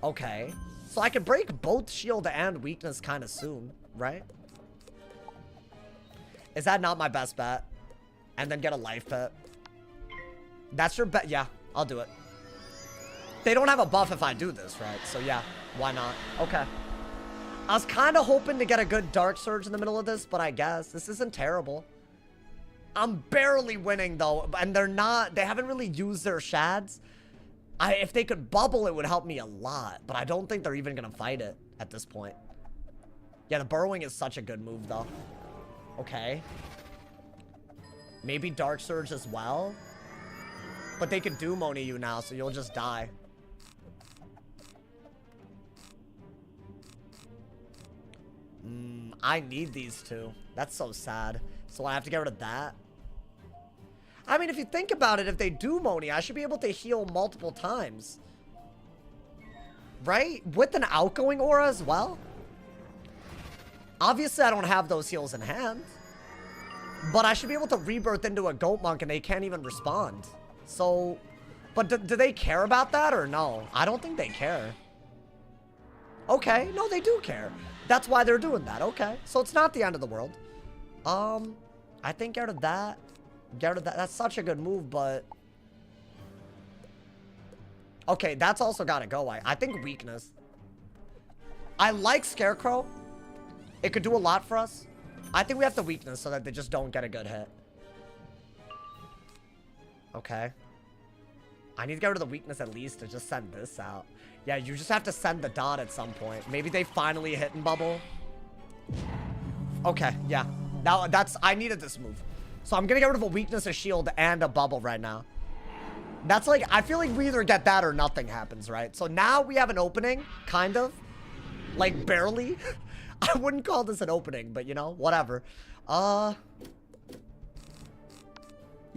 Okay. So I can break both shield and weakness kind of soon, right? Is that not my best bet? And then get a life pet. That's your bet. Yeah, I'll do it. They don't have a buff if I do this, right? So yeah, why not? Okay. I was kind of hoping to get a good Dark Surge in the middle of this, but I guess this isn't terrible. I'm barely winning though, and they haven't really used their shads. If they could bubble, it would help me a lot, but I don't think they're even gonna fight it at this point. Yeah, the burrowing is such a good move though. Okay. Maybe Dark Surge as well. But they could Doom Oni you now, so you'll just die. I need these two. That's so sad. So I have to get rid of that. I mean, if you think about it, if they do Moni, I should be able to heal multiple times. Right? With an outgoing aura as well. Obviously, I don't have those heals in hand. But I should be able to rebirth into a goat monk and they can't even respond. So, but do they care about that or no? I don't think they care. Okay, no, they do care. That's why they're doing that. Okay, so it's not the end of the world. I think get rid of that. Get rid of that. That's such a good move, but... Okay, that's also gotta go. I think weakness. I like Scarecrow. It could do a lot for us. I think we have the weakness so that they just don't get a good hit. Okay. I need to get rid of the weakness at least to just send this out. Yeah, you just have to send the dot at some point. Maybe they finally hit and bubble. Okay, yeah. Now I needed this move. So I'm gonna get rid of a weakness, a shield, and a bubble right now. That's like, I feel like we either get that or nothing happens, right? So now we have an opening, kind of. Like, barely. I wouldn't call this an opening, but you know, whatever. Yeah,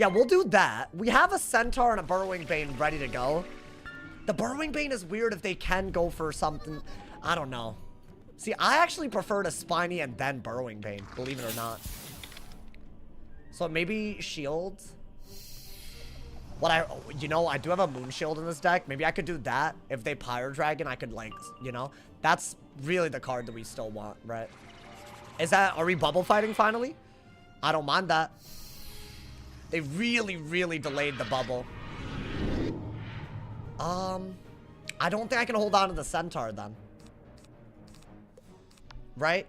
we'll do that. We have a Centaur and a Burrowing Bane ready to go. The Burrowing Bane is weird if they can go for something. I don't know. See, I actually prefer to Spiny and then Burrowing Bane, believe it or not. So maybe Shield. You know, I do have a Moon Shield in this deck. Maybe I could do that. If they Pyro Dragon, I could like, you know. That's really the card that we still want, right? Are we bubble fighting finally? I don't mind that. They really, really delayed the bubble. I don't think I can hold on to the Centaur then. Right?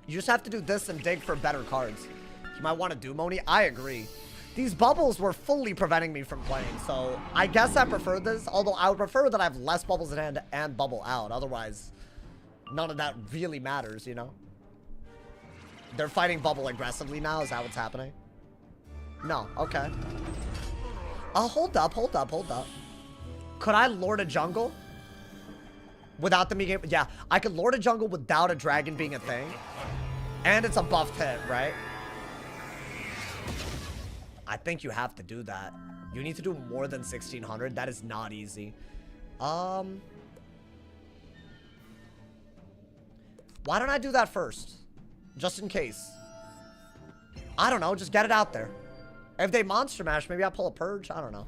You just have to do this and dig for better cards. You might want to do Moni. I agree. These bubbles were fully preventing me from playing, so I guess I prefer this. Although I would prefer that I have less bubbles in hand and bubble out. Otherwise, none of that really matters, you know? They're fighting bubble aggressively now. Is that what's happening? No. Okay. Hold up. Could I Lord a Jungle? Without them being able... Yeah, I could Lord a Jungle without a dragon being a thing. And it's a buffed hit, right? I think you have to do that. You need to do more than 1600. That is not easy. Why don't I do that first? Just in case. I don't know. Just get it out there. If they monster mash, maybe I pull a purge. I don't know.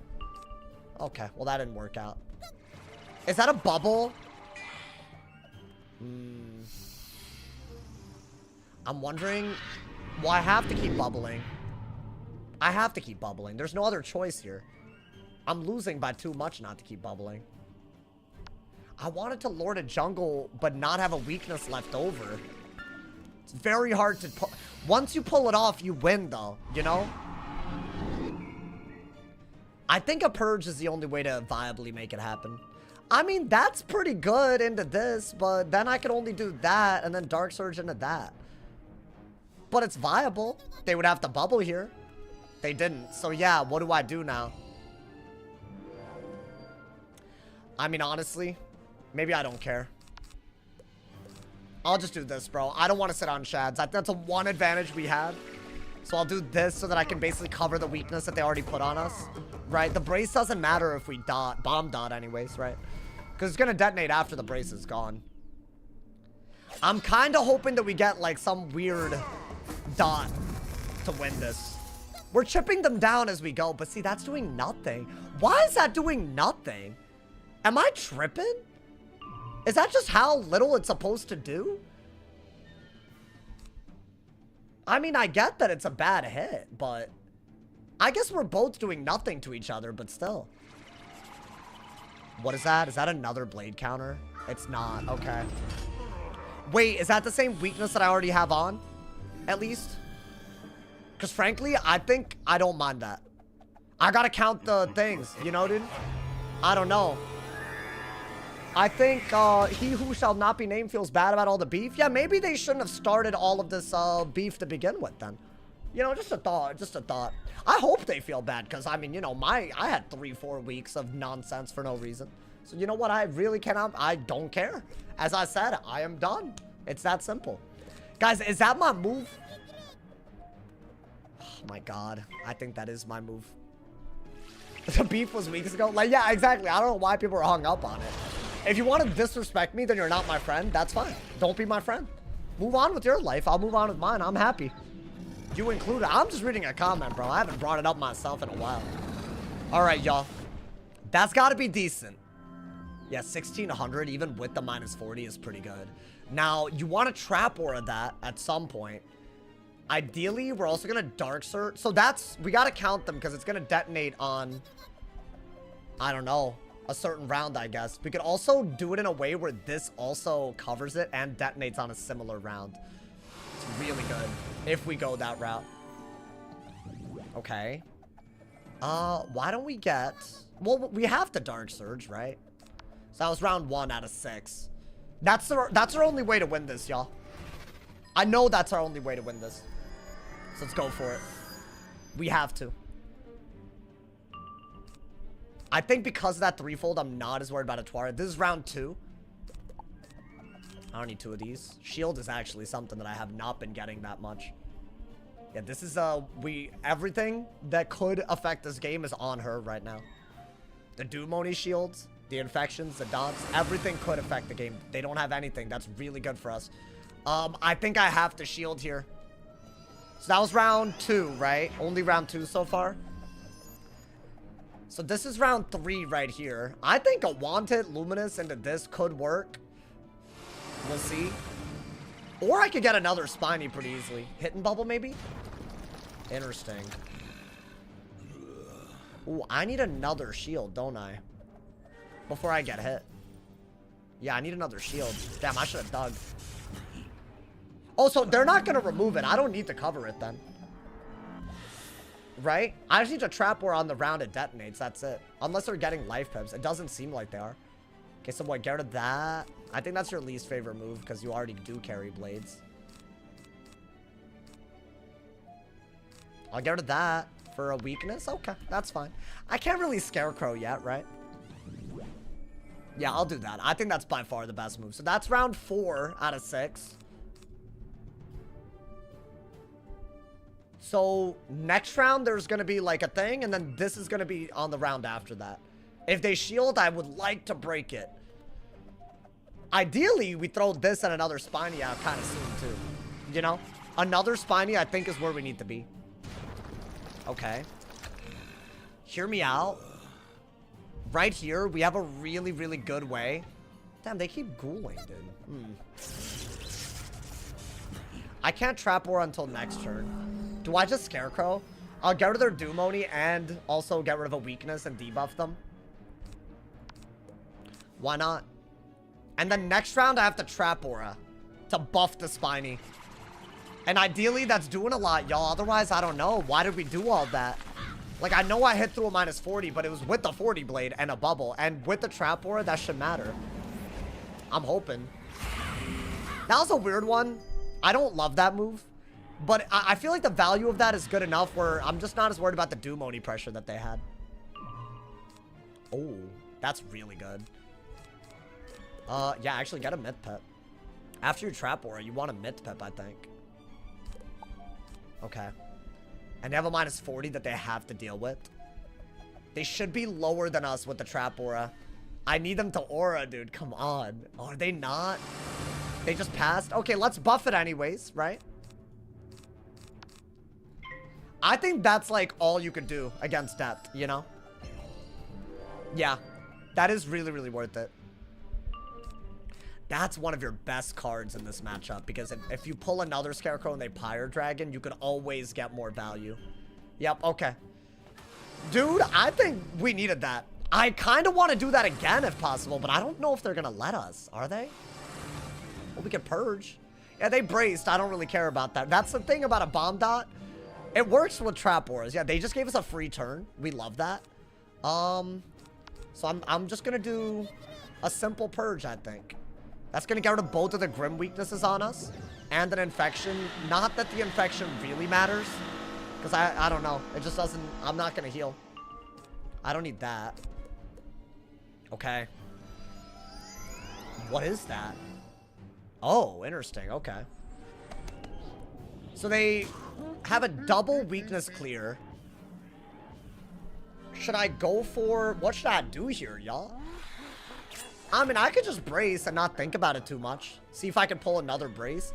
Okay. Well, that didn't work out. Is that a bubble? I'm wondering. Well, I have to keep bubbling. I have to keep bubbling. There's no other choice here. I'm losing by too much not to keep bubbling. I wanted to Lord of Jungle, but not have a weakness left over. It's very hard to pull. Once you pull it off, you win, though. You know? I think a purge is the only way to viably make it happen. I mean, that's pretty good into this, but then I could only do that and then Dark Surge into that. But it's viable. They would have to bubble here. They didn't. So yeah, what do I do now? I mean, honestly, maybe I don't care. I'll just do this, bro. I don't want to sit on shads. That's a one advantage we have. So I'll do this so that I can basically cover the weakness that they already put on us. Right? The brace doesn't matter if we bomb dot anyways, right? Because it's going to detonate after the brace is gone. I'm kind of hoping that we get like some weird dot to win this. We're chipping them down as we go, but see, that's doing nothing. Why is that doing nothing? Am I tripping? Is that just how little it's supposed to do? I mean, I get that it's a bad hit, but I guess we're both doing nothing to each other, but still. What is that? Is that another blade counter? It's not. Okay. Wait, is that the same weakness that I already have on? At least? Because frankly, I think I don't mind that. I gotta count the things, you know, dude? I don't know. I think he who shall not be named feels bad about all the beef. Yeah, maybe they shouldn't have started all of this beef to begin with then. You know, just a thought, just a thought. I hope they feel bad because, I mean, you know, I had 3-4 weeks of nonsense for no reason. So, you know what? I really cannot, I don't care. As I said, I am done. It's that simple. Guys, is that my move? Oh my God. I think that is my move. The beef was weeks ago. Like, yeah, exactly. I don't know why people are hung up on it. If you want to disrespect me, then you're not my friend. That's fine. Don't be my friend. Move on with your life. I'll move on with mine. I'm happy. You included. I'm just reading a comment, bro. I haven't brought it up myself in a while. All right, y'all. That's got to be decent. Yeah, 1600, even with the -40, is pretty good. Now, you want to trap aura that at some point. Ideally, we're also going to Dark Surge. So that's, we got to count them because it's going to detonate on, I don't know, a certain round, I guess. We could also do it in a way where this also covers it and detonates on a similar round. It's really good if we go that route. Okay. Why don't we get, well, we have to Dark Surge, right? So that was round 1 out of 6. That's our only way to win this, y'all. I know that's our only way to win this. So let's go for it. We have to. I think because of that threefold, I'm not as worried about a Twara. This is round 2. I don't need 2 of these. Shield is actually something that I have not been getting that much. Yeah, this is, everything that could affect this game is on her right now. The Dumoni shields, the infections, the dots, everything could affect the game. They don't have anything. That's really good for us. I think I have to shield here. So that was round 2, right? Only round 2 so far. So this is round 3 right here. I think a Wanted Luminous into this could work. We'll see. Or I could get another Spiny pretty easily. Hidden Bubble maybe? Interesting. Ooh, I need another shield, don't I? Before I get hit. Yeah, I need another shield. Damn, I should have dug. Oh, so they're not going to remove it. I don't need to cover it then. Right? I just need to trap where on the round it detonates. That's it. Unless they're getting life pips. It doesn't seem like they are. Okay, so what? Get rid of that. I think that's your least favorite move because you already do carry blades. I'll get rid of that for a weakness. Okay, that's fine. I can't really Scarecrow yet, right? Yeah, I'll do that. I think that's by far the best move. So that's round 4 out of 6. So next round, there's going to be like a thing, and then this is going to be on the round after that. If they shield, I would like to break it. Ideally, we throw this and another Spiny out kind of soon, too. You know? Another Spiny, I think, is where we need to be. Okay. Hear me out. Right here, we have a really, really good way. Damn, they keep ghouling, dude. I can't trap Aura until next turn. Do I just Scarecrow? I'll get rid of their Doom Oni and also get rid of a weakness and debuff them. Why not? And then next round, I have to trap Aura to buff the Spiny. And ideally, that's doing a lot, y'all. Otherwise, I don't know. Why did we do all that? Like, I know I hit through a -40, but it was with the 40 blade and a bubble. And with the trap Aura, that should matter. I'm hoping. That was a weird one. I don't love that move. But I feel like the value of that is good enough where I'm just not as worried about the Doom Oni pressure that they had. Oh, that's really good. Yeah, actually get a Myth Pep. After your trap Aura, you want a Myth Pep, I think. Okay. And they have a -40 that they have to deal with. They should be lower than us with the trap Aura. I need them to Aura, dude. Come on. Oh, are they not? They just passed? Okay, let's buff it anyways, right? I think that's like all you could do against depth, you know? Yeah. That is really, really worth it. That's one of your best cards in this matchup, because if you pull another Scarecrow and they Pyre Dragon, you could always get more value. Yep, okay. Dude, I think we needed that. I kind of want to do that again if possible, but I don't know if they're going to let us. Are they? Well, we can Purge. Yeah, they braced. I don't really care about that. That's the thing about a Bomb Dot. It works with Trap Auras. Yeah, they just gave us a free turn. We love that. So I'm just going to do a simple Purge, I think. That's going to get rid of both of the Grim weaknesses on us. And an Infection. Not that the Infection really matters. Because I don't know. It just doesn't... I'm not going to heal. I don't need that. Okay. What is that? Oh, interesting. Okay. So they have a double weakness clear. Should I go for... What should I do here, y'all? I mean, I could just brace and not think about it too much. See if I can pull another brace.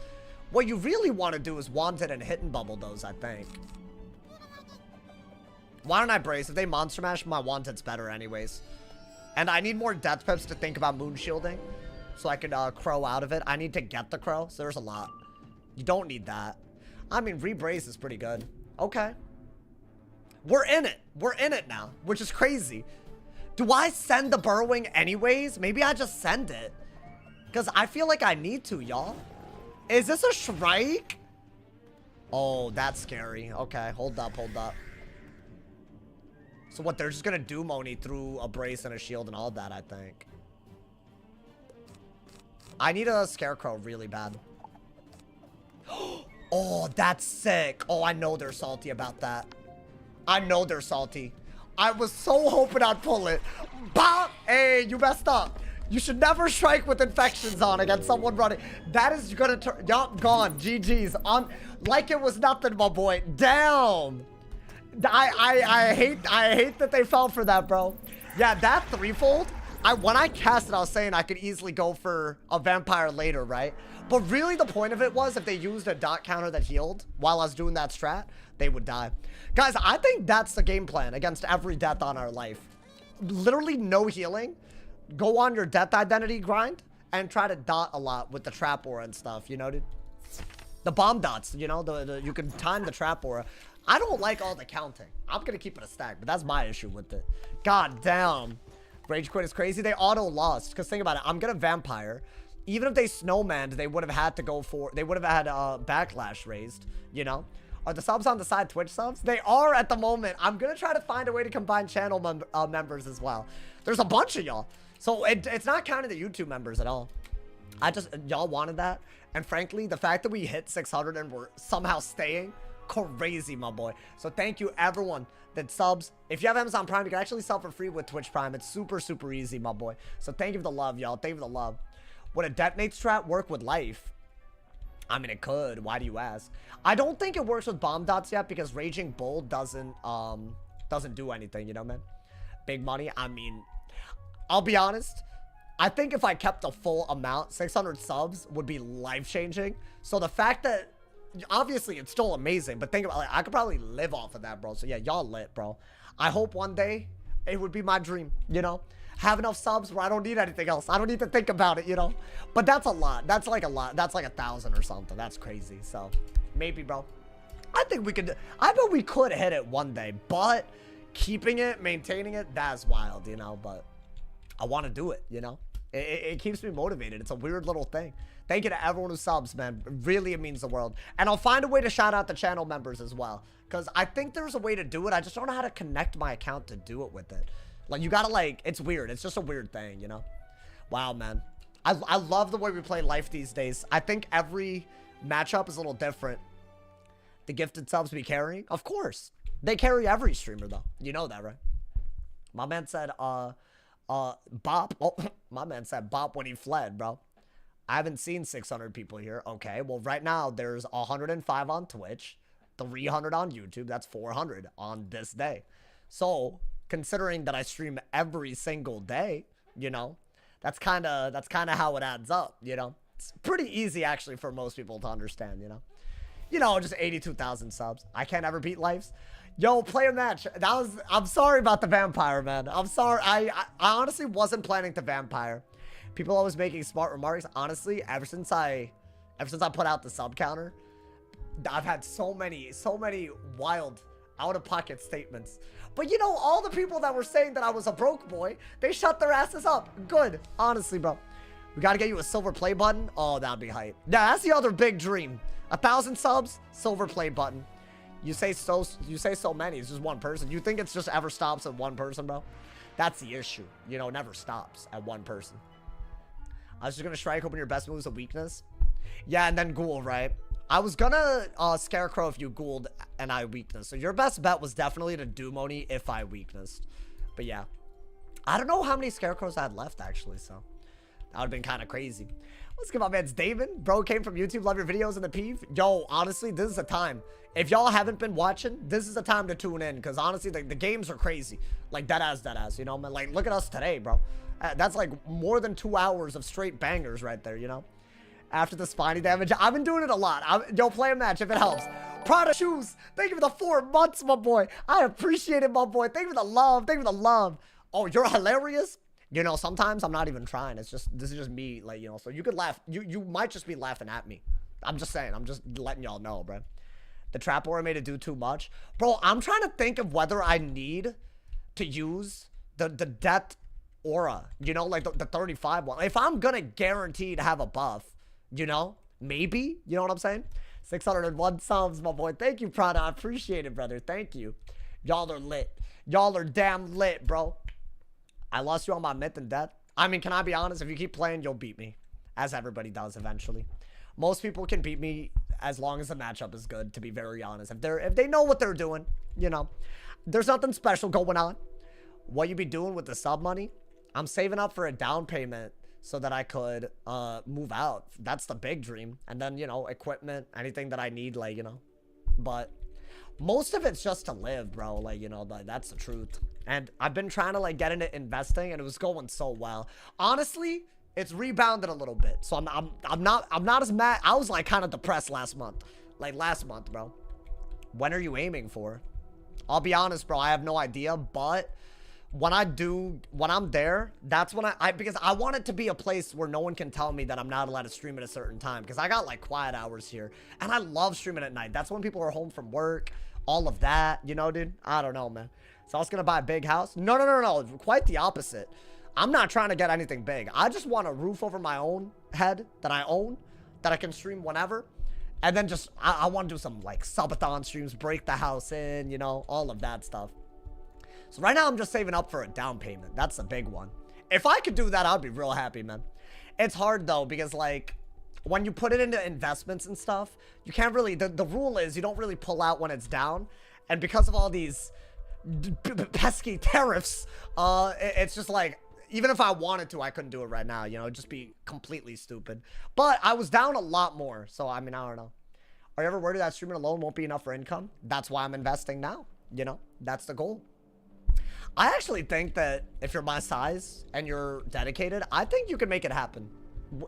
What you really want to do is Wanted and Hit and Bubble those, I think. Why don't I brace? If they Monster Mash, my Wanted's better anyways. And I need more Death Pips to think about Moon Shielding. So I could Crow out of it. I need to get the Crow, so there's a lot. You don't need that. I mean, Re-Brace is pretty good. Okay. We're in it. We're in it now, which is crazy. Do I send the Burrowing anyways? Maybe I just send it. Because I feel like I need to, y'all. Is this a Shrike? Oh, that's scary. Okay, hold up, hold up. So what, they're just going to Doom Oni through a Brace and a Shield and all that, I think. I need a Scarecrow really bad. Oh, that's sick. Oh, I know they're salty about that. I know they're salty. I was so hoping I'd pull it. Bop! Hey, you messed up. You should never strike with Infections on against someone running. That is gonna turn... Yup, gone. GG's. On like it was nothing, my boy. Damn. I hate that they fell for that, bro. Yeah, that threefold. When I cast it, I was saying I could easily go for a Vampire later, right? But really the point of it was if they used a dot counter that healed while I was doing that strat, they would die. Guys, I think that's the game plan against every death on our life. Literally no healing. Go on your death identity grind and try to dot a lot with the trap aura and stuff, you know, dude? The bomb dots, you know, you can time the trap aura. I don't like all the counting. I'm going to keep it a stack, but that's my issue with it. God damn. Rage Quit is crazy. They auto lost. Because think about it. I'm going to Vampire. Even if they Snowmanned, they would have had to go for... They would have had Backlash raised, you know? Are the subs on the side Twitch subs? They are at the moment. I'm going to try to find a way to combine channel members as well. There's a bunch of y'all. So it's not counting the YouTube members at all. Y'all wanted that. And frankly, the fact that we hit 600 and we're somehow staying... Crazy, my boy. So thank you everyone that subs. If you have Amazon Prime, you can actually sub for free with Twitch Prime. It's super, super easy, my boy. So thank you for the love, y'all. Thank you for the love. Would a detonate strat work with life? I mean, it could. Why do you ask? I don't think it works with bomb dots yet because Raging Bull doesn't do anything, you know, man? Big money. I mean, I'll be honest. I think if I kept the full amount, 600 subs would be life-changing. So the fact that, obviously, it's still amazing, but think about, like, I could probably live off of that, bro. So yeah, y'all lit, bro. I hope one day it would be my dream, you know? Have enough subs where I don't need anything else. I don't need to think about it, you know? But that's a lot. That's like a lot. That's like 1,000 or something. That's crazy. So maybe, bro. I think we could, I bet we could hit it one day, but keeping it, maintaining it, that's wild, you know? But I want to do it, you know? It keeps me motivated. It's a weird little thing. Thank you to everyone who subs, man. Really, it means the world. And I'll find a way to shout out the channel members as well. Because I think there's a way to do it. I just don't know how to connect my account to do it with it. Like, you gotta, like, it's weird. It's just a weird thing, you know? Wow, man. I love the way we play life these days. I think every matchup is a little different. The gifted subs be carrying? Of course. They carry every streamer, though. You know that, right? My man said, Bop. Oh, my man said Bop when he fled, bro. I haven't seen 600 people here. Okay, well, right now, there's 105 on Twitch, 300 on YouTube. That's 400 on this day. So, considering that I stream every single day, you know, that's kind of how it adds up, you know. It's pretty easy, actually, for most people to understand, you know. You know, just 82,000 subs. I can't ever beat lives. Yo, play a match. I'm sorry about the vampire, man. I'm sorry. I honestly wasn't planning to vampire. People always making smart remarks. Honestly, ever since I put out the sub counter, I've had so many wild out-of-pocket statements. But you know, all the people that were saying that I was a broke boy, they shut their asses up. Good. Honestly, bro. We gotta get you a silver play button. Oh, that'd be hype. Yeah, that's the other big dream. 1,000 subs, silver play button. You say so many. It's just one person. You think it's just ever stops at one person, bro? That's the issue. You know, it never stops at one person. I was just gonna strike, hoping your best move is a weakness. Yeah, and then ghoul, right? I was gonna scarecrow if you ghouled and I weakness. So your best bet was definitely to do Moni if I weaknessed. But yeah. I don't know how many scarecrows I had left, actually, so that would have been kind of crazy. Let's give my man's David. Bro came from YouTube. Love your videos in the peeve. Yo, honestly, this is the time. If y'all haven't been watching, this is the time to tune in. Because honestly, the games are crazy. Like, dead ass. You know, man? Like, look at us today, bro. That's like more than 2 hours of straight bangers right there, you know? After the spiny damage. I've been doing it a lot. Yo, play a match if it helps. Prada shoes. Thank you for the 4 months, my boy. I appreciate it, my boy. Thank you for the love. Thank you for the love. Oh, you're hilarious. You know, sometimes I'm not even trying. It's just, this is just me, like, you know, so you could laugh. You might just be laughing at me. I'm just saying. I'm just letting y'all know, bro. The trap aura made it do too much. Bro, I'm trying to think of whether I need to use the death aura, you know, like the 35 one. If I'm gonna guarantee to have a buff, you know, maybe, you know what I'm saying? 601 subs, my boy. Thank you, Prada. I appreciate it, brother. Thank you. Y'all are lit. Y'all are damn lit, bro. I lost you on my myth and death. I mean, can I be honest? If you keep playing, you'll beat me. As everybody does eventually. Most people can beat me as long as the matchup is good, to be very honest. If they know what they're doing, you know. There's nothing special going on. What you be doing with the sub money? I'm saving up for a down payment so that I could move out. That's the big dream. And then, you know, equipment, anything that I need, like, you know. But most of it's just to live, bro. Like, you know, that's the truth. And I've been trying to, like, get into investing, and it was going so well. Honestly, it's rebounded a little bit. So I'm not as mad. I was, like, kind of depressed last month. Like, last month, bro. When are you aiming for? I'll be honest, bro. I have no idea, but when I'm there, that's when because I want it to be a place where no one can tell me that I'm not allowed to stream at a certain time. Because I got, like, quiet hours here. And I love streaming at night. That's when people are home from work. All of that, you know, dude? I don't know, man. So I was going to buy a big house. No. Quite the opposite. I'm not trying to get anything big. I just want a roof over my own head that I own, that I can stream whenever. And then just, I want to do some, like, subathon streams, break the house in, you know, all of that stuff. So right now I'm just saving up for a down payment. That's the big one. If I could do that, I'd be real happy, man. It's hard, though, because, like, when you put it into investments and stuff, you can't really, the rule is you don't really pull out when it's down. And because of all these pesky tariffs, it's just like, even if I wanted to, I couldn't do it right now. You know, it'd just be completely stupid. But I was down a lot more. So, I mean, I don't know. Are you ever worried that streaming alone won't be enough for income? That's why I'm investing now. You know, that's the goal. I actually think that if you're my size and you're dedicated, I think you can make it happen.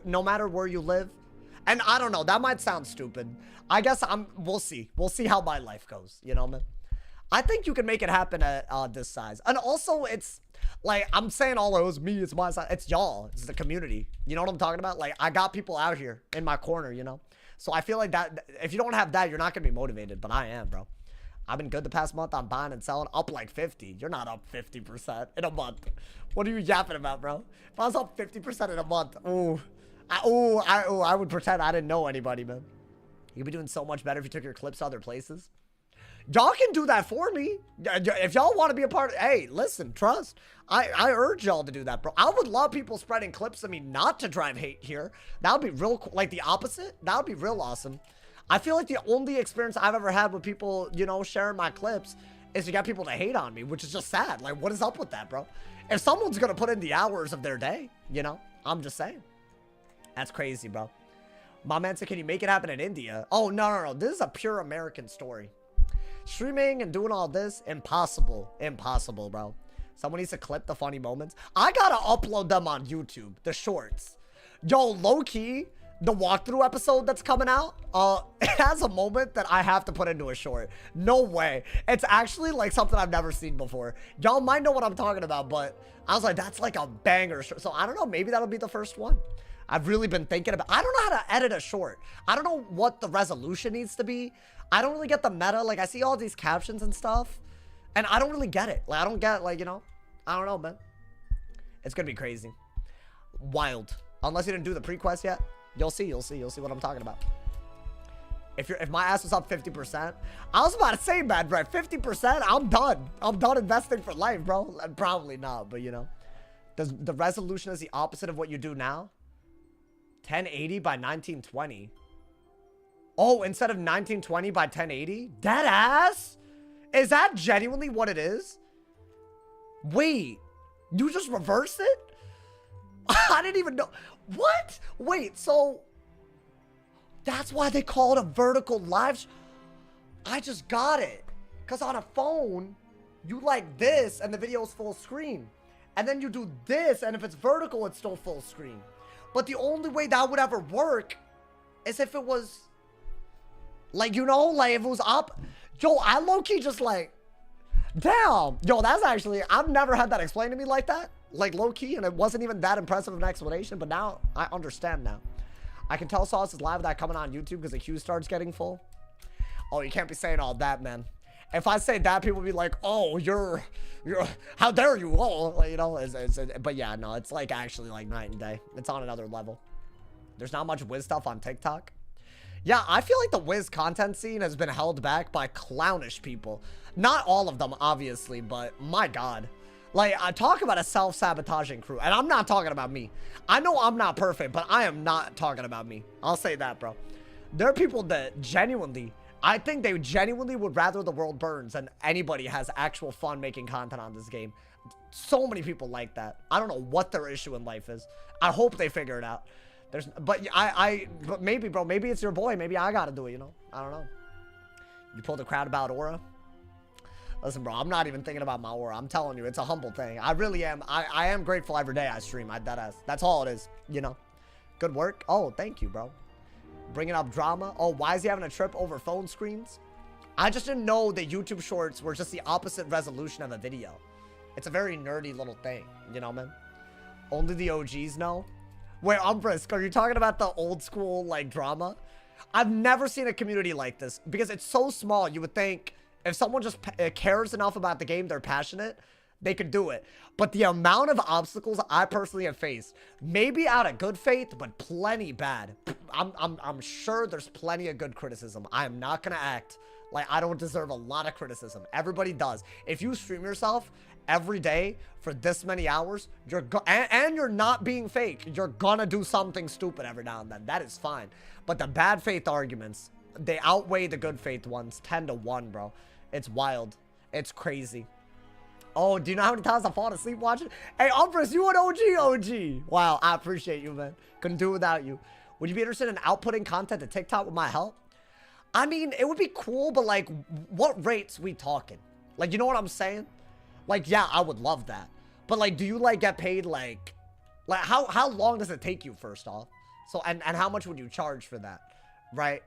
No matter where you live. And I don't know, that might sound stupid. I guess we'll see. We'll see how my life goes, you know, man. I think you can make it happen at this size. And also, it's like, I'm saying all those, me, it's my size. It's y'all. It's the community. You know what I'm talking about? Like, I got people out here in my corner, you know? So I feel like that, if you don't have that, you're not going to be motivated. But I am, bro. I've been good the past month. I'm buying and selling up like 50. You're not up 50% in a month. What are you yapping about, bro? If I was up 50% in a month, I would pretend I didn't know anybody, man. You'd be doing so much better if you took your clips to other places. Y'all can do that for me. If y'all want to be a part of, hey, listen, trust. I urge y'all to do that, bro. I would love people spreading clips of me not to drive hate here. That would be real cool. Like the opposite. That would be real awesome. I feel like the only experience I've ever had with people, you know, sharing my clips is to get people to hate on me, which is just sad. Like, what is up with that, bro? If someone's going to put in the hours of their day, you know, I'm just saying. That's crazy, bro. My man said, can you make it happen in India? Oh, no. This is a pure American story. Streaming and doing all this, impossible. Impossible, bro. Someone needs to clip the funny moments. I got to upload them on YouTube, the shorts. Yo, low-key, the walkthrough episode that's coming out, it has a moment that I have to put into a short. No way. It's actually like something I've never seen before. Y'all might know what I'm talking about, but I was like, that's like a banger short. So I don't know, maybe that'll be the first one. I've really been thinking about, I don't know how to edit a short. I don't know what the resolution needs to be. I don't really get the meta. Like I see all these captions and stuff and I don't really get it. Like I don't get like, you know, I don't know, man. It's gonna be crazy. Wild. Unless you didn't do the pre-quest yet. You'll see what I'm talking about. If my ass was up 50%, I was about to say, man, bro, 50%, I'm done investing for life, bro. Probably not, but you know. The resolution is the opposite of what you do now. 1080 by 1920. Oh, instead of 1920 by 1080? Dead ass? Is that genuinely what it is? Wait, you just reversed it? I didn't even know. What? Wait, so that's why they call it a vertical live. I just got it. Because on a phone, you like this and the video is full screen. And then you do this and if it's vertical, it's still full screen. But the only way that would ever work is if it was like, you know, like if it was up. Yo, I low-key just like, damn. Yo, that's actually, I've never had that explained to me like that. Like low-key, and it wasn't even that impressive of an explanation, but now I understand now. I can tell Sauce is live with that coming on YouTube because the queue starts getting full. Oh, you can't be saying all that, man. If I say that, people will be like, oh, you're, how dare you? Oh, like, you know, but yeah, no, it's like actually like night and day. It's on another level. There's not much Wiz stuff on TikTok. Yeah, I feel like the Wiz content scene has been held back by clownish people. Not all of them, obviously, but my God. Like, I talk about a self-sabotaging crew, and I'm not talking about me. I know I'm not perfect, but I am not talking about me. I'll say that, bro. There are people that genuinely, I think they genuinely would rather the world burns than anybody has actual fun making content on this game. So many people like that. I don't know what their issue in life is. I hope they figure it out. But but maybe, bro, maybe it's your boy. Maybe I gotta do it, you know? I don't know. You pulled a crowd about aura. Listen, bro, I'm not even thinking about my aura. I'm telling you, it's a humble thing. I really am. I am grateful every day I stream. That's all it is, you know? Good work. Oh, thank you, bro. Bringing up drama. Oh, why is he having a trip over phone screens? I just didn't know that YouTube shorts were just the opposite resolution of a video. It's a very nerdy little thing, you know, man? Only the OGs know. Wait, Umbrisk, are you talking about the old school, like, drama? I've never seen a community like this because it's so small. You would think if someone just cares enough about the game, they're passionate, they could do it. But the amount of obstacles I personally have faced, maybe out of good faith, but plenty bad. I'm sure there's plenty of good criticism. I am not going to act like I don't deserve a lot of criticism. Everybody does. If you stream yourself every day for this many hours, and you're not being fake, you're gonna do something stupid every now and then. That is fine. But the bad faith arguments, they outweigh the good faith ones 10 to 1, bro. It's wild. It's crazy. Oh, do you know how many times I fall asleep watching? Hey, Umbrus, you an OG. Wow, I appreciate you, man. Couldn't do it without you. Would you be interested in outputting content to TikTok with my help? I mean, it would be cool, but like, what rates we talking? Like, you know what I'm saying? Like, yeah, I would love that. But like, do you like get paid like how long does it take you first off? So, and how much would you charge for that? Right?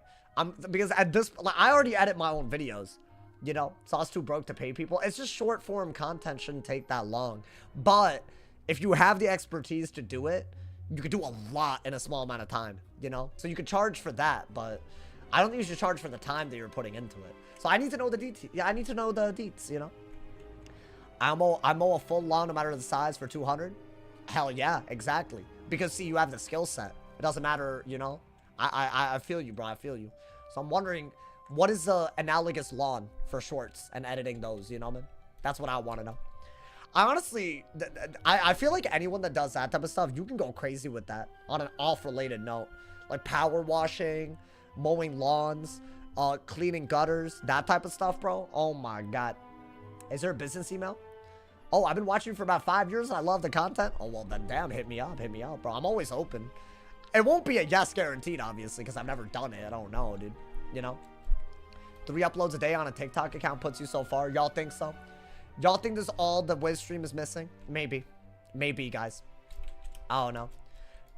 Because at this, like, I already edit my own videos, you know? So I was too broke to pay people. It's just short form content shouldn't take that long. But if you have the expertise to do it, you could do a lot in a small amount of time, you know? So you could charge for that, but I don't think you should charge for the time that you're putting into it. So I need to know the deets. Yeah, I need to know the deets, you know? I mow a full lawn no matter the size for 200. Hell yeah, exactly. Because see, you have the skill set. It doesn't matter, you know? I feel you, bro. I feel you. So I'm wondering, what is the analogous lawn for shorts and editing those, you know, man? That's what I want to know. I honestly, I feel like anyone that does that type of stuff, you can go crazy with that on an off-related note. Like power washing, mowing lawns, cleaning gutters, that type of stuff, bro. Oh my God. Is there a business email? Oh, I've been watching you for about 5 years and I love the content. Oh, well then damn, hit me up, bro. I'm always open. It won't be a yes guaranteed, obviously, because I've never done it. I don't know, dude. You know? 3 uploads a day on a TikTok account puts you so far. Y'all think so? Y'all think this all the Wiz stream is missing? Maybe. Maybe, guys. I don't know.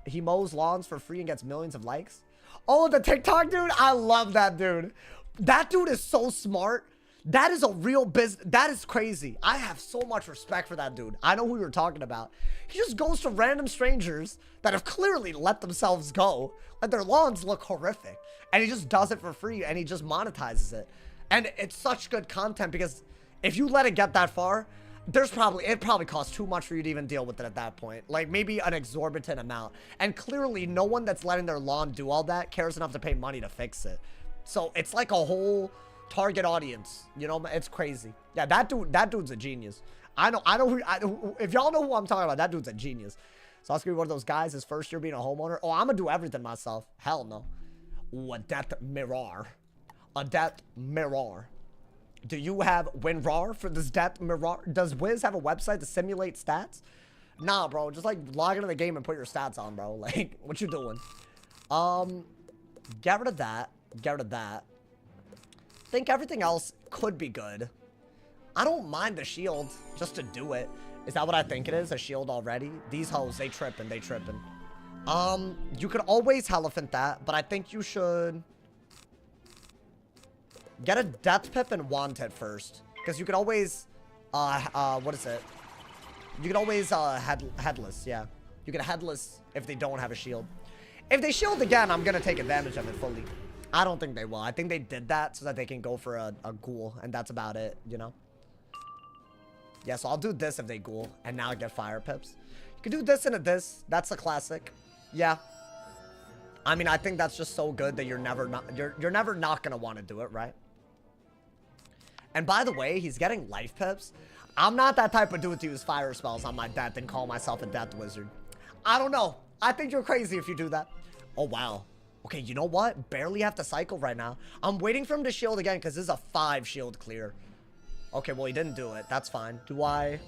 He mows lawns for free and gets millions of likes. Oh, the TikTok dude? I love that dude. That dude is so smart. That is a real business. That is crazy. I have so much respect for that dude. I know who you're talking about. He just goes to random strangers that have clearly let themselves go. Like their lawns look horrific. And he just does it for free and he just monetizes it. And it's such good content because if you let it get that far, it probably costs too much for you to even deal with it at that point. Like maybe an exorbitant amount. And clearly no one that's letting their lawn do all that cares enough to pay money to fix it. So it's like a whole target audience, you know, it's crazy. Yeah, that dude's a genius. I know if y'all know who I'm talking about, that dude's a genius. So I was gonna be one of those guys his first year being a homeowner. Oh, I'm gonna do everything myself. Hell no. Ooh, a depth mirror. A depth mirror. Do you have WinRAR for this depth mirror? Does Wiz have a website to simulate stats? Nah, bro, just like log into the game and put your stats on, bro. Like, what you doing? Get rid of that. Get rid of that. I think everything else could be good. I don't mind the shield just to do it. Is that what I think it is? A shield already? These hoes, they tripping. You could always elephant that, but I think you should get a death pip and want it first. Because you could always, what is it? You could always, headless, yeah. You can headless if they don't have a shield. If they shield again, I'm gonna take advantage of it fully. I don't think they will. I think they did that so that they can go for a ghoul, and that's about it, you know? Yeah, so I'll do this if they ghoul, and now get fire pips. You can do this and a this. That's a classic. Yeah. I mean, I think that's just so good that you're never not gonna want to do it, right? And by the way, he's getting life pips. I'm not that type of dude to use fire spells on my death and call myself a death wizard. I don't know. I think you're crazy if you do that. Oh, wow. Okay, you know what? Barely have to cycle right now. I'm waiting for him to shield again because this is a 5 shield clear. Okay, well, he didn't do it. That's fine. Do I...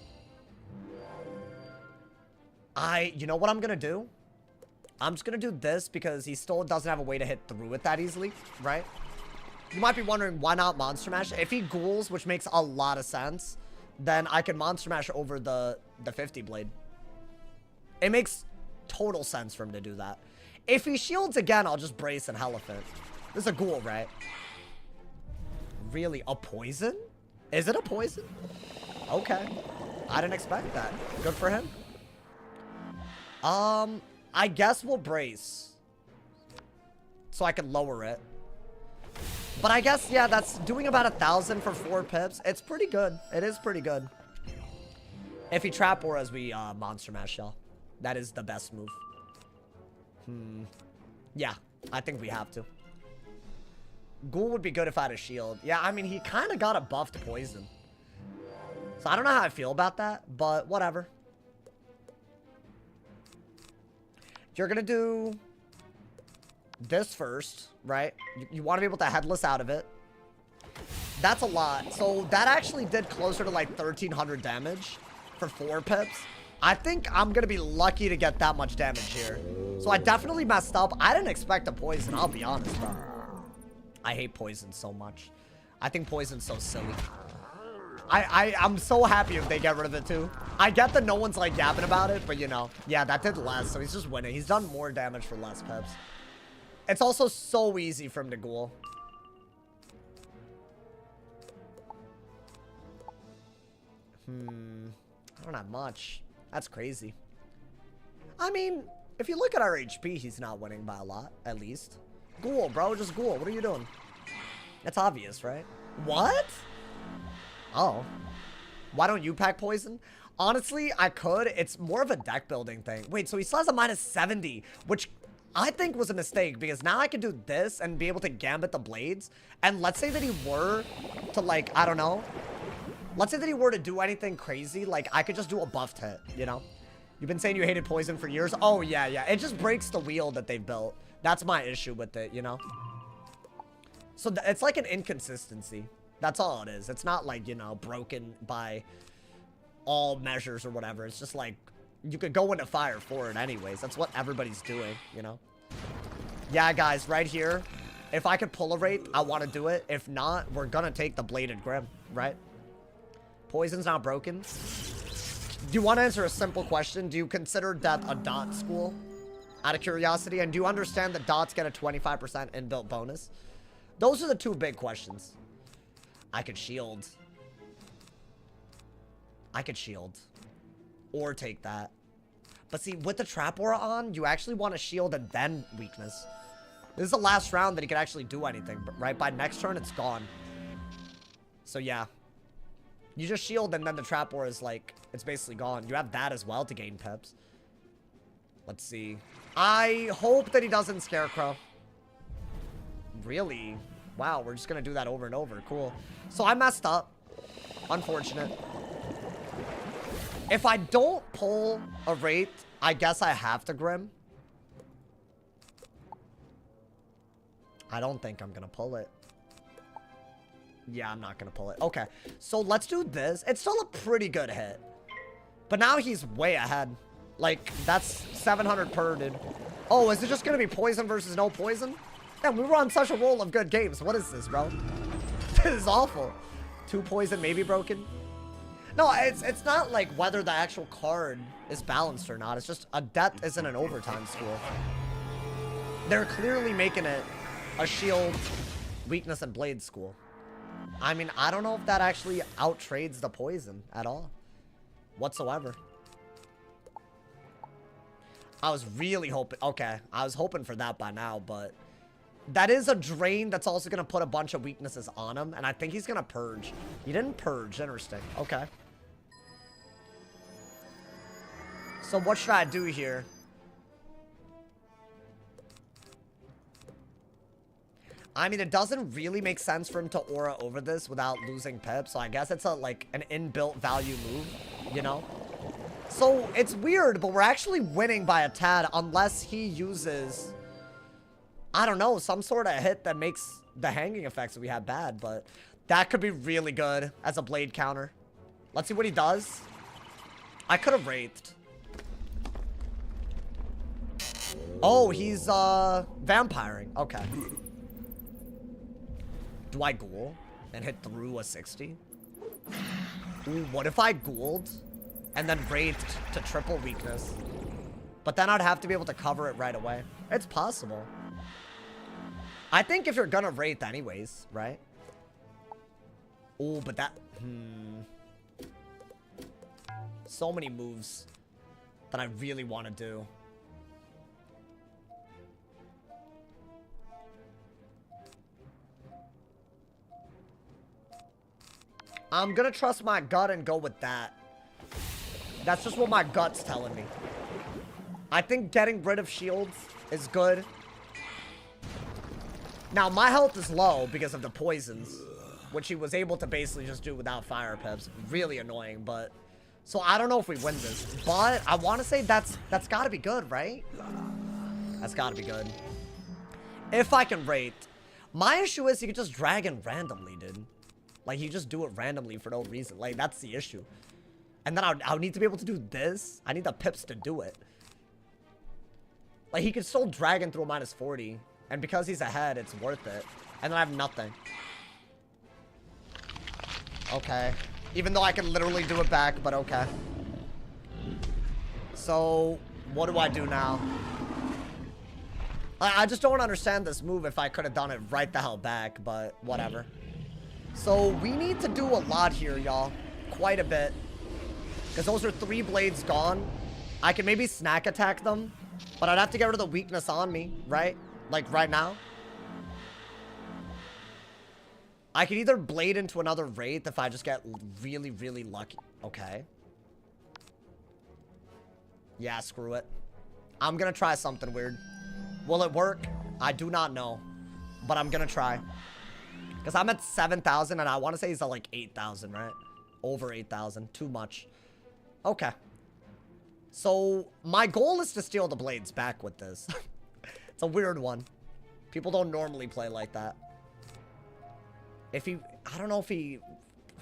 You know what I'm going to do? I'm just going to do this because he still doesn't have a way to hit through it that easily, right? You might be wondering, why not Monster Mash? If he ghouls, which makes a lot of sense, then I can Monster Mash over the 50 blade. It makes total sense for him to do that. If he shields again, I'll just brace and elephant. This is a ghoul, right? Really? A poison? Is it a poison? Okay. I didn't expect that. Good for him. I guess we'll brace. So I can lower it. But I guess, yeah, that's doing about 1,000 for 4 pips. It's pretty good. It is pretty good. If he trap or as we Monster Mash, y'all. That is the best move. Yeah, I think we have to. Ghoul would be good if I had a shield. Yeah, I mean, he kind of got a buffed poison. So I don't know how I feel about that, but whatever. You're going to do this first, right? You want to be able to headless out of it. That's a lot. So that actually did closer to like 1,300 damage for 4 pips. I think I'm going to be lucky to get that much damage here. So I definitely messed up. I didn't expect a poison, I'll be honest, bro. I hate poison so much. I think poison's so silly. I'm so happy if they get rid of it too. I get that no one's like yapping about it, but you know. Yeah, that did less, so he's just winning. He's done more damage for less pips. It's also so easy for him to ghoul. I don't have much. That's crazy. I mean, if you look at our HP, he's not winning by a lot, at least. Ghoul, bro. Just ghoul. What are you doing? That's obvious, right? What? Oh. Why don't you pack poison? Honestly, I could. It's more of a deck building thing. Wait, so he still has a minus 70, which I think was a mistake because now I can do this and be able to gambit the blades. And let's say that he were to, like, I don't know. Let's say that he were to do anything crazy. Like, I could just do a buffed hit, you know? You've been saying you hated poison for years. Oh, yeah, yeah. It just breaks the wheel that they've built. That's my issue with it, you know? So it's like an inconsistency. That's all it is. It's not like, you know, broken by all measures or whatever. It's just like, you could go into fire for it anyways. That's what everybody's doing, you know? Yeah, guys, right here. If I could pull a rate, I want to do it. If not, we're gonna take the Bladed Grim, right? Poison's not broken. Do you want to answer a simple question? Do you consider death a dot school? Out of curiosity. And do you understand that dots get a 25% inbuilt bonus? Those are the two big questions. I could shield. I could shield. Or take that. But see, with the trap aura on, you actually want to shield and then weakness. This is the last round that he could actually do anything, right? By next turn, it's gone. So yeah. You just shield and then the trap aura is like, it's basically gone. You have that as well to gain pips. Let's see. I hope that he doesn't Scarecrow. Really? Wow, we're just gonna do that over and over. Cool. So I messed up. Unfortunate. If I don't pull a Wraith, I guess I have to Grim. I don't think I'm gonna pull it. Yeah, I'm not gonna pull it. Okay, so let's do this. It's still a pretty good hit. But now he's way ahead. Like, that's 700 per, dude. Oh, is it just gonna be poison versus no poison? Yeah, we were on such a roll of good games. What is this, bro? This is awful. 2 poison maybe broken. No, it's not like whether the actual card is balanced or not. It's just a death isn't an overtime school. They're clearly making it a shield, weakness, and blade school. I mean, I don't know if that actually outtrades the poison at all. Whatsoever. I was really hoping... Okay, I was hoping for that by now, but... That is a drain that's also going to put a bunch of weaknesses on him, and I think he's going to purge. He didn't purge. Interesting. Okay. So what should I do here? I mean, it doesn't really make sense for him to aura over this without losing pip, so I guess it's a like an inbuilt value move, you know? So it's weird, but we're actually winning by a tad unless he uses, I don't know, some sort of hit that makes the hanging effects that we have bad, but that could be really good as a blade counter. Let's see what he does. I could have wraithed. Oh, he's vampiring. Okay. Do I ghoul and hit through a 60? Ooh, what if I ghouled and then wraithed to triple weakness? But then I'd have to be able to cover it right away. It's possible. I think if you're gonna wraith anyways, right? Ooh, but that... So many moves that I really want to do. I'm gonna trust my gut and go with that. That's just what my gut's telling me. I think getting rid of shields is good. Now, my health is low because of the poisons, which he was able to basically just do without fire pips. Really annoying, but... So, I don't know if we win this, but I want to say that's gotta be good, right? That's gotta be good. If I can rate. My issue is you can just drag in randomly, dude. Like, you just do it randomly for no reason. Like, that's the issue. And then I'll need to be able to do this. I need the pips to do it. Like, he could still dragon through a -40. And because he's ahead, it's worth it. And then I have nothing. Okay. Even though I can literally do it back, but okay. So, what do I do now? I just don't understand this move if I could have done it right the hell back, but whatever. So, we need to do a lot here, y'all. Quite a bit. Because those are 3 blades gone. I can maybe snack attack them, but I'd have to get rid of the weakness on me, right? Like, right now. I could either blade into another Wraith if I just get really, really lucky. Okay. Yeah, screw it. I'm gonna try something weird. Will it work? I do not know. But I'm gonna try. Because I'm at 7,000 and I want to say he's at like 8,000, right? Over 8,000. Too much. Okay. So, my goal is to steal the blades back with this. It's a weird one. People don't normally play like that. If he... I don't know if he...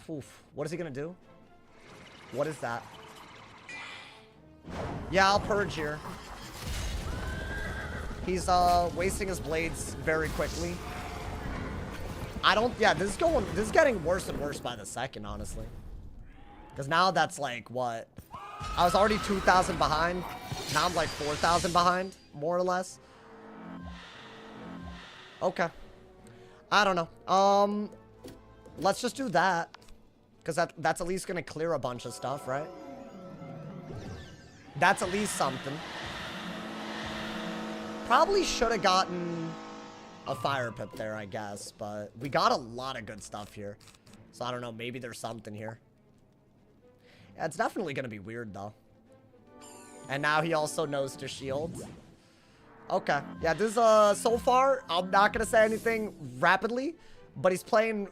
Oof, what is he gonna do? What is that? Yeah, I'll purge here. He's wasting his blades very quickly. I don't... Yeah, this is getting worse and worse by the second, honestly. Because now that's like, what? I was already 2,000 behind. Now I'm like 4,000 behind, more or less. Okay. I don't know. Let's just do that. Because that's at least going to clear a bunch of stuff, right? That's at least something. Probably should have gotten a fire pip there, I guess. But we got a lot of good stuff here. So I don't know. Maybe there's something here. Yeah, it's definitely going to be weird, though. And now he also knows to shield. Okay. Yeah, this is, so far, I'm not going to say anything rapidly. But he's playing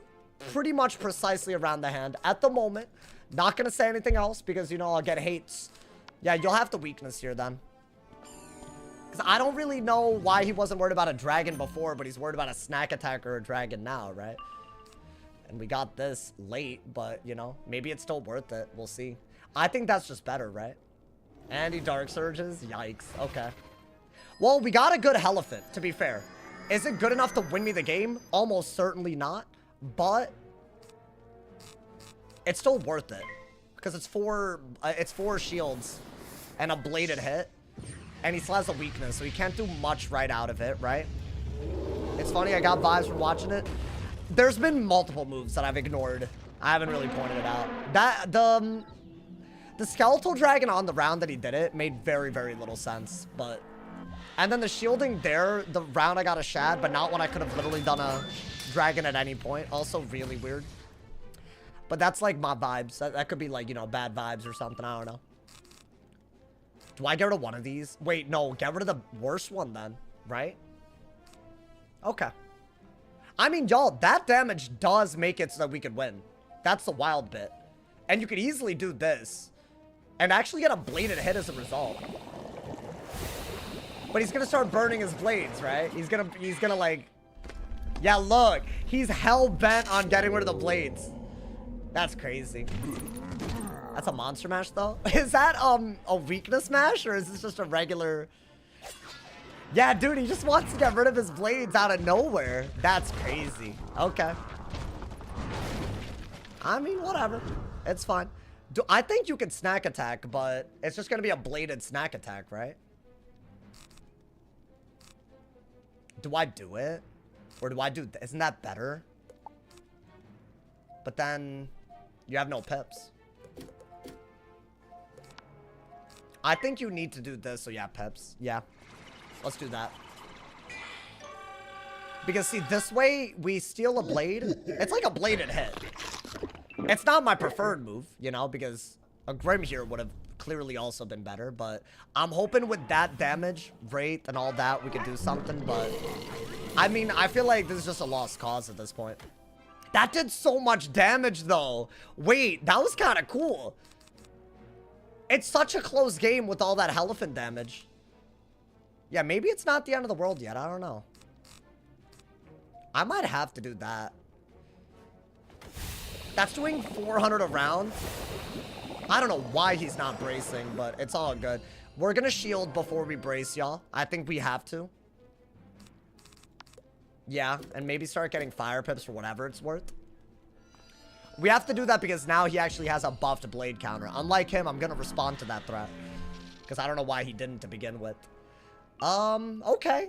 pretty much precisely around the hand at the moment. Not going to say anything else because, you know, I'll get hates. Yeah, you'll have the weakness here, then. Because I don't really know why he wasn't worried about a dragon before, but he's worried about a snack attack or a dragon now, right? And we got this late, but, you know, maybe it's still worth it. We'll see. I think that's just better, right? And he Dark Surges? Yikes. Okay. Well, we got a good Elephant, to be fair. Is it good enough to win me the game? Almost certainly not. But it's still worth it. Because it's four shields and a bladed hit. And he still has a weakness, so he can't do much right out of it, right? It's funny, I got vibes from watching it. There's been multiple moves that I've ignored. I haven't really pointed it out. The skeletal dragon on the round that he did it made very, very little sense. But, and then the shielding there, the round I got a shad, but not when I could have literally done a dragon at any point. Also really weird. But that's like my vibes. That could be like, you know, bad vibes or something. I don't know. Do I get rid of one of these? Wait, no. Get rid of the worst one then, right? Okay. I mean, y'all, that damage does make it so that we could win. That's the wild bit. And you could easily do this. And actually get a bladed hit as a result. But he's gonna start burning his blades, right? He's gonna like... Yeah, look. He's hell-bent on getting rid of the blades. That's crazy. That's a monster mash, though. Is that, a weakness mash? Or is this just a regular... Yeah, dude, he just wants to get rid of his blades out of nowhere. That's crazy. Okay. I mean, whatever. It's fine. I think you can snack attack, but it's just going to be a bladed snack attack, right? Do I do it? Or do I do... Isn't that better? But then you have no pips. I think you need to do this, so yeah, pips. Yeah. Let's do that. Because, see, this way, we steal a blade. It's like a bladed hit. It's not my preferred move, you know, because a Grim here would have clearly also been better. But I'm hoping with that damage, Wraith, and all that, we could do something. But, I mean, I feel like this is just a lost cause at this point. That did so much damage, though. Wait, that was kind of cool. It's such a close game with all that elephant damage. Yeah, maybe it's not the end of the world yet. I don't know. I might have to do that. That's doing 400 a round. I don't know why he's not bracing, but it's all good. We're gonna shield before we brace, y'all. I think we have to. Yeah, and maybe start getting fire pips for whatever it's worth. We have to do that because now he actually has a buffed blade counter. Unlike him, I'm gonna respond to that threat. Because I don't know why he didn't to begin with. Okay.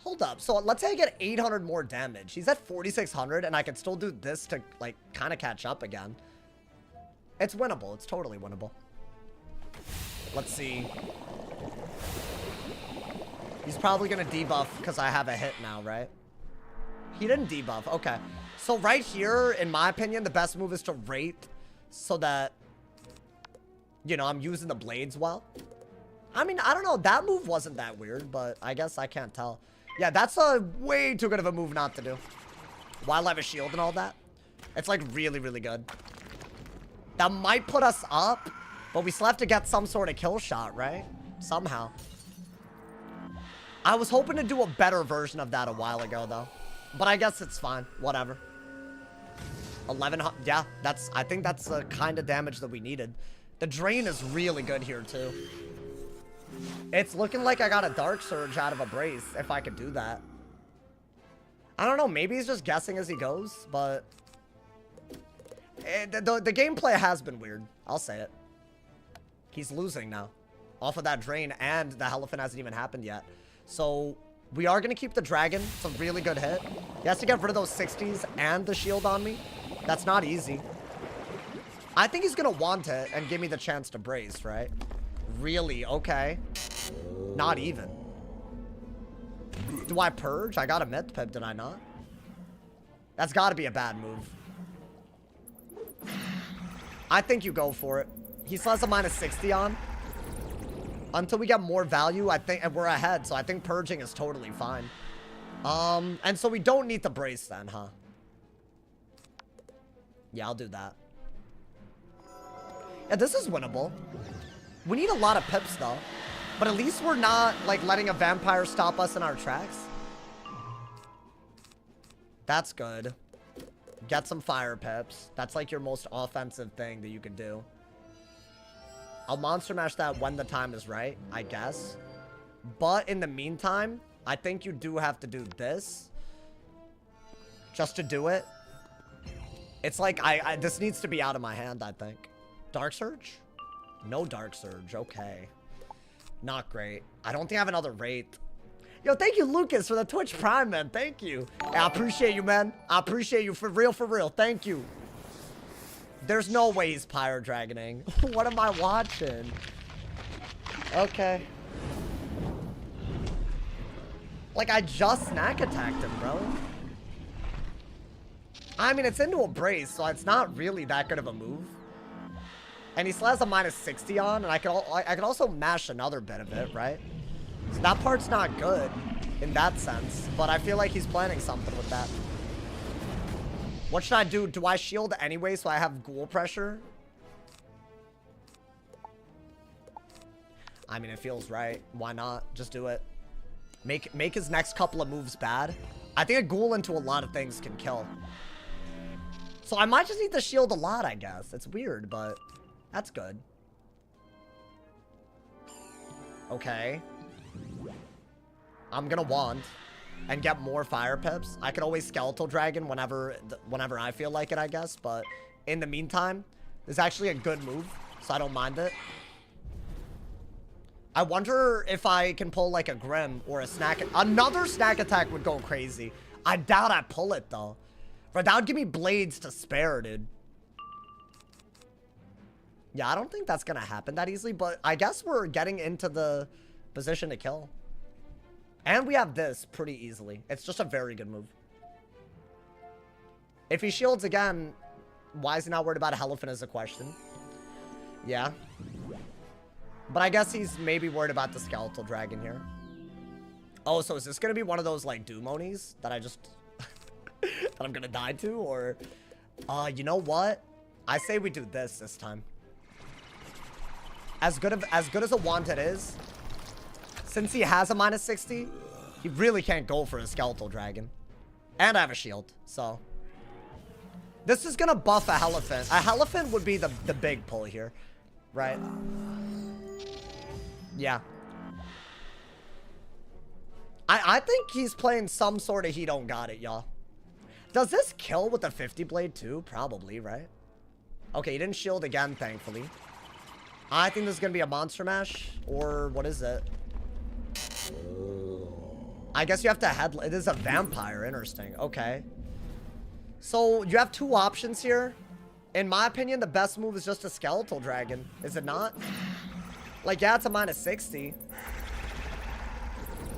Hold up. So let's say I get 800 more damage. He's at 4,600 and I can still do this to, like, kind of catch up again. It's winnable. It's totally winnable. Let's see. He's probably going to debuff because I have a hit now, right? He didn't debuff. Okay. So right here, in my opinion, the best move is to rate so that, you know, I'm using the blades well. I mean, I don't know. That move wasn't that weird, but I guess I can't tell. Yeah, that's a way too good of a move not to do. While I have a shield and all that. It's like really, really good. That might put us up, but we still have to get some sort of kill shot, right? Somehow. I was hoping to do a better version of that a while ago, though. But I guess it's fine. Whatever. 1100. Yeah, I think that's the kind of damage that we needed. The drain is really good here, too. It's looking like I got a Dark Surge out of a brace, if I could do that. I don't know. Maybe he's just guessing as he goes, but... The gameplay has been weird. I'll say it. He's losing now. Off of that drain, and the Elephant hasn't even happened yet. So, we are going to keep the dragon. It's a really good hit. He has to get rid of those 60s and the shield on me. That's not easy. I think he's going to want it and give me the chance to brace, right? Really? Okay. Not even. Do I purge? I got a myth pip, did I not? That's got to be a bad move. I think you go for it. He still has a minus 60 on. Until we get more value, I think, and we're ahead, so I think purging is totally fine. And so we don't need the brace then, huh? Yeah, I'll do that. Yeah, this is winnable. We need a lot of pips, though. But at least we're not, like, letting a vampire stop us in our tracks. That's good. Get some fire pips. That's, like, your most offensive thing that you can do. I'll monster mash that when the time is right, I guess. But in the meantime, I think you do have to do this. Just to do it. It's like, this needs to be out of my hand, I think. Dark Surge? No Dark Surge. Okay. Not great. I don't think I have another rate. Yo, thank you, Lucas, for the Twitch Prime, man. Thank you. I appreciate you, man. I appreciate you for real, for real. Thank you. There's no way he's Pyro Dragoning. What am I watching? Okay. Like, I just snack attacked him, bro. I mean, it's into a brace, so it's not really that good of a move. And he still has a minus 60 on, and I can also mash another bit of it, right? So that part's not good in that sense, but I feel like he's planning something with that. What should I do? Do I shield anyway so I have ghoul pressure? I mean, it feels right. Why not? Just do it. Make his next couple of moves bad. I think a ghoul into a lot of things can kill. So I might just need to shield a lot, I guess. It's weird, but that's good. Okay. I'm gonna wand and get more fire pips. I can always skeletal dragon whenever I feel like it, I guess. But in the meantime, it's actually a good move, so I don't mind it. I wonder if I can pull like a Grim or a snack. Another snack attack would go crazy. I doubt I pull it though. But that would give me blades to spare, dude. Yeah, I don't think that's gonna happen that easily, but I guess we're getting into the position to kill. And we have this pretty easily. It's just a very good move. If he shields again, why is he not worried about a Elephant is a question. Yeah. But I guess he's maybe worried about the skeletal dragon here. Oh, so is this going to be one of those, like, Doomonies that I just... that I'm going to die to? Or... you know what? I say we do this time. As good as a wanted is, since he has a minus 60, he really can't go for a skeletal dragon. And I have a shield, so... This is gonna buff a Elephant. A Elephant would be the big pull here, right? Yeah. I think he's playing some sort of he don't got it, y'all. Does this kill with the 50 blade too? Probably, right? Okay, he didn't shield again, thankfully. I think this is gonna be a monster mash, or what is it? I guess you have to head. It is a vampire. Interesting. Okay. So you have two options here. In my opinion, the best move is just a skeletal dragon. Is it not? Like, yeah, it's a minus 60.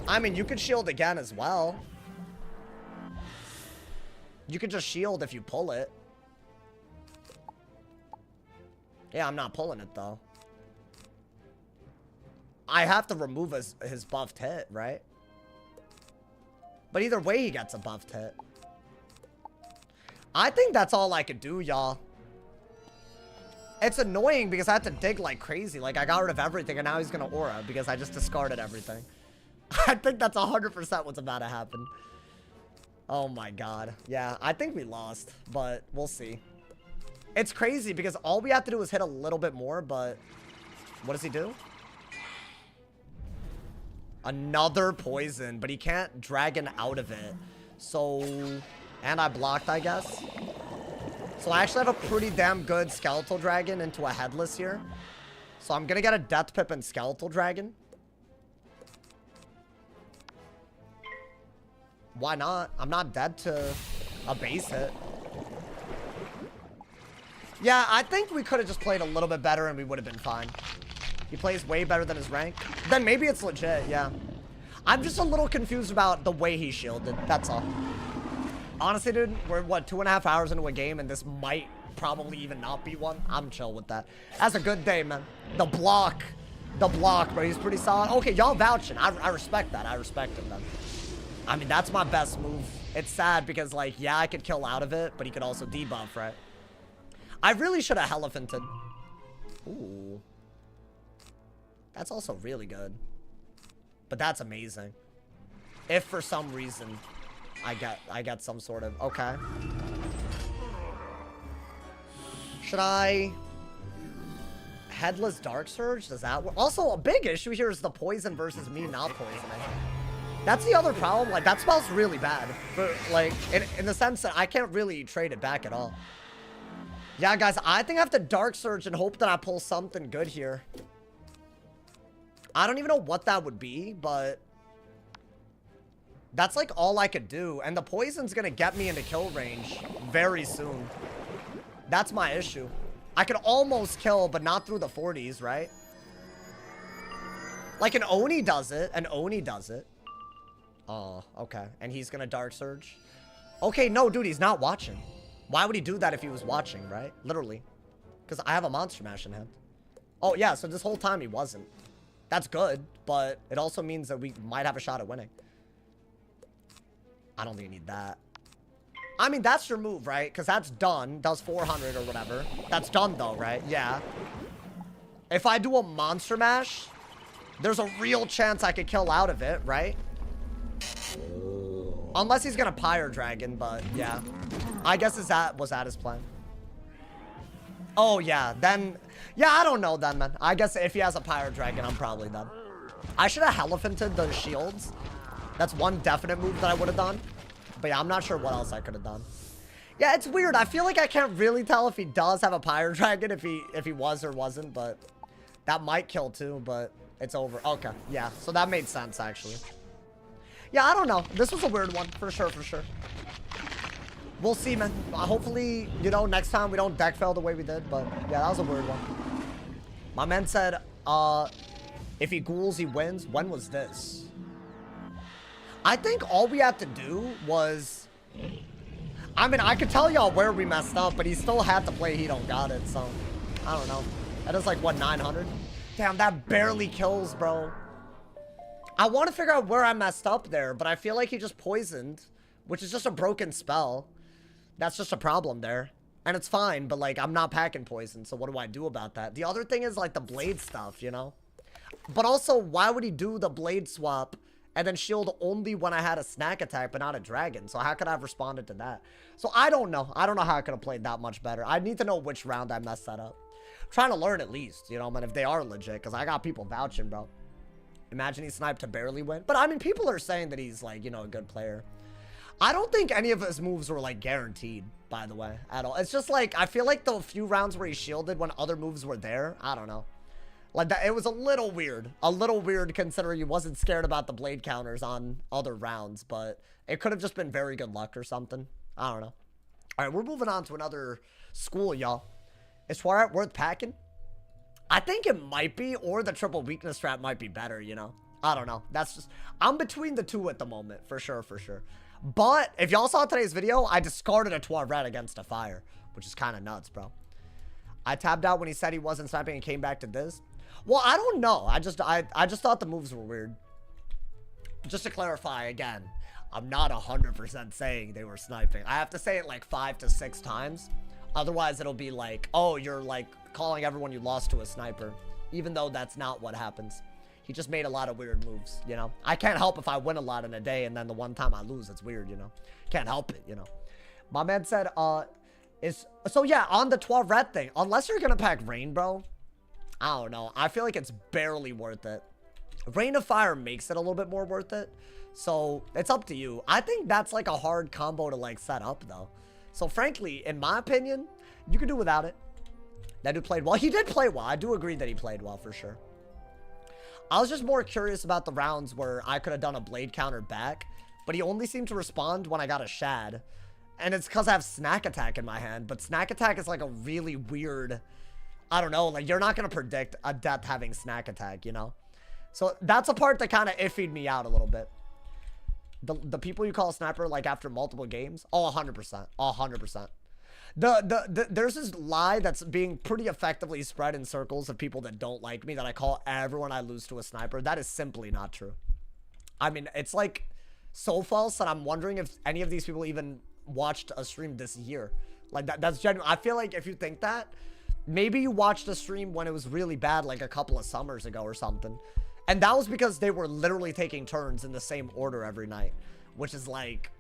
I mean, you could shield again as well. You could just shield if you pull it. Yeah, I'm not pulling it, though. I have to remove his buffed hit, right? But either way, he gets a buffed hit. I think that's all I could do, y'all. It's annoying because I have to dig like crazy. Like, I got rid of everything, and now he's gonna aura because I just discarded everything. I think that's 100% what's about to happen. Oh my god. Yeah, I think we lost, but we'll see. It's crazy because all we have to do is hit a little bit more, but... What does he do? Another poison, but he can't dragon out of it. So... And I blocked, I guess. So I actually have a pretty damn good skeletal dragon into a headless here. So I'm gonna get a death pip and skeletal dragon. Why not? I'm not dead to a base hit. Yeah, I think we could have just played a little bit better and we would have been fine. He plays way better than his rank. Then maybe it's legit, yeah. I'm just a little confused about the way he shielded. That's all. Honestly, dude, we're, what, 2.5 hours into a game, and this might probably even not be one. I'm chill with that. That's a good day, man. The block, bro, he's pretty solid. Okay, y'all vouching. I respect that. I respect him, then. I mean, that's my best move. It's sad because, like, yeah, I could kill out of it, but he could also debuff, right? I really should have Elephanted. Ooh. That's also really good. But that's amazing. If for some reason... I got some sort of... Okay. Should I... Headless Dark Surge? Does that work? Also, a big issue here is the poison versus me not poisoning. That's the other problem. Like, that spell's really bad. But, like, in the sense that I can't really trade it back at all. Yeah, guys, I think I have to Dark Surge and hope that I pull something good here. I don't even know what that would be, but... That's like all I could do. And the poison's gonna get me into kill range very soon. That's my issue. I could almost kill, but not through the 40s, right? Like an Oni does it. An Oni does it. Oh, okay. And he's gonna Dark Surge. Okay, no, dude, he's not watching. Why would he do that if he was watching, right? Literally. Because I have a Monster Mash in hand. Oh, yeah, so this whole time he wasn't. That's good, but it also means that we might have a shot at winning. I don't think you need that. I mean, that's your move, right? Because that's done. Does 400 or whatever. That's done, though, right? Yeah. If I do a Monster Mash, there's a real chance I could kill out of it, right? Unless he's going to Pyre Dragon, but yeah. I guess was that his plan? Oh, yeah. Then, yeah, I don't know then, man. I guess if he has a Pyre Dragon, I'm probably done. I should have Elephanted the shields. That's one definite move that I would have done. But yeah, I'm not sure what else I could have done. Yeah, it's weird. I feel like I can't really tell if he does have a Pyre Dragon, if he was or wasn't, but that might kill too, but it's over. Okay, yeah. So that made sense, actually. Yeah, I don't know. This was a weird one, for sure, for sure. We'll see, man. Hopefully, you know, next time we don't deck fail the way we did, but yeah, that was a weird one. My man said, if he ghouls, he wins. When was this? I think all we had to do was... I mean, I could tell y'all where we messed up, but he still had to play He Don't Got It, so... I don't know. That is like, what, 900? Damn, that barely kills, bro. I want to figure out where I messed up there, but I feel like he just poisoned, which is just a broken spell. That's just a problem there. And it's fine, but, like, I'm not packing poison, so what do I do about that? The other thing is, like, the blade stuff, you know? But also, why would he do the blade swap and then shield only when I had a snack attack, but not a dragon. So how could I have responded to that? So I don't know. I don't know how I could have played that much better. I need to know which round I messed that up. I'm trying to learn at least, you know, man, if they are legit, because I got people vouching, bro. Imagine he sniped to barely win. But, I mean, people are saying that he's, like, you know, a good player. I don't think any of his moves were, like, guaranteed, by the way, at all. It's just, like, I feel like the few rounds where he shielded when other moves were there, I don't know. Like, that, it was a little weird. A little weird considering he wasn't scared about the blade counters on other rounds. But it could have just been very good luck or something. I don't know. All right, we're moving on to another school, y'all. Is Twilight worth packing? I think it might be, or the triple weakness trap might be better, you know? I don't know. That's just... I'm between the two at the moment, for sure, for sure. But, if y'all saw today's video, I discarded a Toilet against a fire, which is kind of nuts, bro. I tabbed out when he said he wasn't sniping and came back to this. Well, I don't know. I just thought the moves were weird. Just to clarify again, I'm not 100% saying they were sniping. I have to say it like 5 to 6 times. Otherwise, it'll be like, oh, you're like calling everyone you lost to a sniper. Even though that's not what happens. He just made a lot of weird moves, you know? I can't help if I win a lot in a day and then the one time I lose, it's weird, you know? Can't help it, you know? My man said, so yeah, on the 12 red thing, unless you're gonna pack rain, bro, I don't know. I feel like it's barely worth it. Rain of Fire makes it a little bit more worth it. So, it's up to you. I think that's like a hard combo to like set up, though. So, frankly, in my opinion, you could do without it. That dude played well. He did play well. I do agree that he played well, for sure. I was just more curious about the rounds where I could have done a blade counter back. But he only seemed to respond when I got a shad. And it's because I have snack attack in my hand. But snack attack is like a really weird... I don't know, like, you're not going to predict a death having snack attack, you know? So, that's a part that kind of iffied me out a little bit. The people you call a sniper, like, after multiple games? Oh, 100%. 100%. There's this lie that's being pretty effectively spread in circles of people that don't like me, that I call everyone I lose to a sniper. That is simply not true. I mean, it's, like, so false that I'm wondering if any of these people even watched a stream this year. Like, that's genuine. I feel like if you think that... Maybe you watched a stream when it was really bad, like a couple of summers ago or something. And that was because they were literally taking turns in the same order every night. Which is like,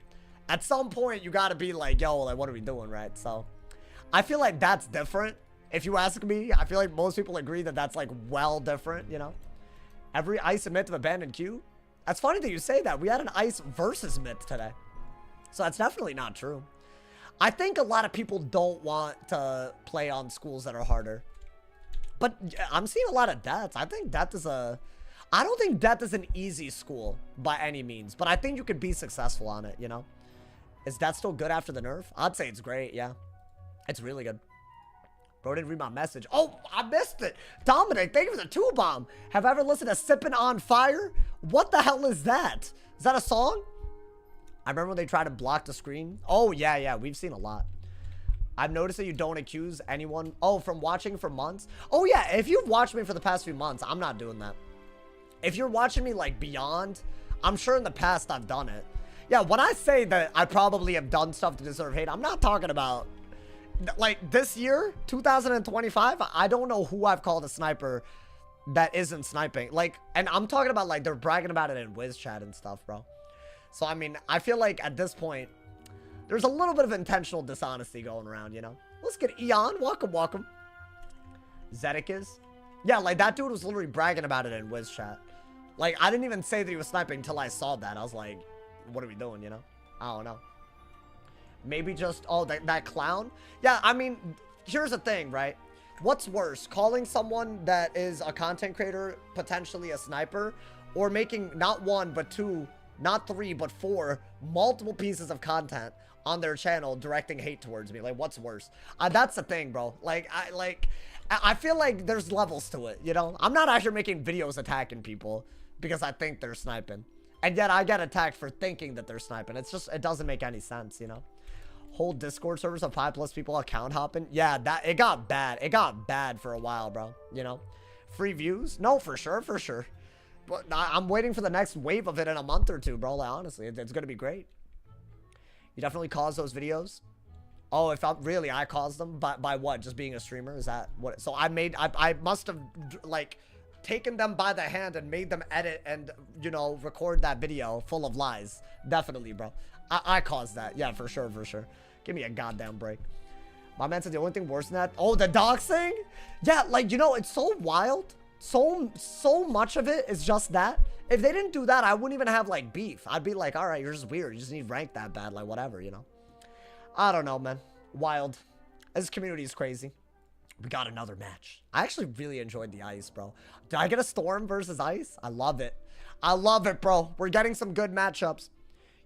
at some point, you gotta be like, yo, like, what are we doing, right? So, I feel like that's different. If you ask me, I feel like most people agree that that's, like, well different, you know? Every ice and myth of abandoned queue? That's funny that you say that. We had an ice versus myth today. So, that's definitely not true. I think a lot of people don't want to play on schools that are harder. But I'm seeing a lot of deaths. I think death is a... I don't think death is an easy school by any means. But I think you could be successful on it, you know? Is death still good after the nerf? I'd say it's great, yeah. It's really good. Bro, didn't read my message. Oh, I missed it. Dominic, thank you for the 2-bomb. Have I ever listened to Sippin' on Fire? What the hell is that? Is that a song? I remember when they tried to block the screen. Oh, yeah, we've seen a lot. I've noticed that you don't accuse anyone. Oh, from watching for months? Oh, yeah, if you've watched me for the past few months, I'm not doing that. If you're watching me, like, beyond, I'm sure in the past I've done it. Yeah, when I say that I probably have done stuff to deserve hate, I'm not talking about, like, this year, 2025, I don't know who I've called a sniper that isn't sniping. Like, and I'm talking about, like, they're bragging about it in Wiz chat and stuff, bro. So, I mean, I feel like at this point, there's a little bit of intentional dishonesty going around, you know? Let's get Eon. Welcome, welcome. Zedek is? Yeah, like, that dude was literally bragging about it in Wiz chat. Like, I didn't even say that he was sniping until I saw that. I was like, what are we doing, you know? I don't know. Maybe just, oh, that clown? Yeah, I mean, here's the thing, right? What's worse, calling someone that is a content creator potentially a sniper, or making not one, but two... Not 3, but 4 multiple pieces of content on their channel directing hate towards me? Like, what's worse? That's the thing, bro. Like, I feel like there's levels to it, you know? I'm not actually making videos attacking people because I think they're sniping. And yet I get attacked for thinking that they're sniping. It's just, it doesn't make any sense, you know? Whole Discord servers of 5+ people account hopping. Yeah, it got bad. It got bad for a while, bro. You know? Free views? No, for sure, for sure. But I'm waiting for the next wave of it in a month or two, bro. Like, honestly, it's going to be great. You definitely caused those videos. Oh, if I caused them by what? Just being a streamer? Is that what? So I must have, like, taken them by the hand and made them edit and, you know, record that video full of lies. Definitely, bro. I caused that. Yeah, for sure, for sure. Give me a goddamn break. My man said the only thing worse than that. Oh, the dogs thing? Yeah, like, you know, it's so wild. So much of it is just that. If they didn't do that, I wouldn't even have, like, beef. I'd be like, all right, you're just weird. You just need rank that bad. Like, whatever, you know? I don't know, man. Wild. This community is crazy. We got another match. I actually really enjoyed the ice, bro. Did I get a storm versus ice? I love it. I love it, bro. We're getting some good matchups.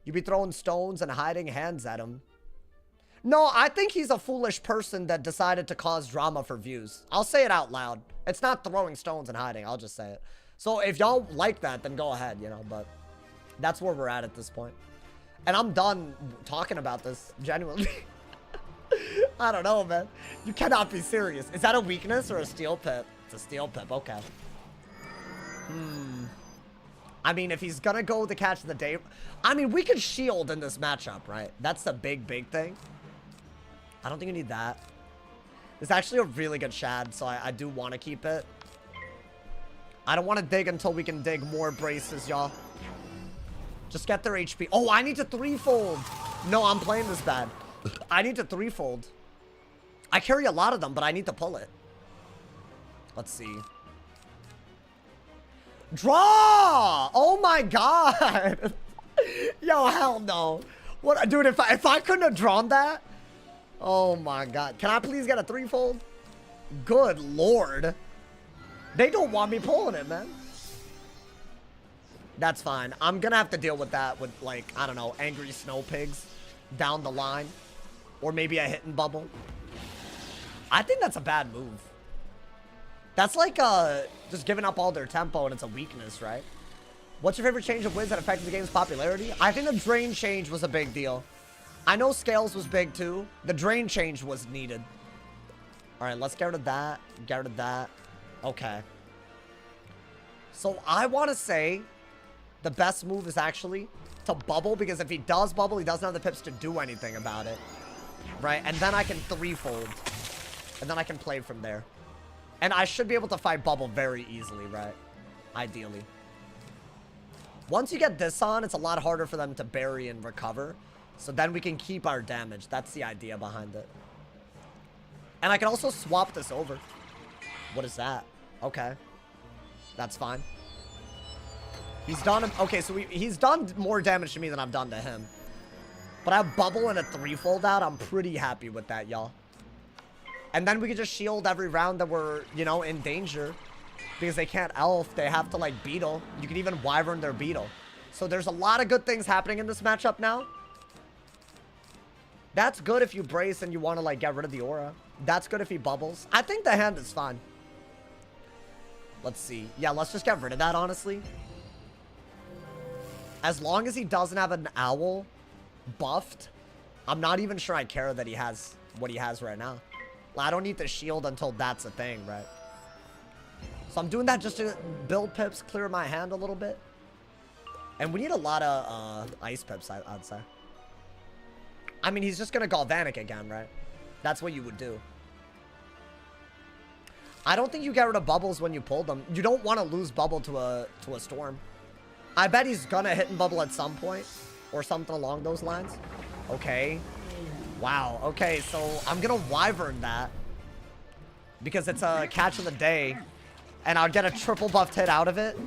You be throwing stones and hiding hands at him. No, I think he's a foolish person that decided to cause drama for views. I'll say it out loud. It's not throwing stones and hiding. I'll just say it. So if y'all like that, then go ahead, you know. But that's where we're at this point. And I'm done talking about this, genuinely. I don't know, man. You cannot be serious. Is that a weakness or a steel pip? It's a steel pip. Okay. I mean, if he's gonna go the catch of the day... I mean, we could shield in this matchup, right? That's the big thing. I don't think you need that. It's actually a really good shad, so I do want to keep it. I don't want to dig until we can dig more braces, y'all. Just get their HP. Oh, I need to threefold. No, I'm playing this bad. I need to threefold. I carry a lot of them, but I need to pull it. Let's see. Draw! Oh my god! Yo, hell no. What, dude, if I couldn't have drawn that... Oh my god. Can I please get a threefold? Good lord. They don't want me pulling it, man. That's fine. I'm gonna have to deal with that with, like, I don't know, angry snow pigs down the line. Or maybe a hidden bubble. I think that's a bad move. That's like just giving up all their tempo and it's a weakness, right? What's your favorite change of Wiz that affected the game's popularity? I think the drain change was a big deal. I know scales was big too. The drain change was needed. Alright, let's get rid of that. Get rid of that. Okay. So I want to say the best move is actually to bubble, because if he does bubble, he doesn't have the pips to do anything about it. Right? And then I can threefold. And then I can play from there. And I should be able to fight bubble very easily, right? Ideally. Once you get this on, it's a lot harder for them to bury and recover. So then we can keep our damage. That's the idea behind it. And I can also swap this over. What is that? Okay. That's fine. He's done... Okay, so he's done more damage to me than I've done to him. But I have bubble and a threefold out. I'm pretty happy with that, y'all. And then we can just shield every round that we're, you know, in danger. Because they can't elf. They have to, like, beetle. You can even wyvern their beetle. So there's a lot of good things happening in this matchup now. That's good if you brace and you want to, like, get rid of the aura. That's good if he bubbles. I think the hand is fine. Let's see. Yeah, let's just get rid of that, honestly. As long as he doesn't have an owl buffed, I'm not even sure I care that he has what he has right now. I don't need the shield until that's a thing, right? So I'm doing that just to build pips, clear my hand a little bit. And we need a lot of ice pips, I'd say. I mean, he's just going to Galvanic again, right? That's what you would do. I don't think you get rid of bubbles when you pull them. You don't want to lose bubble to a storm. I bet he's going to hit and bubble at some point. Or something along those lines. Okay. Wow. Okay, so I'm going to wyvern that. Because it's a catch of the day. And I'll get a triple buffed hit out of it.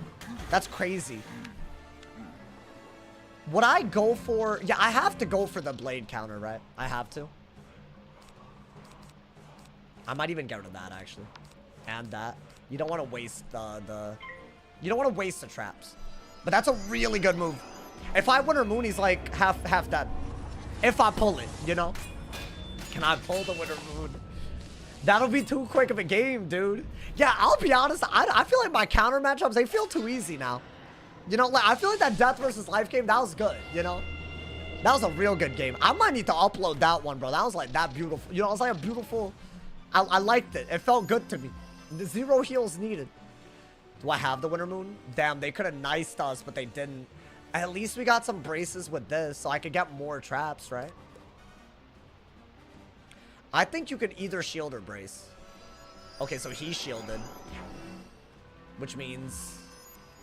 That's crazy. Would I go for... Yeah, I have to go for the blade counter, right? I have to. I might even get rid of that, actually. And that. You don't want to waste the... You don't want to waste the traps. But that's a really good move. If I Winter Moon, he's like half dead. If I pull it, you know? Can I pull the Winter Moon? That'll be too quick of a game, dude. Yeah, I'll be honest. I feel like my counter matchups, they feel too easy now. You know, like, I feel like that death versus life game, that was good, you know? That was a real good game. I might need to upload that one, bro. That was like that beautiful. You know, it was like a beautiful... I liked it. It felt good to me. The 0 heals needed. Do I have the Winter Moon? Damn, they could have niced us, but they didn't. At least we got some braces with this, so I could get more traps, right? I think you could either shield or brace. Okay, so he's shielded. Which means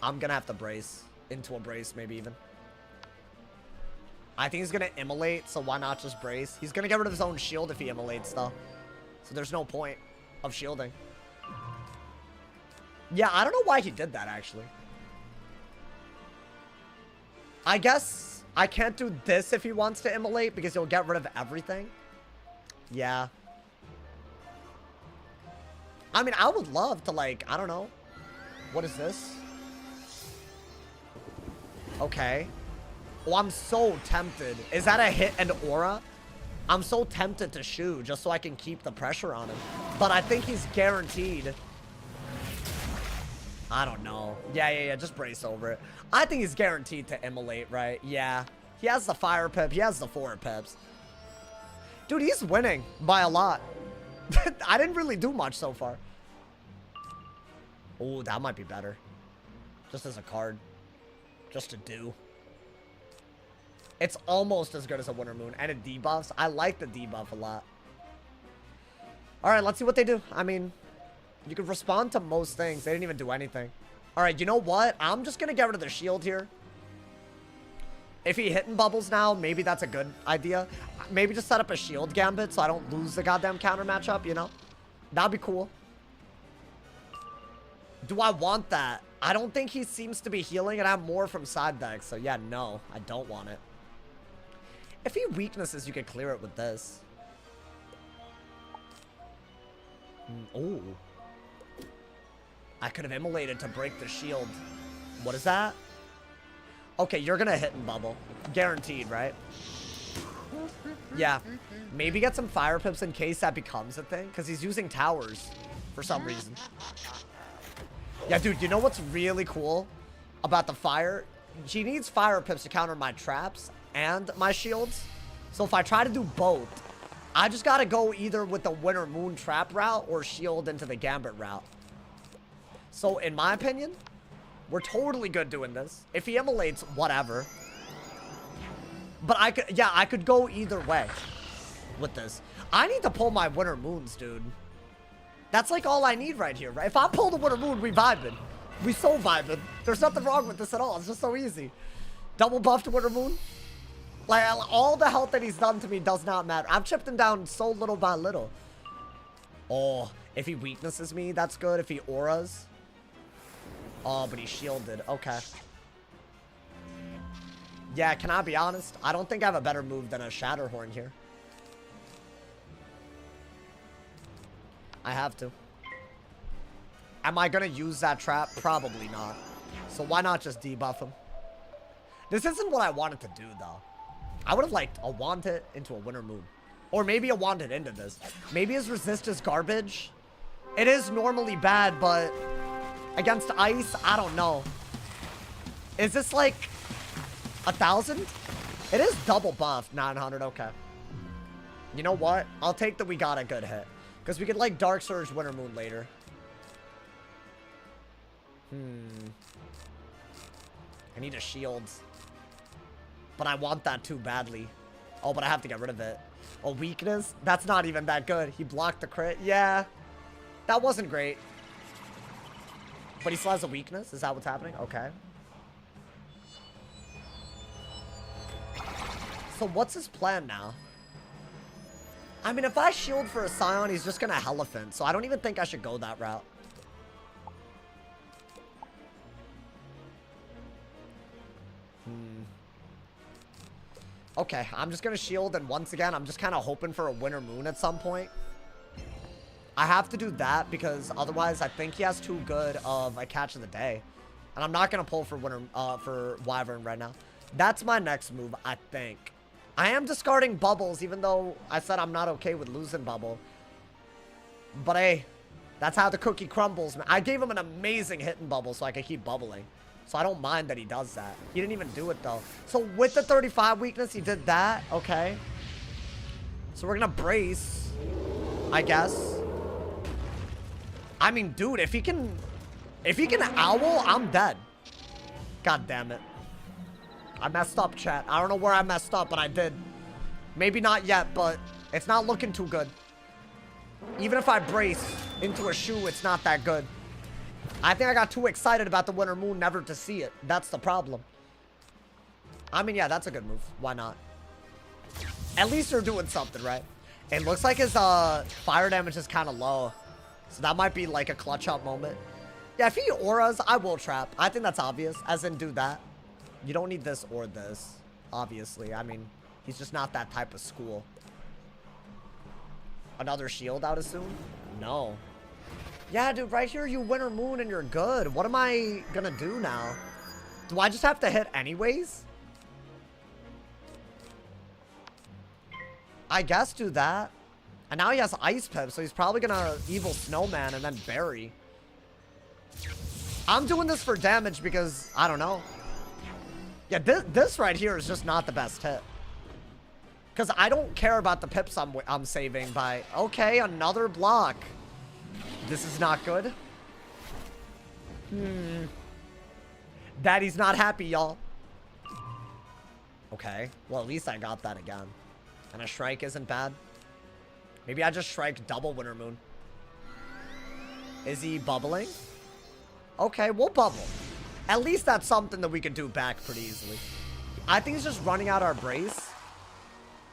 I'm gonna have to brace. Into a brace, maybe even. I think he's gonna immolate, so why not just brace? He's gonna get rid of his own shield if he immolates, though. So there's no point of shielding. Yeah, I don't know why he did that, actually. I guess I can't do this if he wants to immolate, because he'll get rid of everything. Yeah. I mean, I would love to, like, I don't know. What is this? Okay. Oh, I'm so tempted. Is that a hit and aura? I'm so tempted to shoot just so I can keep the pressure on him. But I think he's guaranteed. I don't know. Yeah. Just brace over it. I think he's guaranteed to immolate, right? Yeah. He has the fire pip. He has the 4 pips. Dude, he's winning by a lot. I didn't really do much so far. Oh, that might be better. Just as a card. Just to do. It's almost as good as a Winter Moon. And it debuffs. I like the debuff a lot. Alright, let's see what they do. I mean, you can respond to most things. They didn't even do anything. Alright, you know what? I'm just going to get rid of the shield here. If he hitting bubbles now, maybe that's a good idea. Maybe just set up a shield gambit so I don't lose the goddamn counter matchup, you know? That'd be cool. Do I want that? I don't think he seems to be healing, and I have more from side decks. So yeah, no, I don't want it. If he weaknesses, you can clear it with this. Oh. I could have immolated to break the shield. What is that? Okay, you're gonna hit and bubble. Guaranteed, right? Yeah. Maybe get some fire pips in case that becomes a thing. Because he's using towers for some reason. Yeah, dude, you know what's really cool about the fire? She needs fire pips to counter my traps and my shields. So if I try to do both, I just gotta go either with the Winter Moon trap route or shield into the Gambit route. So in my opinion, we're totally good doing this. If he immolates, whatever. But I could go either way with this. I need to pull my Winter Moons, dude. That's like all I need right here, right? If I pull the Winter Moon, we vibing. We so vibing. There's nothing wrong with this at all. It's just so easy. Double buff to Winter Moon. Like, all the health that he's done to me does not matter. I've chipped him down so little by little. Oh, if he weaknesses me, that's good. If he auras. Oh, but he shielded. Okay. Yeah, can I be honest? I don't think I have a better move than a Shatterhorn here. I have to. Am I gonna use that trap? Probably not. So why not just debuff him? This isn't what I wanted to do, though. I would have liked a Wanted into a Winter Moon. Or maybe a Wanted into this. Maybe his resist is garbage. It is normally bad, but against ice, I don't know. Is this like 1,000? It is double buff. 900, okay. You know what? I'll take that we got a good hit. Because we could, like, Dark Surge Winter Moon later. I need a shield. But I want that too badly. Oh, but I have to get rid of it. A weakness? That's not even that good. He blocked the crit. Yeah. That wasn't great. But he still has a weakness? Is that what's happening? Okay. So what's his plan now? I mean, if I shield for a Scion, he's just gonna Elephant. So I don't even think I should go that route. Okay, I'm just gonna shield, and once again, I'm just kind of hoping for a Winter Moon at some point. I have to do that because otherwise I think he has too good of a catch of the day. And I'm not gonna pull for Wyvern right now. That's my next move, I think. I am discarding bubbles, even though I said I'm not okay with losing bubble. But hey, that's how the cookie crumbles, man. I gave him an amazing hit in bubble so I could keep bubbling. So I don't mind that he does that. He didn't even do it, though. So with the 35 weakness, he did that. Okay. So we're going to brace, I guess. I mean, dude, if he can owl, I'm dead. God damn it. I messed up, chat. I don't know where I messed up, but I did. Maybe not yet, but it's not looking too good. Even if I brace into a shoe, it's not that good. I think I got too excited about the Winter Moon never to see it. That's the problem. I mean, yeah, that's a good move. Why not? At least they're doing something, right? It looks like his fire damage is kind of low. So that might be like a clutch up moment. Yeah, if he auras, I will trap. I think that's obvious. As in, do that. You don't need this or this. Obviously. I mean, he's just not that type of school. Another shield, I would assume? No. Yeah, dude, right here, you Winter Moon and you're good. What am I gonna do now? Do I just have to hit anyways? I guess do that. And now he has Ice Pip, so he's probably gonna Evil Snowman and then Bury. I'm doing this for damage because, I don't know. Yeah, this right here is just not the best hit. Because I don't care about the pips I'm saving by... Okay, another block. This is not good. Daddy's not happy, y'all. Okay, well, at least I got that again. And a Shrike isn't bad. Maybe I just Shrike double Winter Moon. Is he bubbling? Okay, we'll bubble. At least that's something that we could do back pretty easily. I think he's just running out our brace.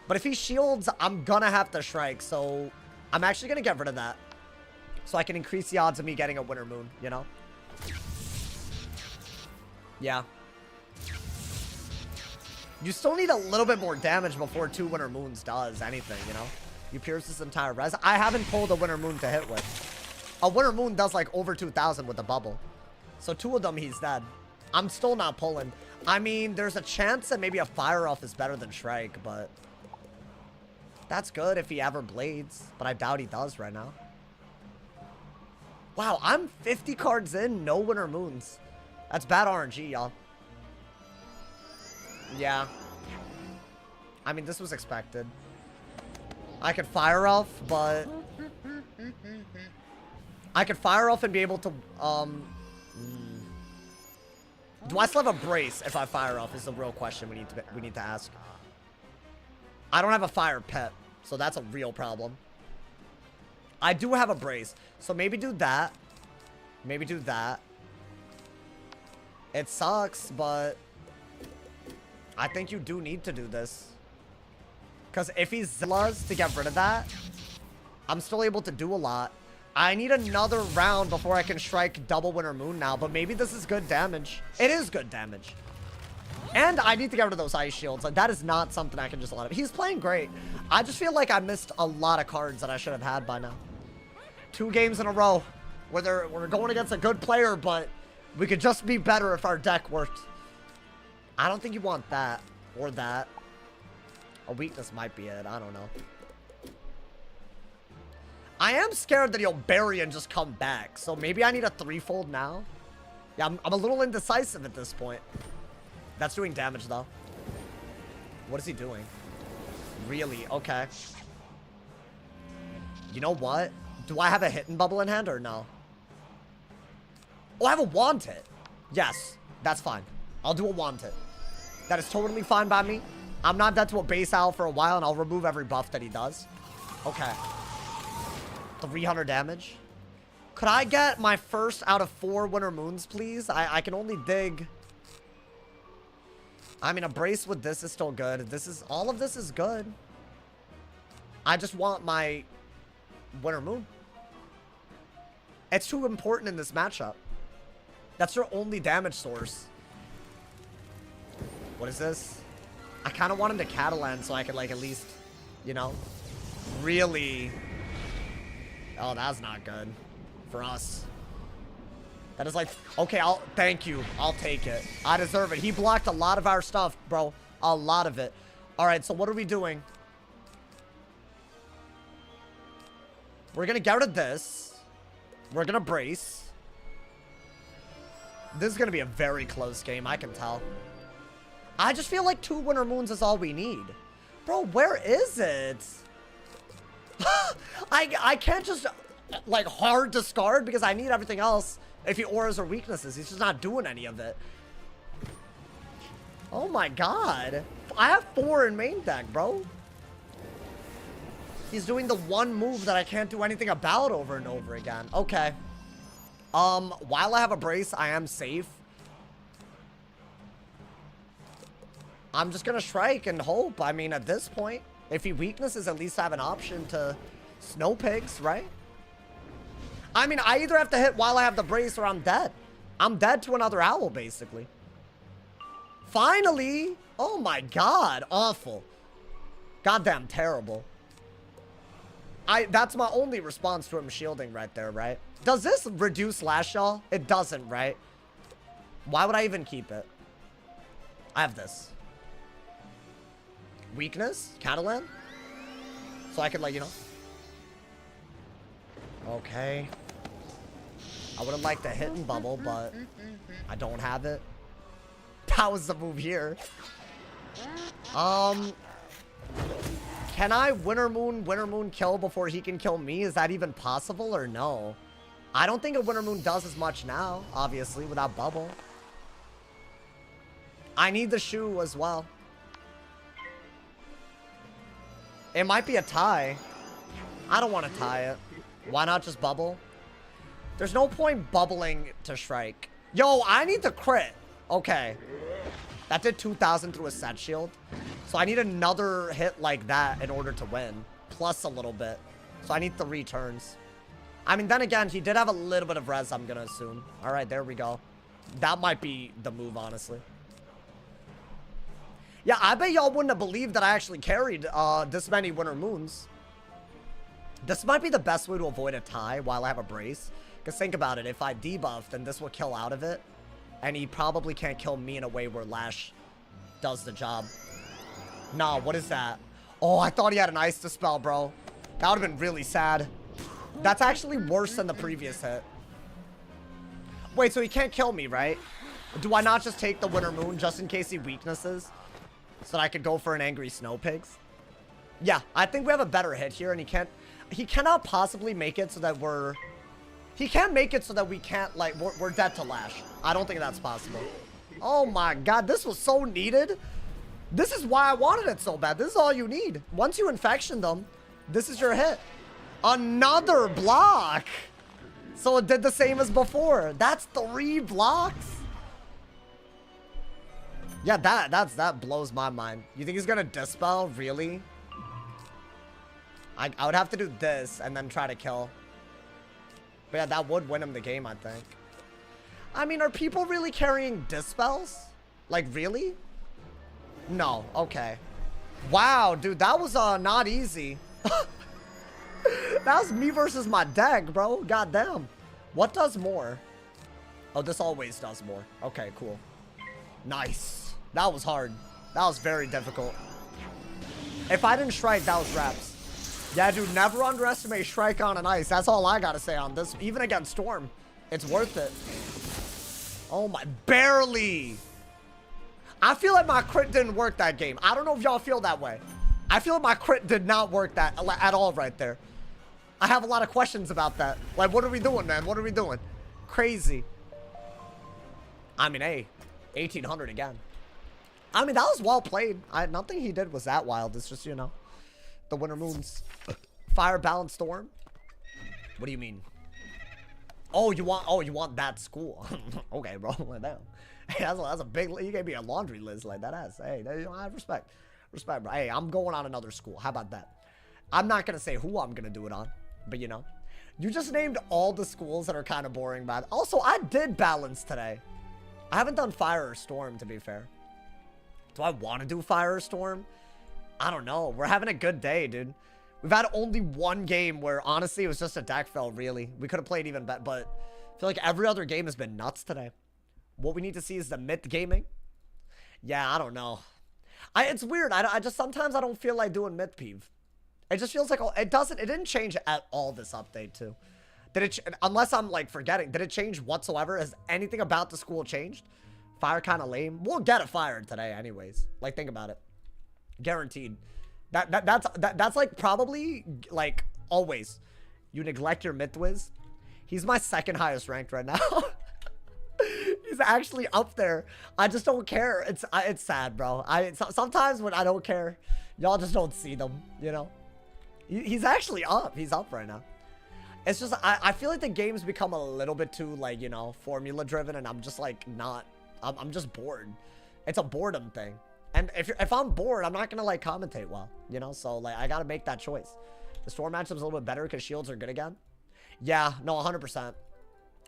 But if he shields, I'm gonna have to Shrike. So I'm actually gonna get rid of that. So I can increase the odds of me getting a Winter Moon, you know? Yeah. You still need a little bit more damage before 2 Winter Moons does anything, you know? You pierce this entire res. I haven't pulled a Winter Moon to hit with. A Winter Moon does like over 2,000 with a bubble. So 2 of them, he's dead. I'm still not pulling. I mean, there's a chance that maybe a Fire Elf is better than Shrike, but... That's good if he ever blades. But I doubt he does right now. Wow, I'm 50 cards in, no Winter Moons. That's bad RNG, y'all. Yeah. I mean, this was expected. I could Fire Elf, but... I could Fire Elf and be able to, Do I still have a brace if I Fire Elf is the real question we need to ask. I don't have a Fire Pet, so that's a real problem. I do have a brace, so maybe do that. Maybe do that. It sucks, but I think you do need to do this. Because if he Zillas to get rid of that, I'm still able to do a lot. I need another round before I can Shrike double Winter Moon now, but maybe this is good damage. It is good damage. And I need to get rid of those Ice Shields. Like, that is not something I can just let him. He's playing great. I just feel like I missed a lot of cards that I should have had by now. 2 games in a row where we're going against a good player, but we could just be better if our deck worked. I don't think you want that or that. A weakness might be it. I don't know. I am scared that he'll bury and just come back. So maybe I need a 3-fold now. Yeah, I'm a little indecisive at this point. That's doing damage, though. What is he doing? Really? Okay. You know what? Do I have a Hidden Bubble in hand or no? Oh, I have a Wand Hit. Yes, that's fine. I'll do a Wand Hit. That is totally fine by me. I'm not dead to a base owl for a while, and I'll remove every buff that he does. Okay. 300 damage. Could I get my first out of 4 Winter Moons, please? I can only dig. I mean, a brace with this is still good. All of this is good. I just want my Winter Moon. It's too important in this matchup. That's your only damage source. What is this? I kind of want him to Catalan so I could, like, at least, you know, really... Oh, that's not good for us. That is like, okay, thank you. I'll take it. I deserve it. He blocked a lot of our stuff, bro. A lot of it. All right, so what are we doing? We're going to get rid of this. We're going to brace. This is going to be a very close game, I can tell. I just feel like 2 Winter Moons is all we need. Bro, where is it? I can't just, like, hard discard because I need everything else. If he auras or weaknesses, he's just not doing any of it. Oh my god. I have 4 in main deck, bro. He's doing the one move that I can't do anything about over and over again. Okay. While I have a brace, I am safe. I'm just gonna strike and hope. I mean, at this point, if he weaknesses, at least I have an option to snow pigs, right? I mean, I either have to hit while I have the brace or I'm dead. I'm dead to another owl, basically. Finally! Oh my god, awful. Goddamn terrible. That's my only response to him shielding right there, right? Does this reduce lash, y'all? It doesn't, right? Why would I even keep it? I have this. Weakness? Catalan? So I could, like, you know. Okay. I would have liked to hit and bubble, but I don't have it. That was the move here. Can I Winter Moon kill before he can kill me? Is that even possible or no? I don't think a Winter Moon does as much now, obviously, without bubble. I need the shoe as well. It might be a tie. I don't want to tie it. Why not just bubble? There's no point bubbling to strike. Yo, I need the crit. Okay. That did 2,000 through a set shield. So I need another hit like that in order to win. Plus a little bit. So I need 3 turns. I mean, then again, he did have a little bit of res, I'm going to assume. All right, there we go. That might be the move, honestly. Yeah, I bet y'all wouldn't have believed that I actually carried this many Winter Moons. This might be the best way to avoid a tie while I have a brace. Because think about it. If I debuff, then this will kill out of it. And he probably can't kill me in a way where Lash does the job. Nah, what is that? Oh, I thought he had an Ice Dispel, bro. That would have been really sad. That's actually worse than the previous hit. Wait, so he can't kill me, right? Do I not just take the Winter Moon just in case he weaknesses? So that I could go for an Angry Snow Pigs? Yeah, I think we have a better hit here, and he cannot possibly make it so that he can't make it so that we can't, like, we're dead to Lash. I don't think that's possible. Oh my god, this was so needed. This is why I wanted it so bad. This is all you need. Once you infection them, this is your hit. Another block. So it did the same as before. That's 3 blocks. Yeah, that blows my mind. You think he's gonna dispel? Really? I would have to do this and then try to kill. But yeah, that would win him the game, I think. I mean, are people really carrying dispels? Like, really? No. Okay. Wow, dude, that was not easy. That was me versus my deck, bro. Goddamn. What does more? Oh, this always does more. Okay, cool. Nice. That was hard. That was very difficult. If I didn't strike, that was reps. Yeah, dude, never underestimate strike on an ice. That's all I gotta say on this. Even against Storm, it's worth it. Oh my, barely. I feel like my crit didn't work that game. I don't know if y'all feel that way. I feel like my crit did not work that at all right there. I have a lot of questions about that. Like, what are we doing, man? What are we doing? Crazy. I mean, hey, 1800 again. I mean, that was well played. Nothing he did was that wild. It's just, you know, the Winter Moons. Fire Balance Storm. What do you mean? Oh, you want that school? Okay, bro. Damn. Hey, that's a big. You gave me a laundry list like that. Ass. Hey, you know, I have respect, bro. Hey, I'm going on another school. How about that? I'm not gonna say who I'm gonna do it on, but you know, you just named all the schools that are kind of boring, man. Also, I did balance today. I haven't done Fire or Storm, to be fair. Do I want to do Fire or Storm? I don't know. We're having a good day, dude. We've had only one game where, honestly, it was just a deck fail, really. We could have played even better, but I feel like every other game has been nuts today. What we need to see is the myth gaming. Yeah, I don't know. It's weird. I just, sometimes I don't feel like doing myth peeve. It just feels like, it didn't change at all this update, too. Did it, unless I'm, like, forgetting, did it change whatsoever? Has anything about the school changed? Fire kind of lame. We'll get it fired today anyways. Like, think about it. Guaranteed. That's like probably like always. You neglect your Mythwiz. He's my second highest ranked right now. He's actually up there. I just don't care. It's sad, bro. Sometimes when I don't care, y'all just don't see them, you know. He's actually up. He's up right now. It's just, I feel like the game's become a little bit too, like, you know, formula driven, and I'm just like not, I'm just bored. It's a boredom thing. And if I'm bored, I'm not gonna like commentate well, you know? So like, I gotta make that choice. The Storm matchup's a little bit better because shields are good again. Yeah, no, 100%.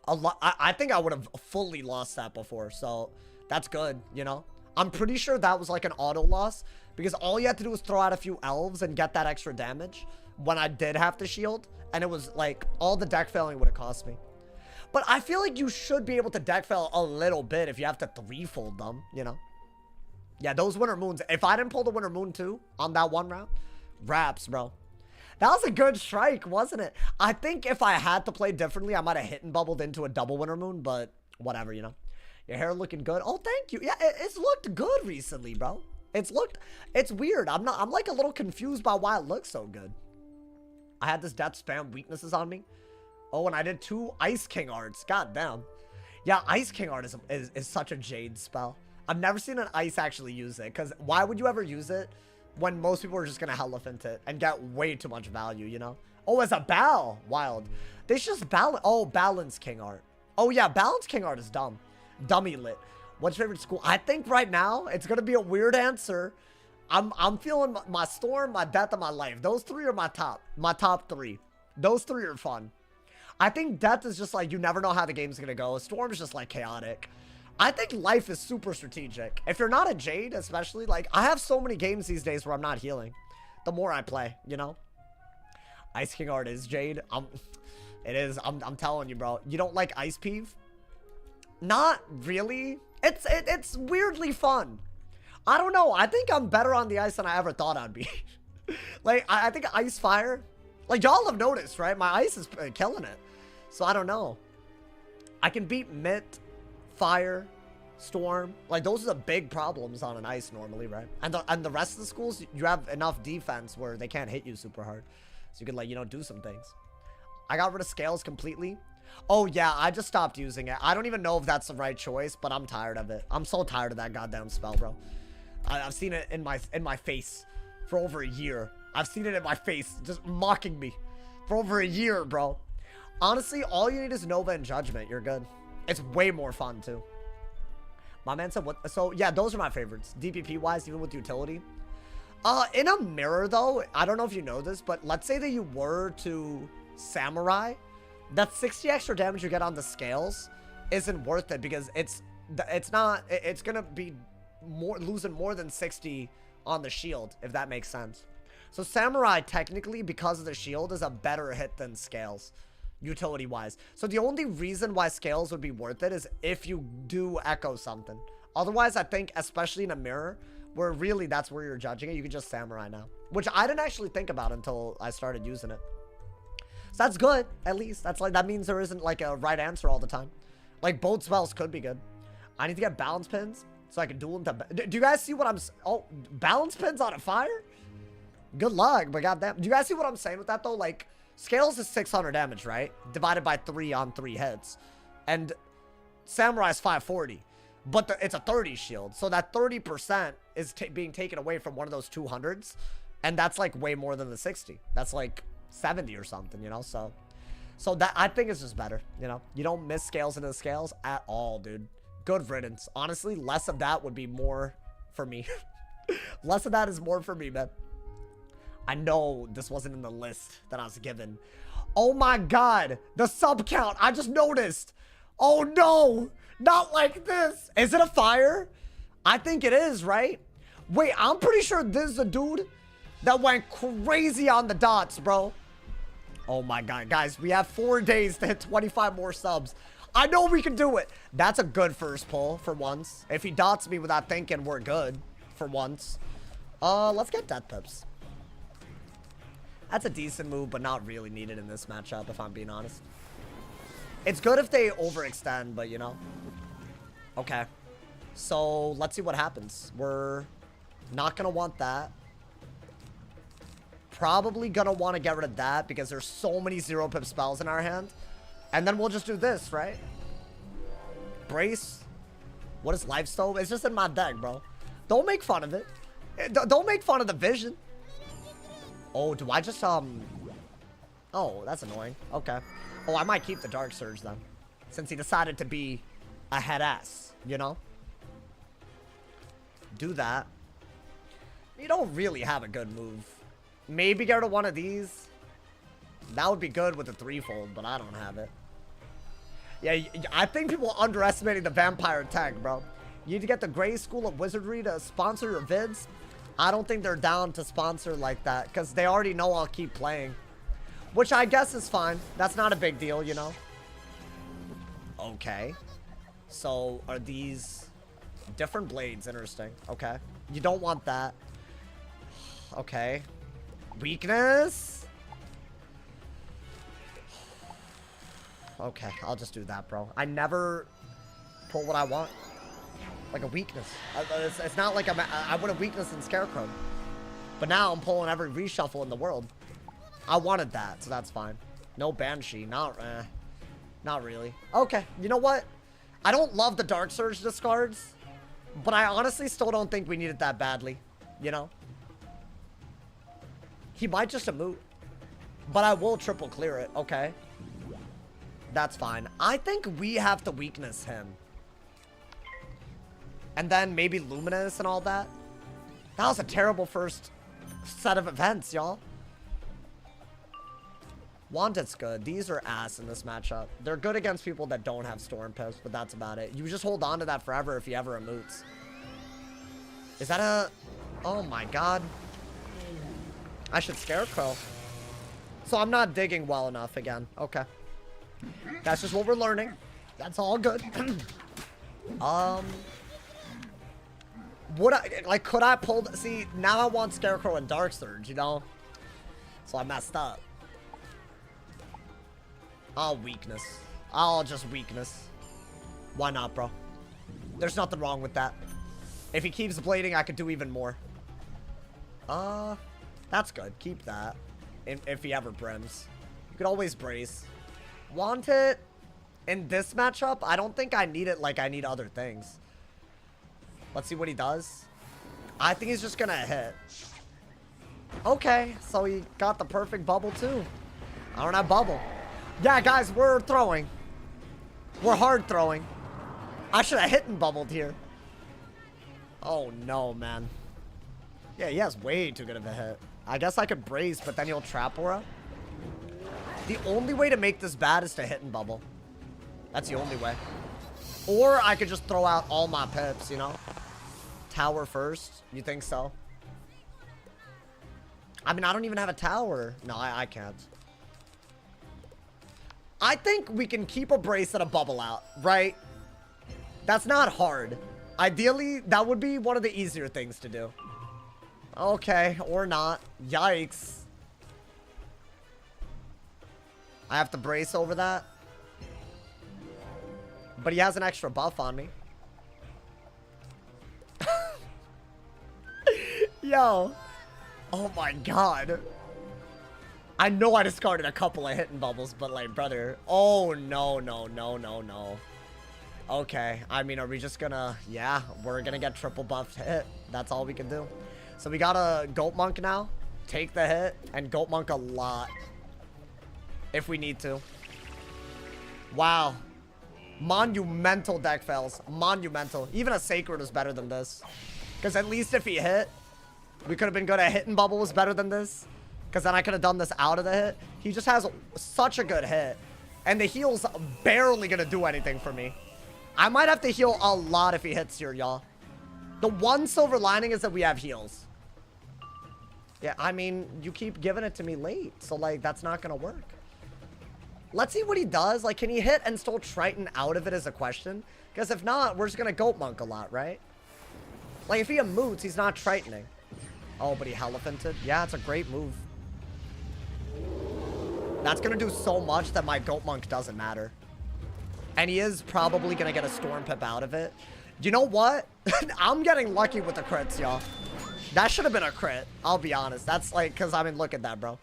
I think I would have fully lost that before, so that's good, you know? I'm pretty sure that was like an auto loss because all you had to do was throw out a few elves and get that extra damage when I did have to shield, and it was like all the deck failing would have cost me. But I feel like you should be able to deck fail a little bit if you have to threefold them, you know? Yeah, those Winter Moons. If I didn't pull the Winter Moon too on that one round, raps, bro. That was a good strike, wasn't it? I think if I had to play differently, I might have hit and bubbled into a double Winter Moon, but whatever, you know? Your hair looking good. Oh, thank you. Yeah, it's looked good recently, bro. It's weird. I'm like a little confused by why it looks so good. I had this death spam weaknesses on me. Oh, and I did 2 Ice King arts. God damn. Yeah, Ice King art is such a Jade spell. I've never seen an Ice actually use it, because why would you ever use it when most people are just going to elephant it and get way too much value, you know? Oh, as a Bal. Wild. They should just balance. Oh, Balance King art. Oh, yeah, Balance King art is dumb. Dummy lit. What's your favorite school? I think right now it's going to be a weird answer. I'm feeling my Storm, my Death, and my Life. Those 3 are my top 3. Those 3 are fun. I think Death is just like, you never know how the game's going to go. Storm is just like chaotic. I think Life is super strategic. If you're not a Jade, especially, like, I have so many games these days where I'm not healing. The more I play, you know? Ice King art is Jade. It is. I'm telling you, bro. You don't like Ice Peeve? Not really. It's weirdly fun. I don't know. I think I'm better on the ice than I ever thought I'd be. Like, I think Ice Fire, like, y'all have noticed, right? My ice is killing it. So I don't know. I can beat Mitt, Fire, Storm. Like, those are the big problems on an ice normally, right? And the rest of the schools, you have enough defense where they can't hit you super hard. So you can, like, you know, do some things. I got rid of Scales completely. Oh, yeah, I just stopped using it. I don't even know if that's the right choice, but I'm tired of it. I'm so tired of that goddamn spell, bro. I've seen it in my face for over a year. I've seen it in my face, just mocking me for over a year, bro. Honestly, all you need is Nova and Judgment. You're good. It's way more fun, too. My man said what? So, yeah, those are my favorites. DPP-wise, even with utility. In a mirror, though, I don't know if you know this, but let's say that you were to Samurai, that 60 extra damage you get on the Scales isn't worth it because it's gonna be losing more than 60 on the shield, if that makes sense. So Samurai, technically, because of the shield, is a better hit than Scales, utility-wise. So the only reason why Scales would be worth it is if you do echo something. Otherwise, I think, especially in a mirror, where really that's where you're judging it, you can just Samurai now. Which I didn't actually think about until I started using it. So that's good, at least. That means there isn't, like, a right answer all the time. Like, both spells could be good. I need to get balance pins so I can duel them to... Do you guys see what I'm... Oh, balance pins on a fire? Good luck, but goddamn. Do you guys see what I'm saying with that, though? Like, Scales is 600 damage, right? Divided by 3 on 3 hits. And Samurai is 540. But it's a 30 shield. So that 30% is being taken away from one of those 200s. And that's, like, way more than the 60. That's, like, 70 or something, you know? So that, I think, is just better, you know? You don't miss Scales into the Scales at all, dude. Good riddance. Honestly, less of that would be more for me. Less of that is more for me, man. I know this wasn't in the list that I was given. Oh my god. The sub count. I just noticed. Oh no. Not like this. Is it a fire? I think it is, right? Wait, I'm pretty sure this is a dude that went crazy on the dots, bro. Oh my god. Guys, we have 4 days to hit 25 more subs. I know we can do it. That's a good first pull for once. If he dots me without thinking, we're good for once. Let's get Death Pips. That's a decent move, but not really needed in this matchup, if I'm being honest. It's good if they overextend, but you know. Okay. So, let's see what happens. We're not going to want that. Probably going to want to get rid of that because there's so many 0-pip spells in our hand. And then we'll just do this, right? Brace. What is Life Stove? It's just in my deck, bro. Don't make fun of it. Don't make fun of the vision. Oh, do I just, Oh, that's annoying. Okay. Oh, I might keep the Dark Surge then. Since he decided to be a head ass, you know? Do that. You don't really have a good move. Maybe get rid of one of these. That would be good with the threefold, but I don't have it. Yeah, I think people are underestimating the vampire tech, bro. You need to get the Gray School of Wizardry to sponsor your vids. I don't think they're down to sponsor like that, because they already know I'll keep playing. Which I guess is fine. That's not a big deal, you know? Okay. So, are these different blades? Interesting. Okay. You don't want that. Okay. Weakness? Okay, I'll just do that, bro. I never pull what I want. Like a weakness. It's not like I would have weakness in Scarecrow. But now I'm pulling every reshuffle in the world. I wanted that, so that's fine. No Banshee. Not really. Okay, you know what? I don't love the Dark Surge discards. But I honestly still don't think we need it that badly. You know? He might just emote. But I will triple clear it. Okay. That's fine. I think we have to weakness him. And then maybe Luminous and all that. That was a terrible first set of events, y'all. Wanted's good. These are ass in this matchup. They're good against people that don't have Storm Pips, but that's about it. You just hold on to that forever if he ever emotes. Is that a... Oh my god. I should Scarecrow. So I'm not digging well enough again. Okay. That's just what we're learning. That's all good. Would I, like, could I pull, see, now I want Scarecrow and Dark Surge, you know? So I messed up. I'll weakness. I'll just weakness. Why not, bro? There's nothing wrong with that. If he keeps blading, I could do even more. That's good. Keep that. If he ever brims. You could always brace. Want it in this matchup? I don't think I need it like I need other things. Let's see what he does. I think he's just gonna hit. Okay, so he got the perfect bubble too. I don't have bubble. Yeah, guys, we're throwing. We're hard throwing. I should have hit and bubbled here. Oh no, man. Yeah, he has way too good of a hit. I guess I could brace, but then he'll trap aura. The only way to make this bad is to hit and bubble. That's the only way. Or I could just throw out all my pips, you know? Tower first. You think so? I mean, I don't even have a tower. No, I can't. I think we can keep a brace and a bubble out, right? That's not hard. Ideally, that would be one of the easier things to do. Okay, or not. Yikes. I have to brace over that. But he has an extra buff on me. Yo. Oh my god. I know I discarded a couple of hitting bubbles, but like, brother. Oh, no. Okay. I mean, are we just gonna... Yeah, we're gonna get triple buffed hit. That's all we can do. So we got a Goat Monk now. Take the hit and Goat Monk a lot. If we need to. Wow. Monumental deck fails. Monumental. Even a Sacred is better than this. Because at least if he hit, we could have been good at hitting bubble was better than this. Because then I could have done this out of the hit. He just has such a good hit. And the heal's barely going to do anything for me. I might have to heal a lot if he hits here, y'all. The one silver lining is that we have heals. Yeah, I mean, you keep giving it to me late. So, like, that's not going to work. Let's see what he does. Like, can he hit and still Triton out of it is a question. Because if not, we're just going to Goat Monk a lot, right? Like, if he emotes, he's not Tritoning. Oh, but he Elephanted. Yeah, it's a great move. That's going to do so much that my Goat Monk doesn't matter. And he is probably going to get a Storm Pip out of it. You know what? I'm getting lucky with the crits, y'all. That should have been a crit. I'll be honest. That's like, because, I mean, look at that, bro.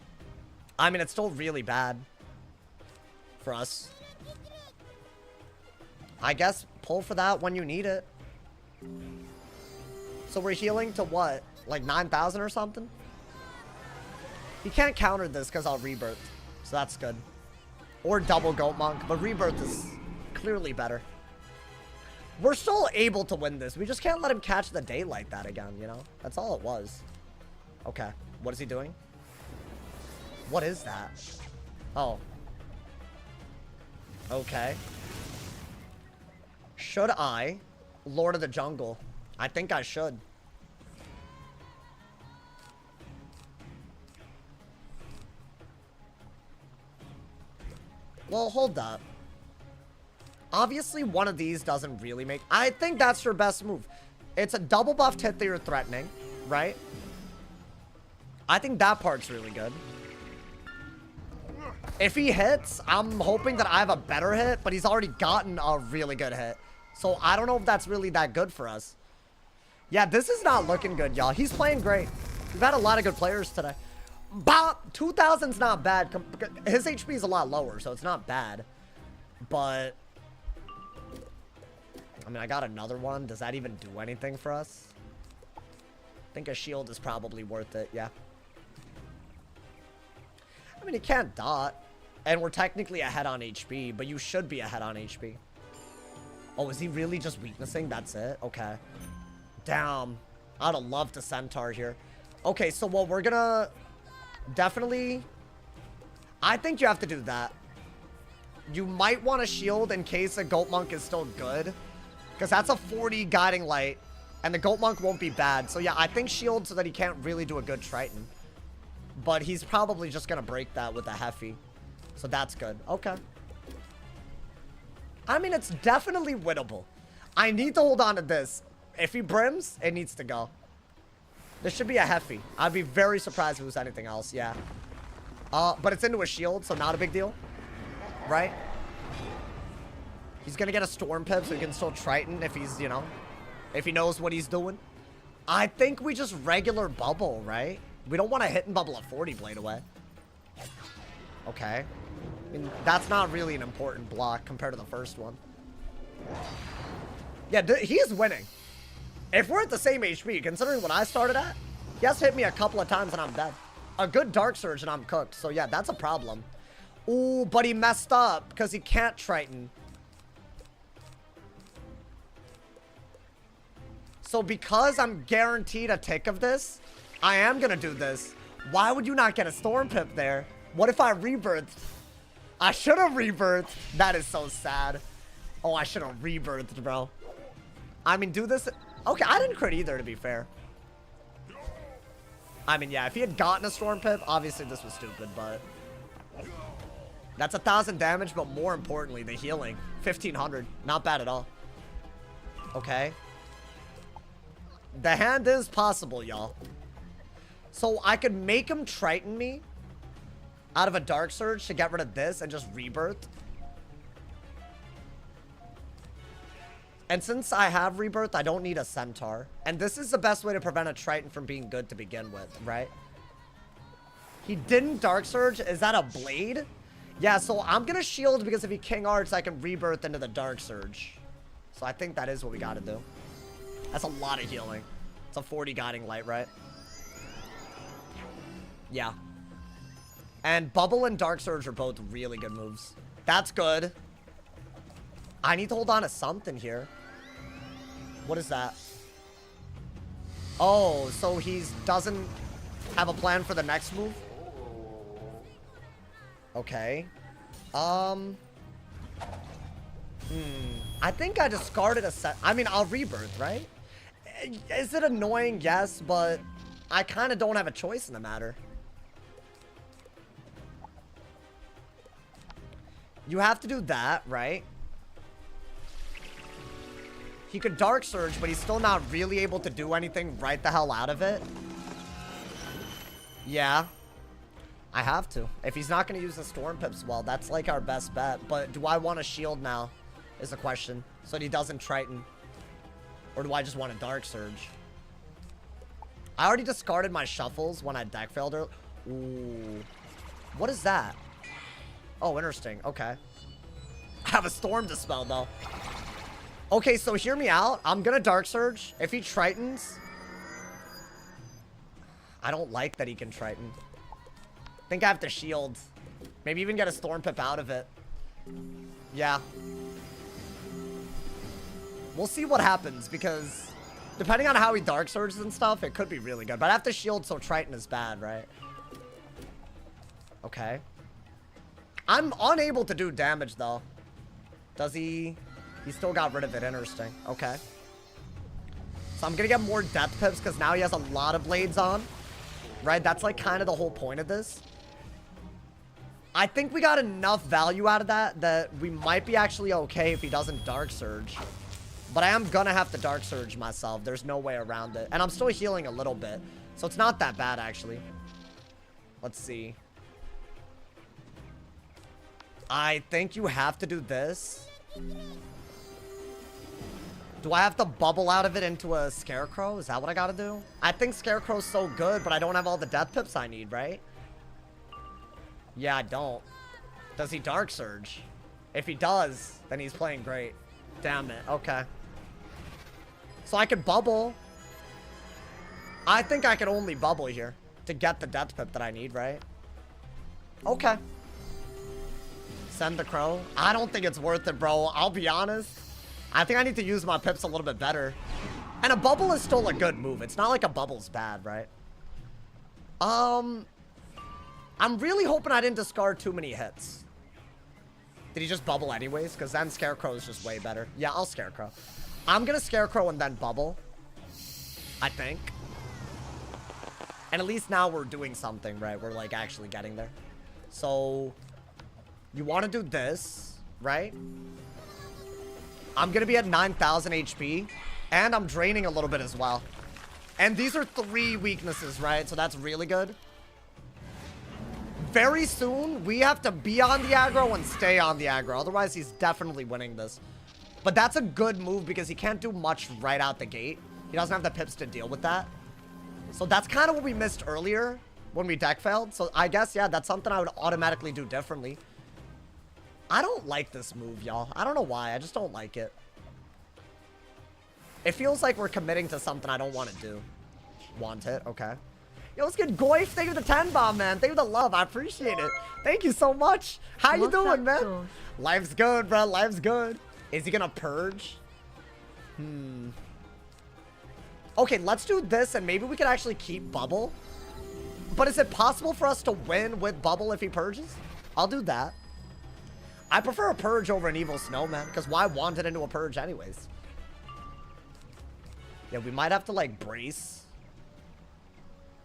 I mean, it's still really bad. For us. I guess pull for that when you need it. So we're healing to what? Like 9,000 or something? He can't counter this because I'll rebirth. So that's good. Or double Goat Monk, but Rebirth is clearly better. We're still able to win this. We just can't let him catch the day like that again, you know? That's all it was. Okay. What is he doing? What is that? Oh. Okay. Should I? Lord of the Jungle. I think I should. Well, hold up. Obviously, one of these doesn't really make... I think that's your best move. It's a double buffed hit that you're threatening, right? I think that part's really good. If he hits, I'm hoping that I have a better hit, but he's already gotten a really good hit. So I don't know if that's really that good for us. Yeah, this is not looking good, y'all. He's playing great. We've had a lot of good players today. Bop! 2000's not bad. His HP is a lot lower, so it's not bad. But... I mean, I got another one. Does that even do anything for us? I think a shield is probably worth it, yeah. I mean, he can't dot. And we're technically ahead on HP, but you should be ahead on HP. Oh, is he really just weaknessing? That's it? Okay. Damn. I'd have loved to Centaur here. Okay, so well, we're gonna... Definitely... I think you have to do that. You might want a shield in case a Goat Monk is still good. Because that's a 40 Guiding Light. And the Goat Monk won't be bad. So yeah, I think shield so that he can't really do a good Triton. But he's probably just going to break that with a Heffy. So that's good. Okay. I mean, it's definitely winnable. I need to hold on to this. If he brims, it needs to go. This should be a Heffy. I'd be very surprised if it was anything else. Yeah. But it's into a shield, so not a big deal. Right? He's going to get a Storm Pip, so he can still Triton if he's, you know, if he knows what he's doing. I think we just regular bubble, right? We don't want to hit and bubble a 40 Blade away. Okay. I mean, that's not really an important block compared to the first one. Yeah, he is winning. If we're at the same HP, considering what I started at, he has hit me a couple of times and I'm dead. A good Dark Surge and I'm cooked. So yeah, that's a problem. Ooh, but he messed up because he can't Triton. So because I'm guaranteed a tick of this, I am going to do this. Why would you not get a Storm Pip there? What if I rebirthed? I should have rebirthed. That is so sad. Oh, I should have rebirthed, bro. I mean, do this. Okay, I didn't crit either, to be fair. I mean, yeah, if he had gotten a Storm Pip, obviously this was stupid, but... That's 1,000 damage, but more importantly, the healing. 1,500. Not bad at all. Okay. The hand is possible, y'all. So I could make him Triton me out of a Dark Surge to get rid of this and just rebirth. And since I have rebirth, I don't need a Centaur. And this is the best way to prevent a Triton from being good to begin with, right? He didn't Dark Surge. Is that a Blade? Yeah, so I'm going to shield because if he King Arts, I can rebirth into the Dark Surge. So I think that is what we got to do. That's a lot of healing. It's a 40 Guiding Light, right? Yeah. And Bubble and Dark Surge are both really good moves. That's good. I need to hold on to something here. What is that? Oh, so he doesn't have a plan for the next move? Okay. I think I discarded a set. I mean, I'll rebirth, right? Is it annoying? Yes, but I kind of don't have a choice in the matter. You have to do that, right? He could Dark Surge, but he's still not really able to do anything right the hell out of it. Yeah. I have to. If he's not going to use the Storm Pips, well, that's like our best bet. But do I want a shield now is the question. So that he doesn't Triton. Or do I just want a Dark Surge? I already discarded my shuffles when I deck failed earlier. Ooh. What is that? Oh, interesting. Okay. I have a Storm Dispel, though. Okay, so hear me out. I'm gonna Dark Surge. If he Tritons... I don't like that he can Triton. I think I have to shield. Maybe even get a Storm Pip out of it. Yeah. We'll see what happens, because depending on how he Dark Surges and stuff, it could be really good. But I have to shield, so Triton is bad, right? Okay. I'm unable to do damage, though. Does he... He still got rid of it. Interesting. Okay. So I'm gonna get more Death Pips, because now he has a lot of blades on. Right? That's, like, kind of the whole point of this. I think we got enough value out of that we might be actually okay if he doesn't Dark Surge. But I am gonna have to Dark Surge myself. There's no way around it. And I'm still healing a little bit. So it's not that bad, actually. Let's see. I think you have to do this. Do I have to bubble out of it into a Scarecrow? Is that what I gotta do? I think Scarecrow's so good, but I don't have all the Death Pips I need, right? Yeah, I don't. Does he Dark Surge? If he does, then he's playing great. Damn it. Okay. So I could bubble. I think I could only bubble here to get the Death Pip that I need, right? Okay. Send the Crow. I don't think it's worth it, bro. I'll be honest. I think I need to use my pips a little bit better. And a bubble is still a good move. It's not like a bubble's bad, right? I'm really hoping I didn't discard too many hits. Did he just bubble anyways? Because then Scarecrow is just way better. Yeah, I'll Scarecrow. I'm going to Scarecrow and then bubble. I think. And at least now we're doing something, right? We're, like, actually getting there. So, you want to do this, right? I'm going to be at 9,000 HP. And I'm draining a little bit as well. And these are 3 weaknesses, right? So that's really good. Very soon, we have to be on the aggro and stay on the aggro. Otherwise, he's definitely winning this. But that's a good move because he can't do much right out the gate. He doesn't have the pips to deal with that. So that's kind of what we missed earlier when we deck failed. So I guess, yeah, that's something I would automatically do differently. I don't like this move, y'all. I don't know why. I just don't like it. It feels like we're committing to something I don't want to do. Want it? Okay. Yo, let's get Goif. Thank you for the 10 bomb, man. Thank you for the love. I appreciate it. Thank you so much. How you doing, man? Life's good, bro. Life's good. Is he gonna purge? Okay, let's do this, and maybe we can actually keep Bubble. But is it possible for us to win with Bubble if he purges? I'll do that. I prefer a purge over an Evil Snowman, because why want it into a purge anyways? Yeah, we might have to, like, brace.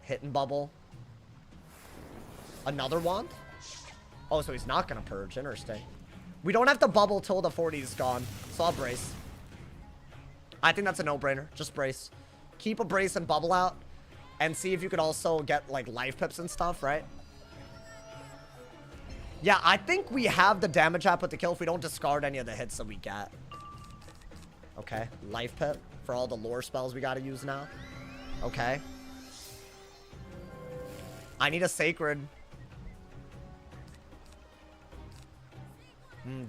Hit and bubble. Another wand? Oh, so he's not gonna purge. Interesting. We don't have to bubble till the 40 is gone, so I'll brace. I think that's a no-brainer. Just brace. Keep a brace and bubble out, and see if you could also get, like, life pips and stuff, right? Yeah, I think we have the damage output to kill if we don't discard any of the hits that we get. Okay, life pip for all the lore spells we gotta use now. Okay. I need a sacred.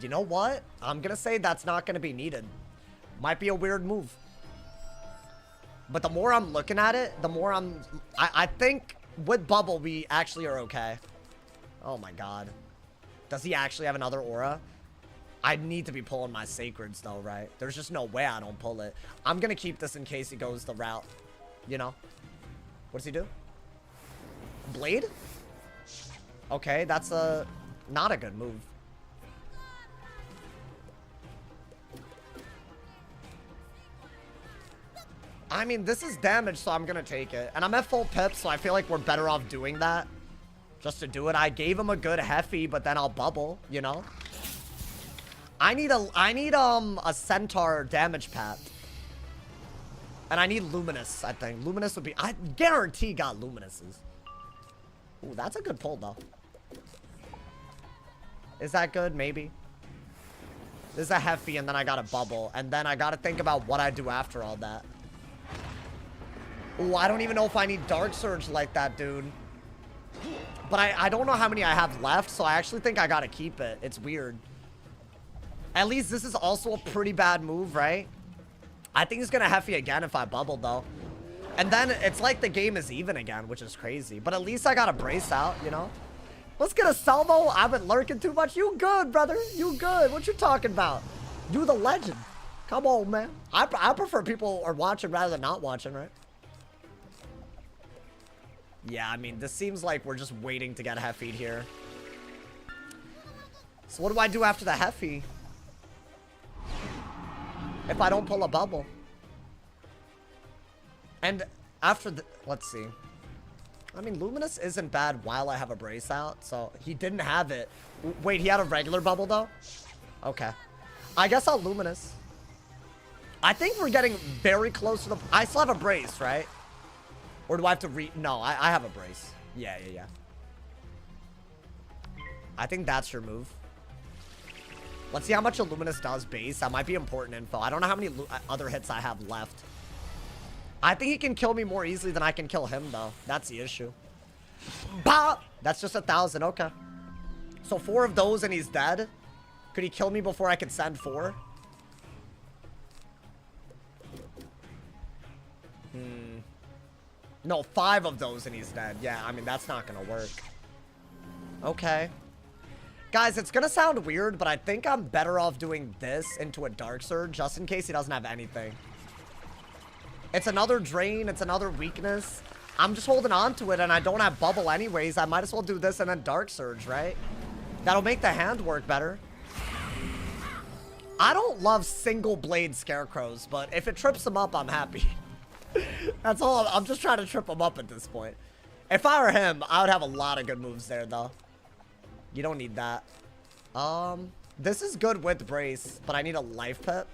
You know what? I'm gonna say that's not gonna be needed. Might be a weird move. But the more I'm looking at it, the more I think with Bubble we actually are okay. Oh my god. Does he actually have another aura? I need to be pulling my sacreds though, right? There's just no way I don't pull it. I'm gonna keep this in case he goes the route. You know? What does he do? Blade? Okay, that's not a good move. I mean, this is damage, so I'm gonna take it. And I'm at full pip, so I feel like we're better off doing that. Just to do it. I gave him a good Heffy, but then I'll bubble, you know? I need a Centaur damage path. And I need Luminous, I think. Luminous would be... I guarantee got Luminuses. Ooh, that's a good pull, though. Is that good? Maybe. This is a Heffy, and then I got a bubble. And then I gotta think about what I do after all that. Ooh, I don't even know if I need Dark Surge like that, dude. But I don't know how many I have left, so I actually think I gotta keep it. It's weird. At least this is also a pretty bad move, right? I think he's gonna Heffy again if I bubble, though. And then it's like the game is even again, which is crazy. But at least I got a brace out, you know? Let's get a salvo. I've been lurking too much. You good, brother. You good. What you talking about? You the legend. Come on, man. I prefer people are watching rather than not watching, right? Yeah, I mean, this seems like we're just waiting to get Heffied here. So what do I do after the Heffy? If I don't pull a bubble. And after the... Let's see. I mean, Luminous isn't bad while I have a brace out. So he didn't have it. Wait, he had a regular bubble, though? Okay. I guess I'll Luminous. I think we're getting very close to the... I still have a brace, right? Or do I have to No, I have a brace. Yeah. I think that's your move. Let's see how much Illuminous does base. That might be important info. I don't know how many other hits I have left. I think he can kill me more easily than I can kill him, though. That's the issue. Bah! That's just 1,000. Okay. So 4 of those and he's dead. Could he kill me before I could send 4? No, 5 of those and he's dead. Yeah, I mean, that's not gonna work. Okay. Guys, it's gonna sound weird, but I think I'm better off doing this into a Dark Surge, just in case he doesn't have anything. It's another drain, it's another weakness. I'm just holding on to it, and I don't have bubble anyways. I might as well do this and then Dark Surge, right? That'll make the hand work better. I don't love single blade scarecrows, but if it trips them up, I'm happy. That's all. I'm just trying to trip him up at this point. If I were him, I would have a lot of good moves there, though. You don't need that. This is good with brace, but I need a life pet.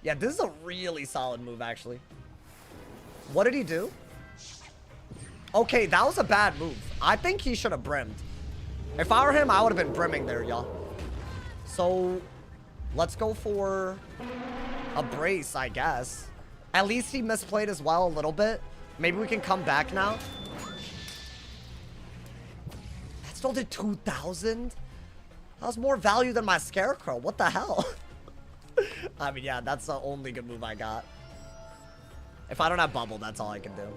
Yeah, this is a really solid move, actually. What did he do? Okay, that was a bad move. I think he should have brimmed. If I were him, I would have been brimming there, y'all. So, let's go for a brace, I guess. At least he misplayed as well a little bit. Maybe we can come back now. That still did 2,000? That was more value than my Scarecrow. What the hell? I mean, yeah, that's the only good move I got. If I don't have bubble, that's all I can do.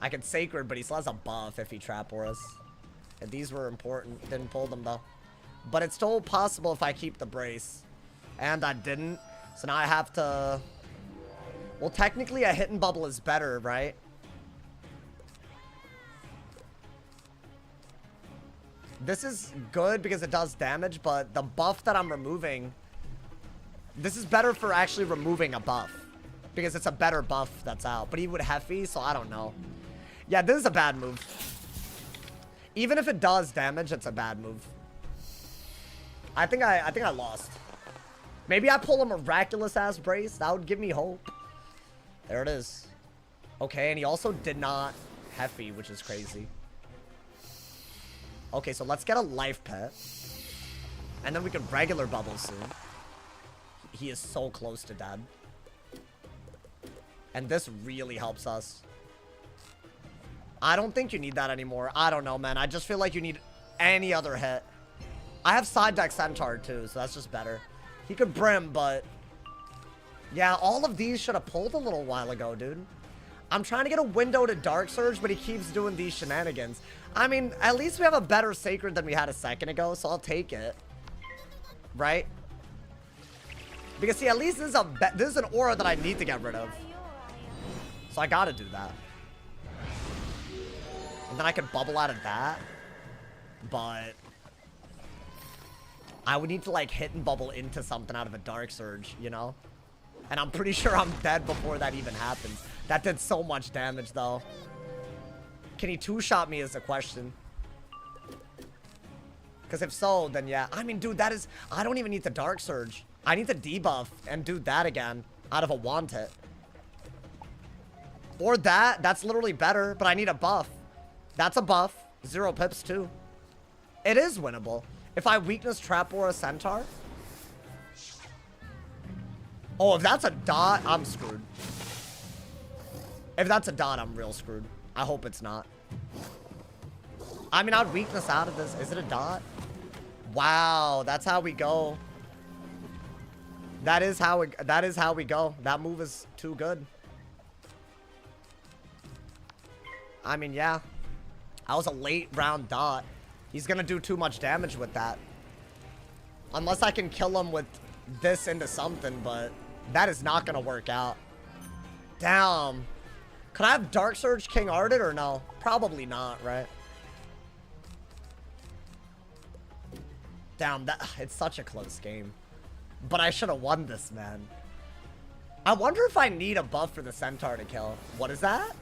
I can Sacred, but he still has a buff if he trap Auras. And these were important. Didn't pull them, though. But it's still possible if I keep the brace. And I didn't. So now I have to... Well, technically a hit and bubble is better, right? This is good because it does damage, but the buff that I'm removing... This is better for actually removing a buff. Because it's a better buff that's out. But he would Heffy, so I don't know. Yeah, this is a bad move. Even if it does damage, it's a bad move. I think I lost. Maybe I pull a miraculous ass brace. That would give me hope. There it is. Okay, and he also did not Heffy, which is crazy. Okay, so let's get a life pet. And then we can regular bubble soon. He is so close to dead. And this really helps us. I don't think you need that anymore. I don't know, man. I just feel like you need any other hit. I have side deck Centaur too, so that's just better. He could brim, but... Yeah, all of these should have pulled a little while ago, dude. I'm trying to get a window to Dark Surge, but he keeps doing these shenanigans. I mean, at least we have a better Sacred than we had a second ago, so I'll take it. Right? Because, see, at least this is an aura that I need to get rid of. So I gotta do that. And then I can bubble out of that. But... I would need to, like, hit and bubble into something out of a Dark Surge, you know? And I'm pretty sure I'm dead before that even happens. That did so much damage, though. Can he two-shot me is the question. Because if so, then yeah. I mean, dude, that is... I don't even need the Dark Surge. I need to debuff and do that again out of a wand hit. Or that. That's literally better, but I need a buff. That's a buff. 0 pips, too. It is winnable. If I weakness trap or a Centaur. Oh, if that's a dot, I'm screwed. If that's a dot, I'm real screwed. I hope it's not. I mean, I'd weakness out of this. Is it a dot? Wow, that's how we go. That is how we go. That move is too good. I mean, yeah. That was a late round dot. He's gonna do too much damage with that. Unless I can kill him with this into something, but that is not gonna work out. Damn. Could I have Dark Surge King Ardent or no? Probably not, right? Damn, it's such a close game. But I should have won this, man. I wonder if I need a buff for the Centaur to kill. What is that?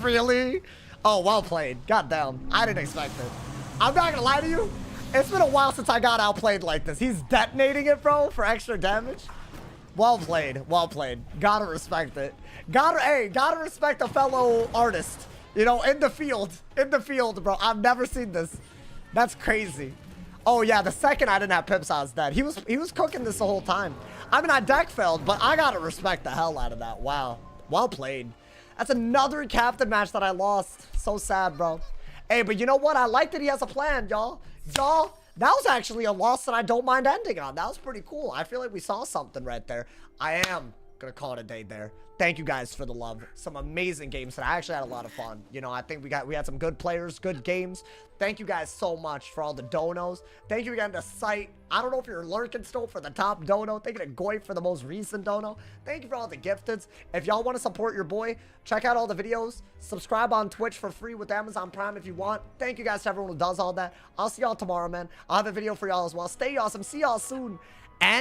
Really? Oh, well played. Goddamn. I didn't expect it. I'm not gonna lie to you. It's been a while since I got outplayed like this. He's detonating it, bro, for extra damage. Well played. Well played. Gotta respect it. Gotta respect a fellow artist. You know, in the field. In the field, bro. I've never seen this. That's crazy. Oh, yeah, the second I didn't have pips, I was dead. He was cooking this the whole time. I mean, I deck failed, but I gotta respect the hell out of that. Wow. Well played. That's another captain match that I lost. So sad, bro. Hey, but you know what? I like that he has a plan, y'all. Y'all, that was actually a loss that I don't mind ending on. That was pretty cool. I feel like we saw something right there. I am gonna call it a day there. Thank you guys for the love. Some amazing games that I actually had a lot of fun. You know, I think we had some good players, good games. Thank you guys so much for all the donos. Thank you again to Sight. I don't know if you're lurking still for the top dono. Thank you to Goy for the most recent dono. Thank you for all the gifteds. If y'all want to support your boy, check out all the videos. Subscribe on Twitch for free with Amazon Prime if you want. Thank you guys to everyone who does all that. I'll see y'all tomorrow, man. I'll have a video for y'all as well. Stay awesome. See y'all soon. And